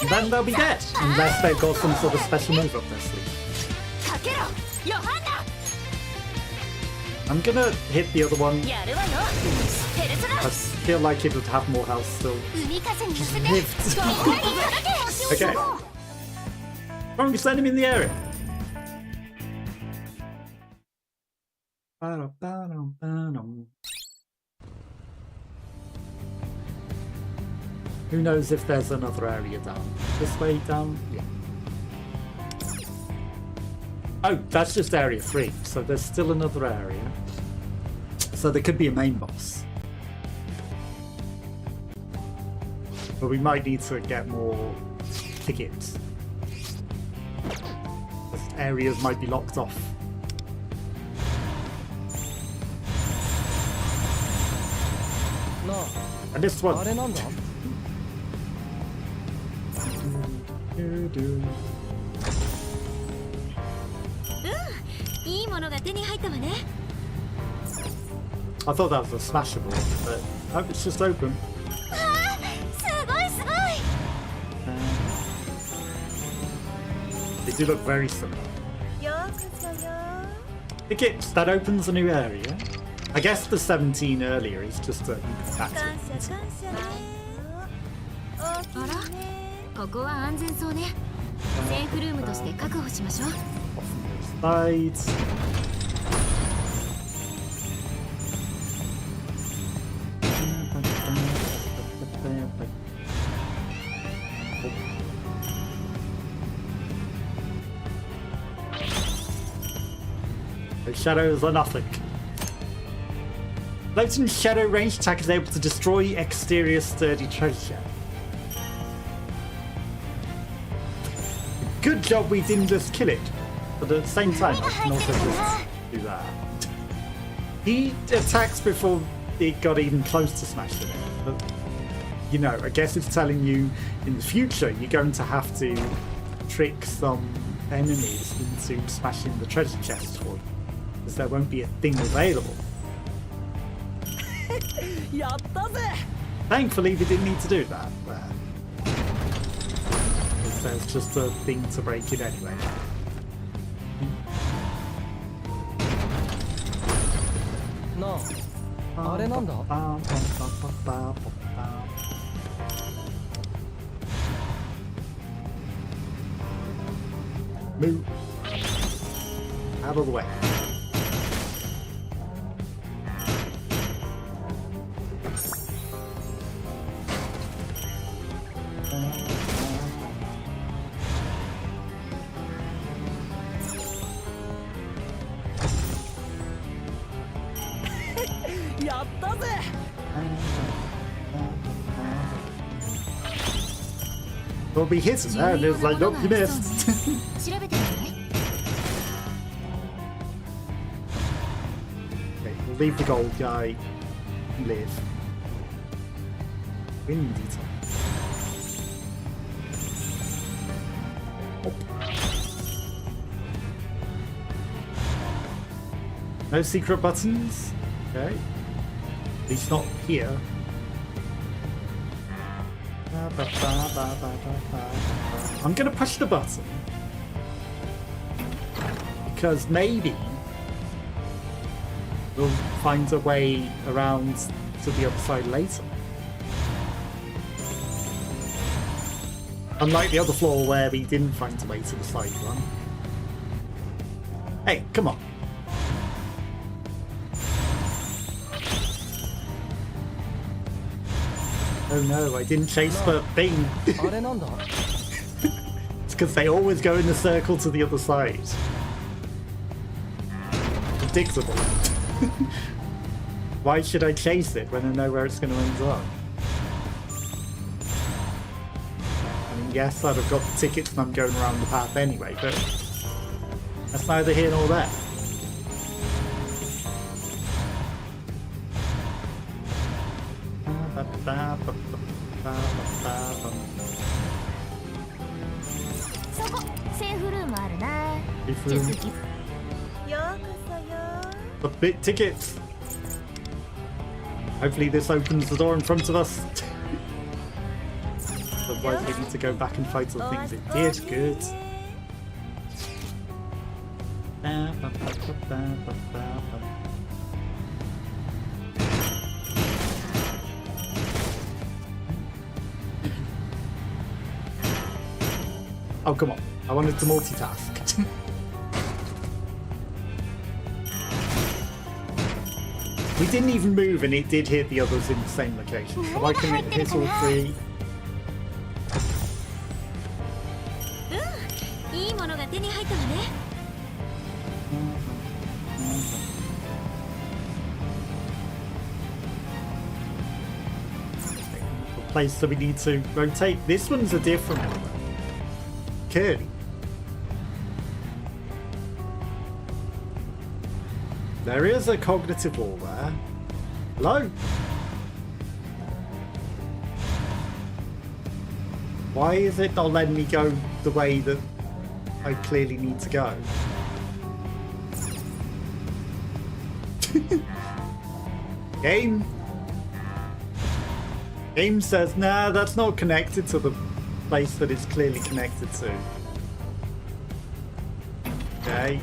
then they'll be dead. Unless they've got some sort of special move up their sleeve. I'm gonna hit the other one. I feel like it would have more health still. Just lived. Okay. Strongest enemy in the area. Who knows if there's another area down? This way down? Yeah. Oh, that's just area 3, so there's still another area. So there could be a main boss. But we might need to get more tickets. Those areas might be locked off. No. And this one. あれなんだ いいものが手に入ったわね。 I thought that was a smashable, but oh, it's just open. すごいすごい。 They do look very similar. ようこそよ。 Tickets, that opens a new area. I guess the 17 earlier is just a back to 感謝 it. 感謝ね。大きいね。ここは安全そうね。セーフルームとして確保しましょう。 Sides. The shadows are nothing. Floating shadow range attack is able to destroy exterior sturdy treasure. Good job we didn't just kill it, but at the same time I can also just do that. He attacks before it got even close to smashing it, but you know, I guess it's telling you in the future you're going to have to trick some enemies into smashing the treasure chests for you, because there won't be a thing available. やったぜ Thankfully we didn't need to do that there. Because there's just a thing to break it anyway. No. あれなんだ Move out of the way. We'll be hitting there and it was like, nope, you missed. 調べてみない？ Okay, we'll leave the gold guy live. Windy time. Oh. No secret buttons. Okay. At least not here. I'm gonna push the button because maybe we'll find a way around to the other side later. Unlike the other floor where we didn't find a way to the side one. Hey, come on. Oh no, I didn't chase the thing. あれなんだ It's because they always go in the circle to the other side. Predictable. Why should I chase it when I know where it's going to end up? I mean, yes, I'd have got the tickets and I'm going around the path anyway, but that's neither here nor there. The big tickets. Hopefully this opens the door in front of us. Otherwise we need to go back and fight all things it did good. Oh, come on. I wanted to multitask. We didn't even move and it did hit the others in the same location. So I can hit all three. いいものが手に入ったわね。 Place that we need to rotate. This one's a different one. Curly. There is a cognitive wall there. Hello? Why is it not letting me go the way that I clearly need to go? Game? Game says, nah, that's not connected to the place that it's clearly connected to. Okay.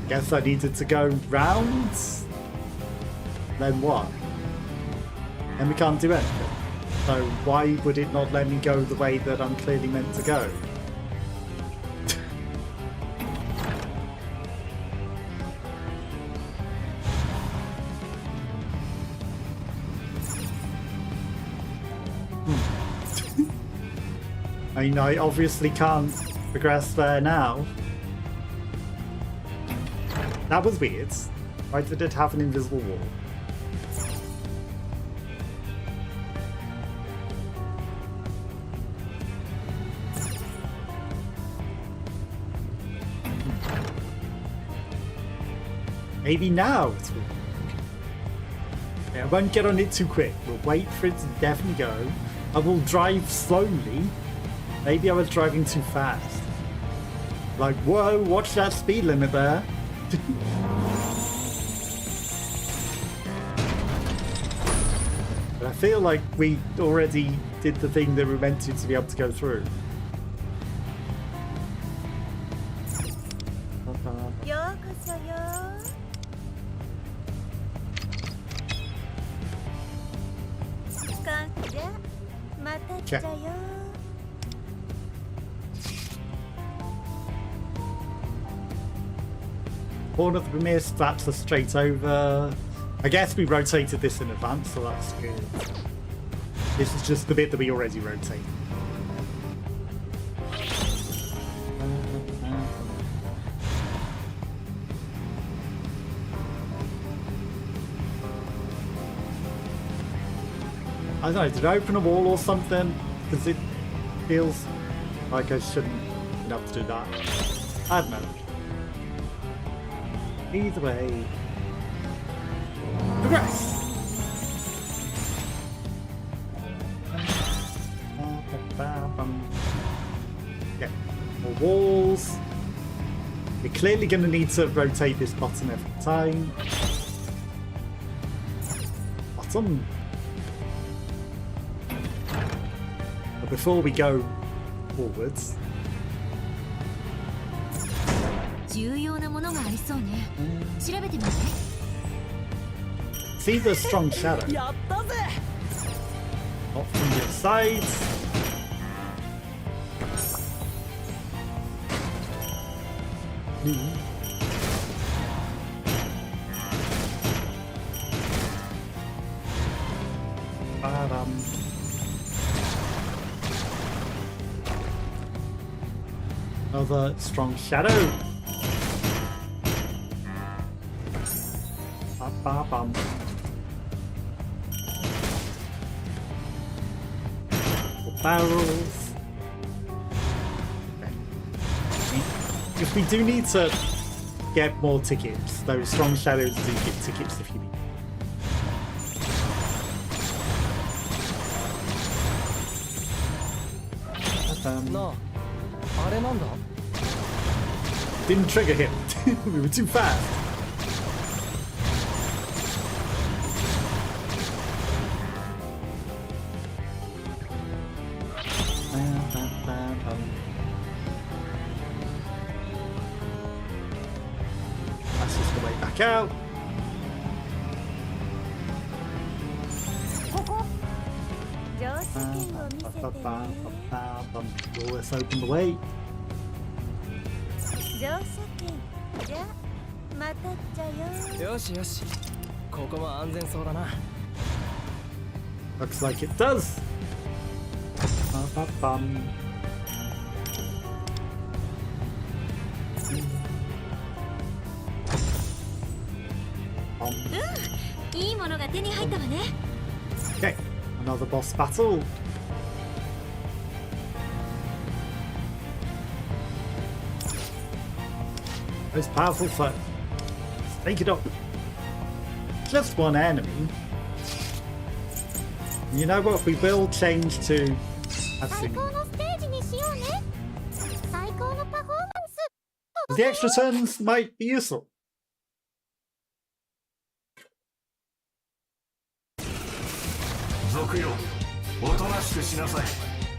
Guess I needed to go round. Then what? Then we can't do anything. So why would it not let me go the way that I'm clearly meant to go? I mean, I obviously can't progress there now. That was weird. Why did it have an invisible wall? Maybe now it's working. Yeah, I won't get on it too quick. We'll wait for it to definitely go. I will drive slowly. Maybe I was driving too fast. Like, whoa, watch that speed limit there. But I feel like we already did the thing that we meant to be able to go through. Okay. Horn of the Mist, that's a straight over. I guess we rotated this in advance, so that's good. This is just the bit that we already rotated. I don't know, did I open a wall or something? Because it feels like I shouldn't be able to do that. I don't know. Either way. Progress! Yeah, more walls. We're clearly going to need to rotate this button every time. Bottom. But before we go forwards. 重要なものがありそうね。調べてみて。 See the strong shadow. やったぜ。 Not from your sides. Another strong shadow. Ba-ba-bum. Barrels. If we do need to get more tickets, those strong shadows do get tickets if you need. No. あれなんだ? Didn't trigger him. We were too fast. back out. Oh, let's open the way. よしよしここも安全そうだな Looks like it does. Okay, another boss battle. Most powerful foe. Let's take it up. Just one enemy. You know what? We will change to. The extra turns might be useful.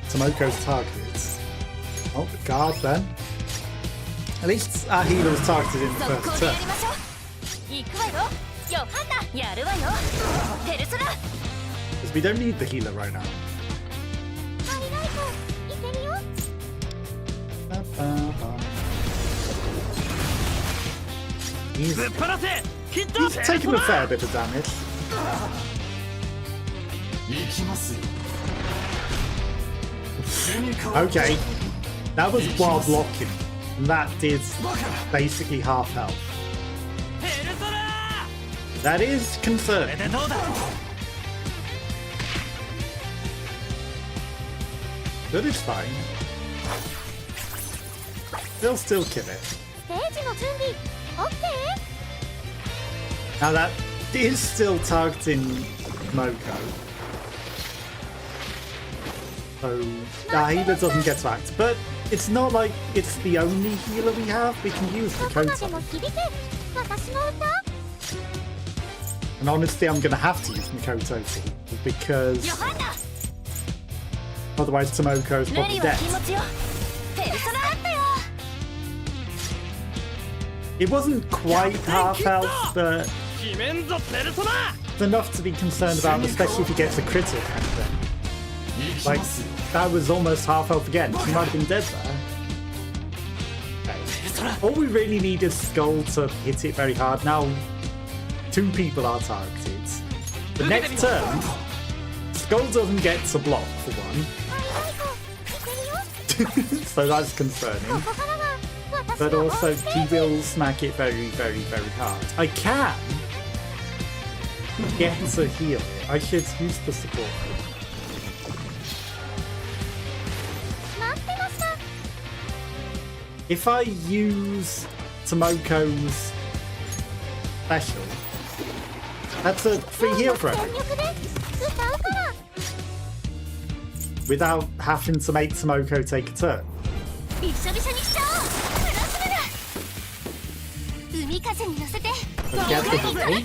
Tomoko's targeted. Oh, guard then. At least our healer was targeted in the first turn. Because we don't need the healer right now. He's taking a fair bit of damage. Okay, that was while blocking, and that did basically half health. That is concerning. But it's fine. They'll still kill it. Now that is still targeting Moko. So our healer doesn't get backed, but it's not like it's the only healer we have. We can use the Koto. And honestly, I'm going to have to use Mikoto to heal because otherwise Tomoko is probably dead. It wasn't quite half health, but it's enough to be concerned about, especially if he gets a critical kind of thing. Like, that was almost half health again. He might have been dead there. Okay. All we really need is Skull to hit it very hard. Now, 2 people are targeted. The next turn, Skull doesn't get to block for one. So that's concerning. But also, he will smack it very, very, very hard. I can get to heal it. I should use the support. If I use Tomoko's special, that's a free heal for everyone. Without having to make Tomoko take a turn. Get the heal.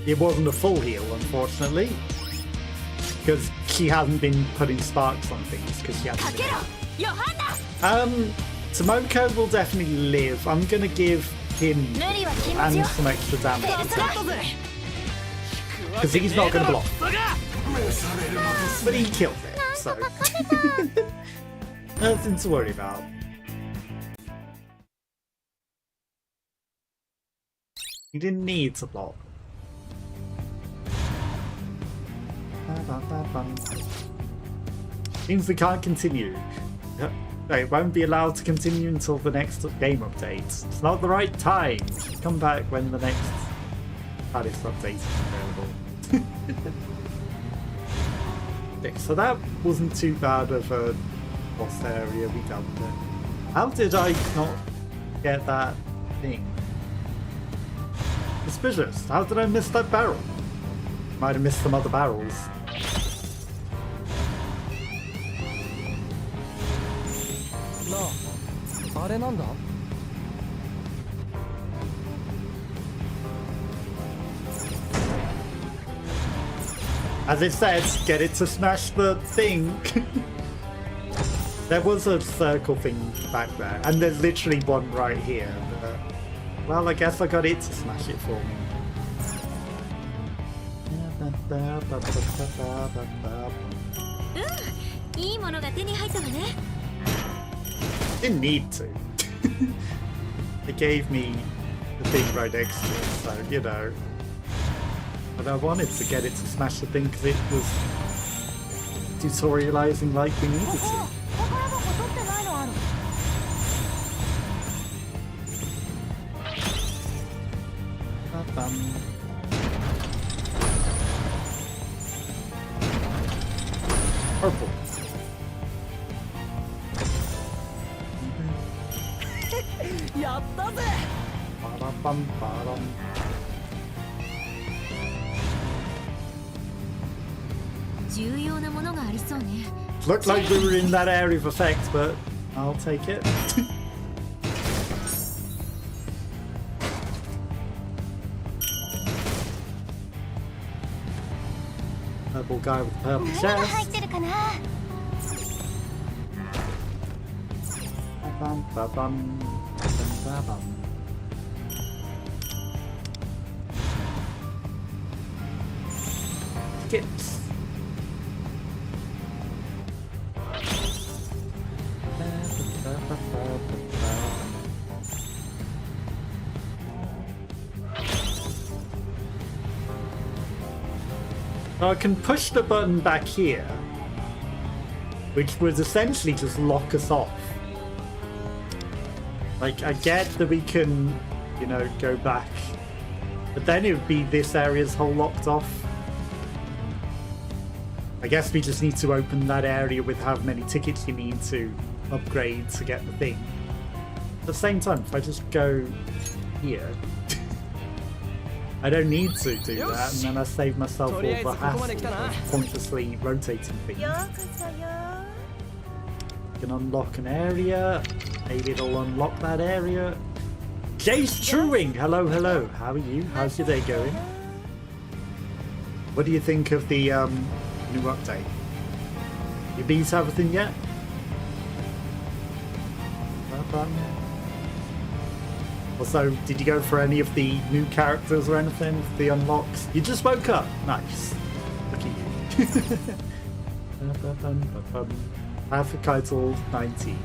It wasn't a full heal, unfortunately. Because she hasn't been putting sparks on things because she hasn't been. Tomoko will definitely live. I'm gonna give him and some extra damage because he's not gonna block. But he killed it, so nothing to worry about. He didn't need to block. Means we can't continue. It won't be allowed to continue until the next game update. It's not the right time. Come back when the next Path update is available. Okay, so that wasn't too bad of a boss area. We dealt with it. How did I not get that thing? Suspicious. How did I miss that barrel? Might have missed some other barrels. As it says, get it to smash the thing. There was a circle thing back there, and there's literally one right here. But, well, I guess I got it to smash it for me. Didn't need to. It gave me the thing right next to it, so, you know. But I wanted to get it to smash the thing because it was tutorializing like we needed to. Purple. Ba-dum, ba-dum. Looked like we were in that area of effect, but I'll take it. Purple guy with the purple chest. Ba-bum, ba-bum, ba-bum. Skips. So I can push the button back here, which would essentially just lock us off. Like, I get that we can, you know, go back, but then it would be this area's whole locked off. I guess we just need to open that area with how many tickets you need to upgrade to get the thing. At the same time, if I just go here, I don't need to do that, and then I save myself all the hassle of pointlessly rotating things. You can unlock an area, maybe it'll unlock that area. Jace Truing! Hello, hello, how are you? How's your day going? What do you think of the new update? You beat everything yet? Also, did you go for any of the new characters or anything? The unlocks? You just woke up. Nice. Look at you. Path of Kitle 98.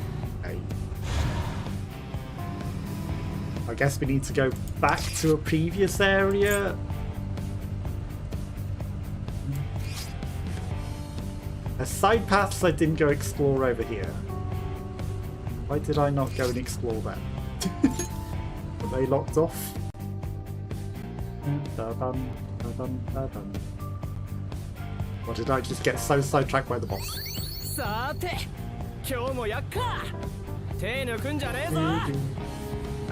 I guess we need to go back to a previous area. There's side paths I didn't go explore over here. Why did I not go and explore them? Are they locked off? Or did I just get so sidetracked by the boss? Are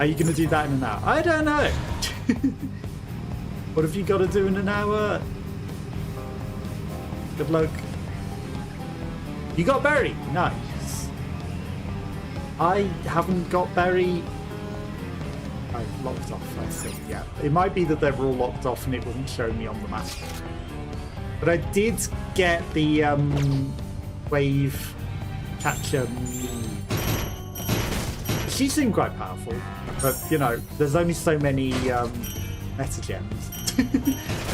you going to do that in an hour? I don't know. What have you got to do in an hour? Good luck. You got berry. Nice. I haven't got berry. I've locked off, I think, yeah. It might be that they were all locked off and it wasn't showing me on the map. But I did get the wave catcher. She seemed quite powerful, but you know, there's only so many meta gems.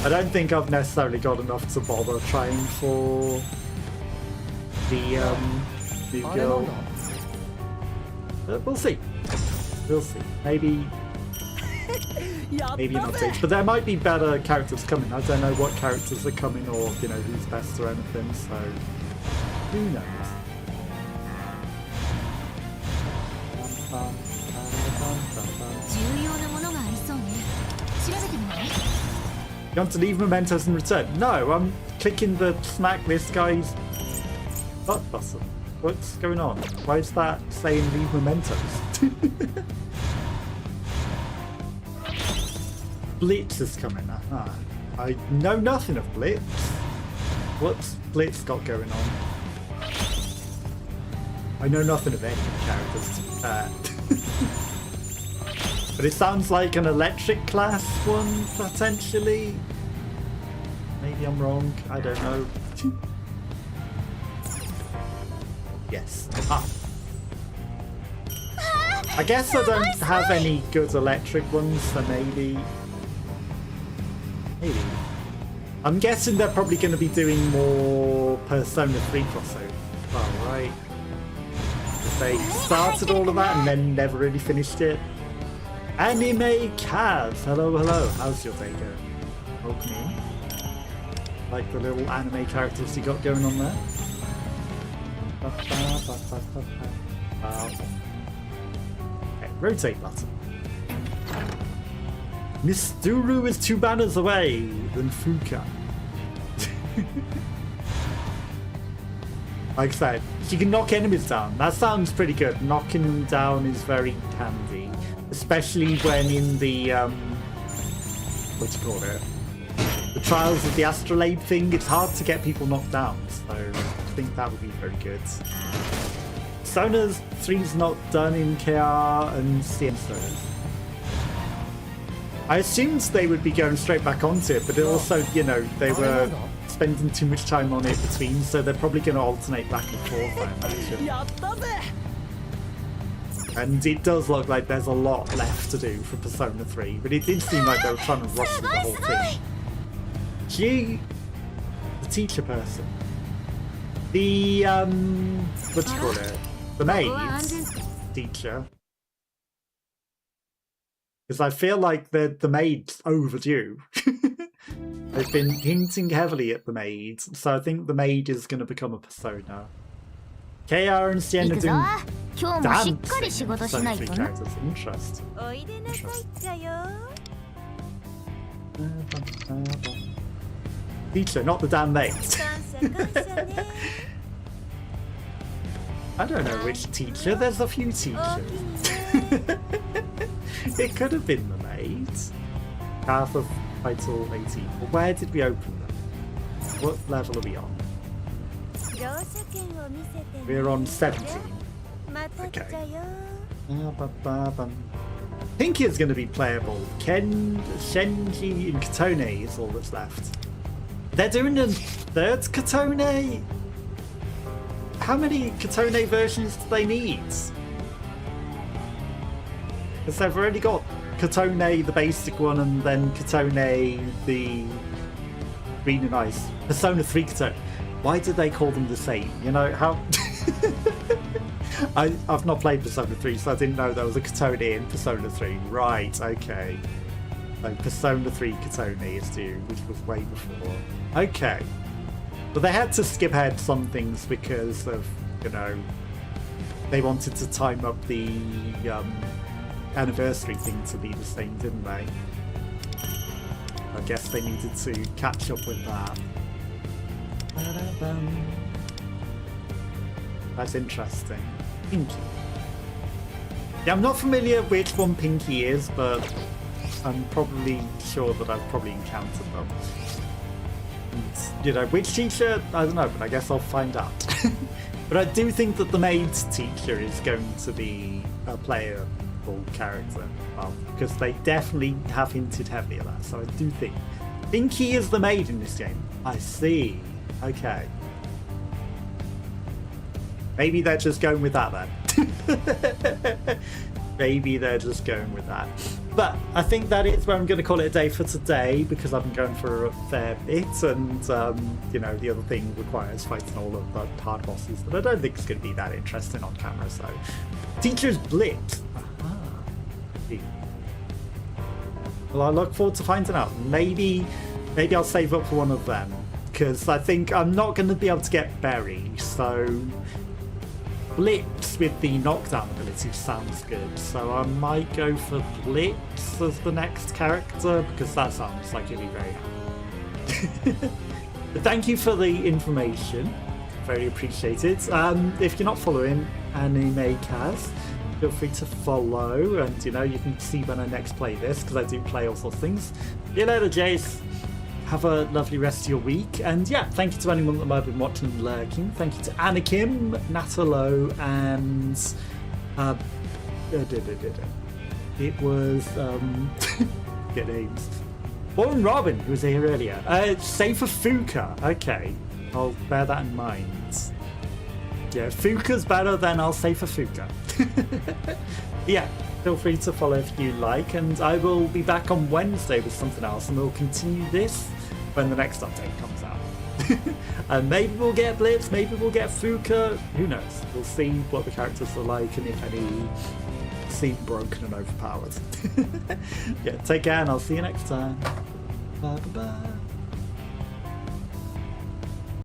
I don't think I've necessarily got enough to bother trying for the new girl. We'll see. We'll see. Maybe an update. But there might be better characters coming. I don't know what characters are coming or, you know, who's best or anything, so who knows? You want to leave Mementos and return? No, I'm clicking the smack this guy's butt button. What's going on? Why is that saying leave Mementos? Blitz is coming. I know nothing of Blitz. What's Blitz got going on? I know nothing of any of the characters, to be fair. But it sounds like an electric class one, potentially. Maybe I'm wrong. I don't know. Yes. Ah. I guess I don't have any good electric ones, so maybe. I'm guessing they're probably going to be doing more Persona 3 crossover. Oh, right. They started all of that and then never really finished it. Anime Kaz! Hello, hello. How's your day going? Welcome in. Like the little anime characters you got going on there. Okay, rotate button. Miss Duru is 2 banners away than Fuka. Like I said, she can knock enemies down. That sounds pretty good. Knocking them down is very handy. Especially when in the, what do you call it? The Trials of the Astrolabe thing, it's hard to get people knocked down. So I think that would be very good. Persona 3's not done in KR and CM. I assumed they would be going straight back onto it, but it also, you know, they were spending too much time on it between, so they're probably going to alternate back and forth, I imagine. And it does look like there's a lot left to do for Persona 3, but it did seem like they were trying to rush through the whole thing. Gee, the teacher person. The, what do you call it? The maid teacher. Because I feel like the maid's overdue. They've been hinting heavily at the maid, so I think the maid is going to become a Persona. KR and Sienna doing dancing. So 3 characters. Interesting. Teacher, not the damn maid. I don't know which teacher. There's a few teachers. It could have been the maid. Path of Kitle 18. Well, where did we open them? What level are we on? We're on 17. Okay. Pinky is going to be playable. Ken, Shenji, and Katone is all that's left. They're doing a 3rd Katone? How many Katone versions do they need? Because they've already got Katone, the basic one, and then Katone, the green and ice. Persona 3 Katone. Why did they call them the same? You know, how... I've not played Persona 3, so I didn't know there was a Katone in Persona 3. Right, okay. So Persona 3 Katone is due, which was way before. Okay. But they had to skip ahead some things because of, you know, they wanted to time up the anniversary thing to be the same, didn't they? I guess they needed to catch up with that. That's interesting. Pinky. Yeah, I'm not familiar which one Pinky is, but I'm probably sure that I've probably encountered them. And, you know, which teacher? I don't know, but I guess I'll find out. But I do think that the maid's teacher is going to be a playable character. Well, because they definitely have hinted heavily at that, so I do think. Pinky is the maid in this game. I see. Okay. Maybe they're just going with that then. Maybe they're just going with that. But I think that is where I'm going to call it a day for today, because I've been going for a fair bit, and you know, the other thing requires fighting all of the hard bosses that I don't think is going to be that interesting on camera. So, Teacher's Blitz. Well, I look forward to finding out. Maybe I'll save up for one of them, because I think I'm not going to be able to get Berry, so Blitz with the knockdown ability sounds good, so I might go for Blitz as the next character, because that sounds like you'll be very happy. But thank you for the information, very appreciated. If you're not following Anime Kaz, feel free to follow, and you know, you can see when I next play this, because I do play all sorts of things. See you later, Jace. Have a lovely rest of your week, and yeah, thank you to anyone that might have been watching and lurking. Thank you to Anakim, Natalo, and it was get names. Warren Robin, who was here earlier. Save for Fuka. Okay, I'll bear that in mind. Yeah, if Fuka's better, then I'll say for Fuka. Yeah, feel free to follow if you like, and I will be back on Wednesday with something else, and we'll continue this when the next update comes out. And maybe we'll get Blitz, maybe we'll get Fuka, who knows? We'll see what the characters are like and if any seem broken and overpowered. Yeah, take care and I'll see you next time. Bye bye bye.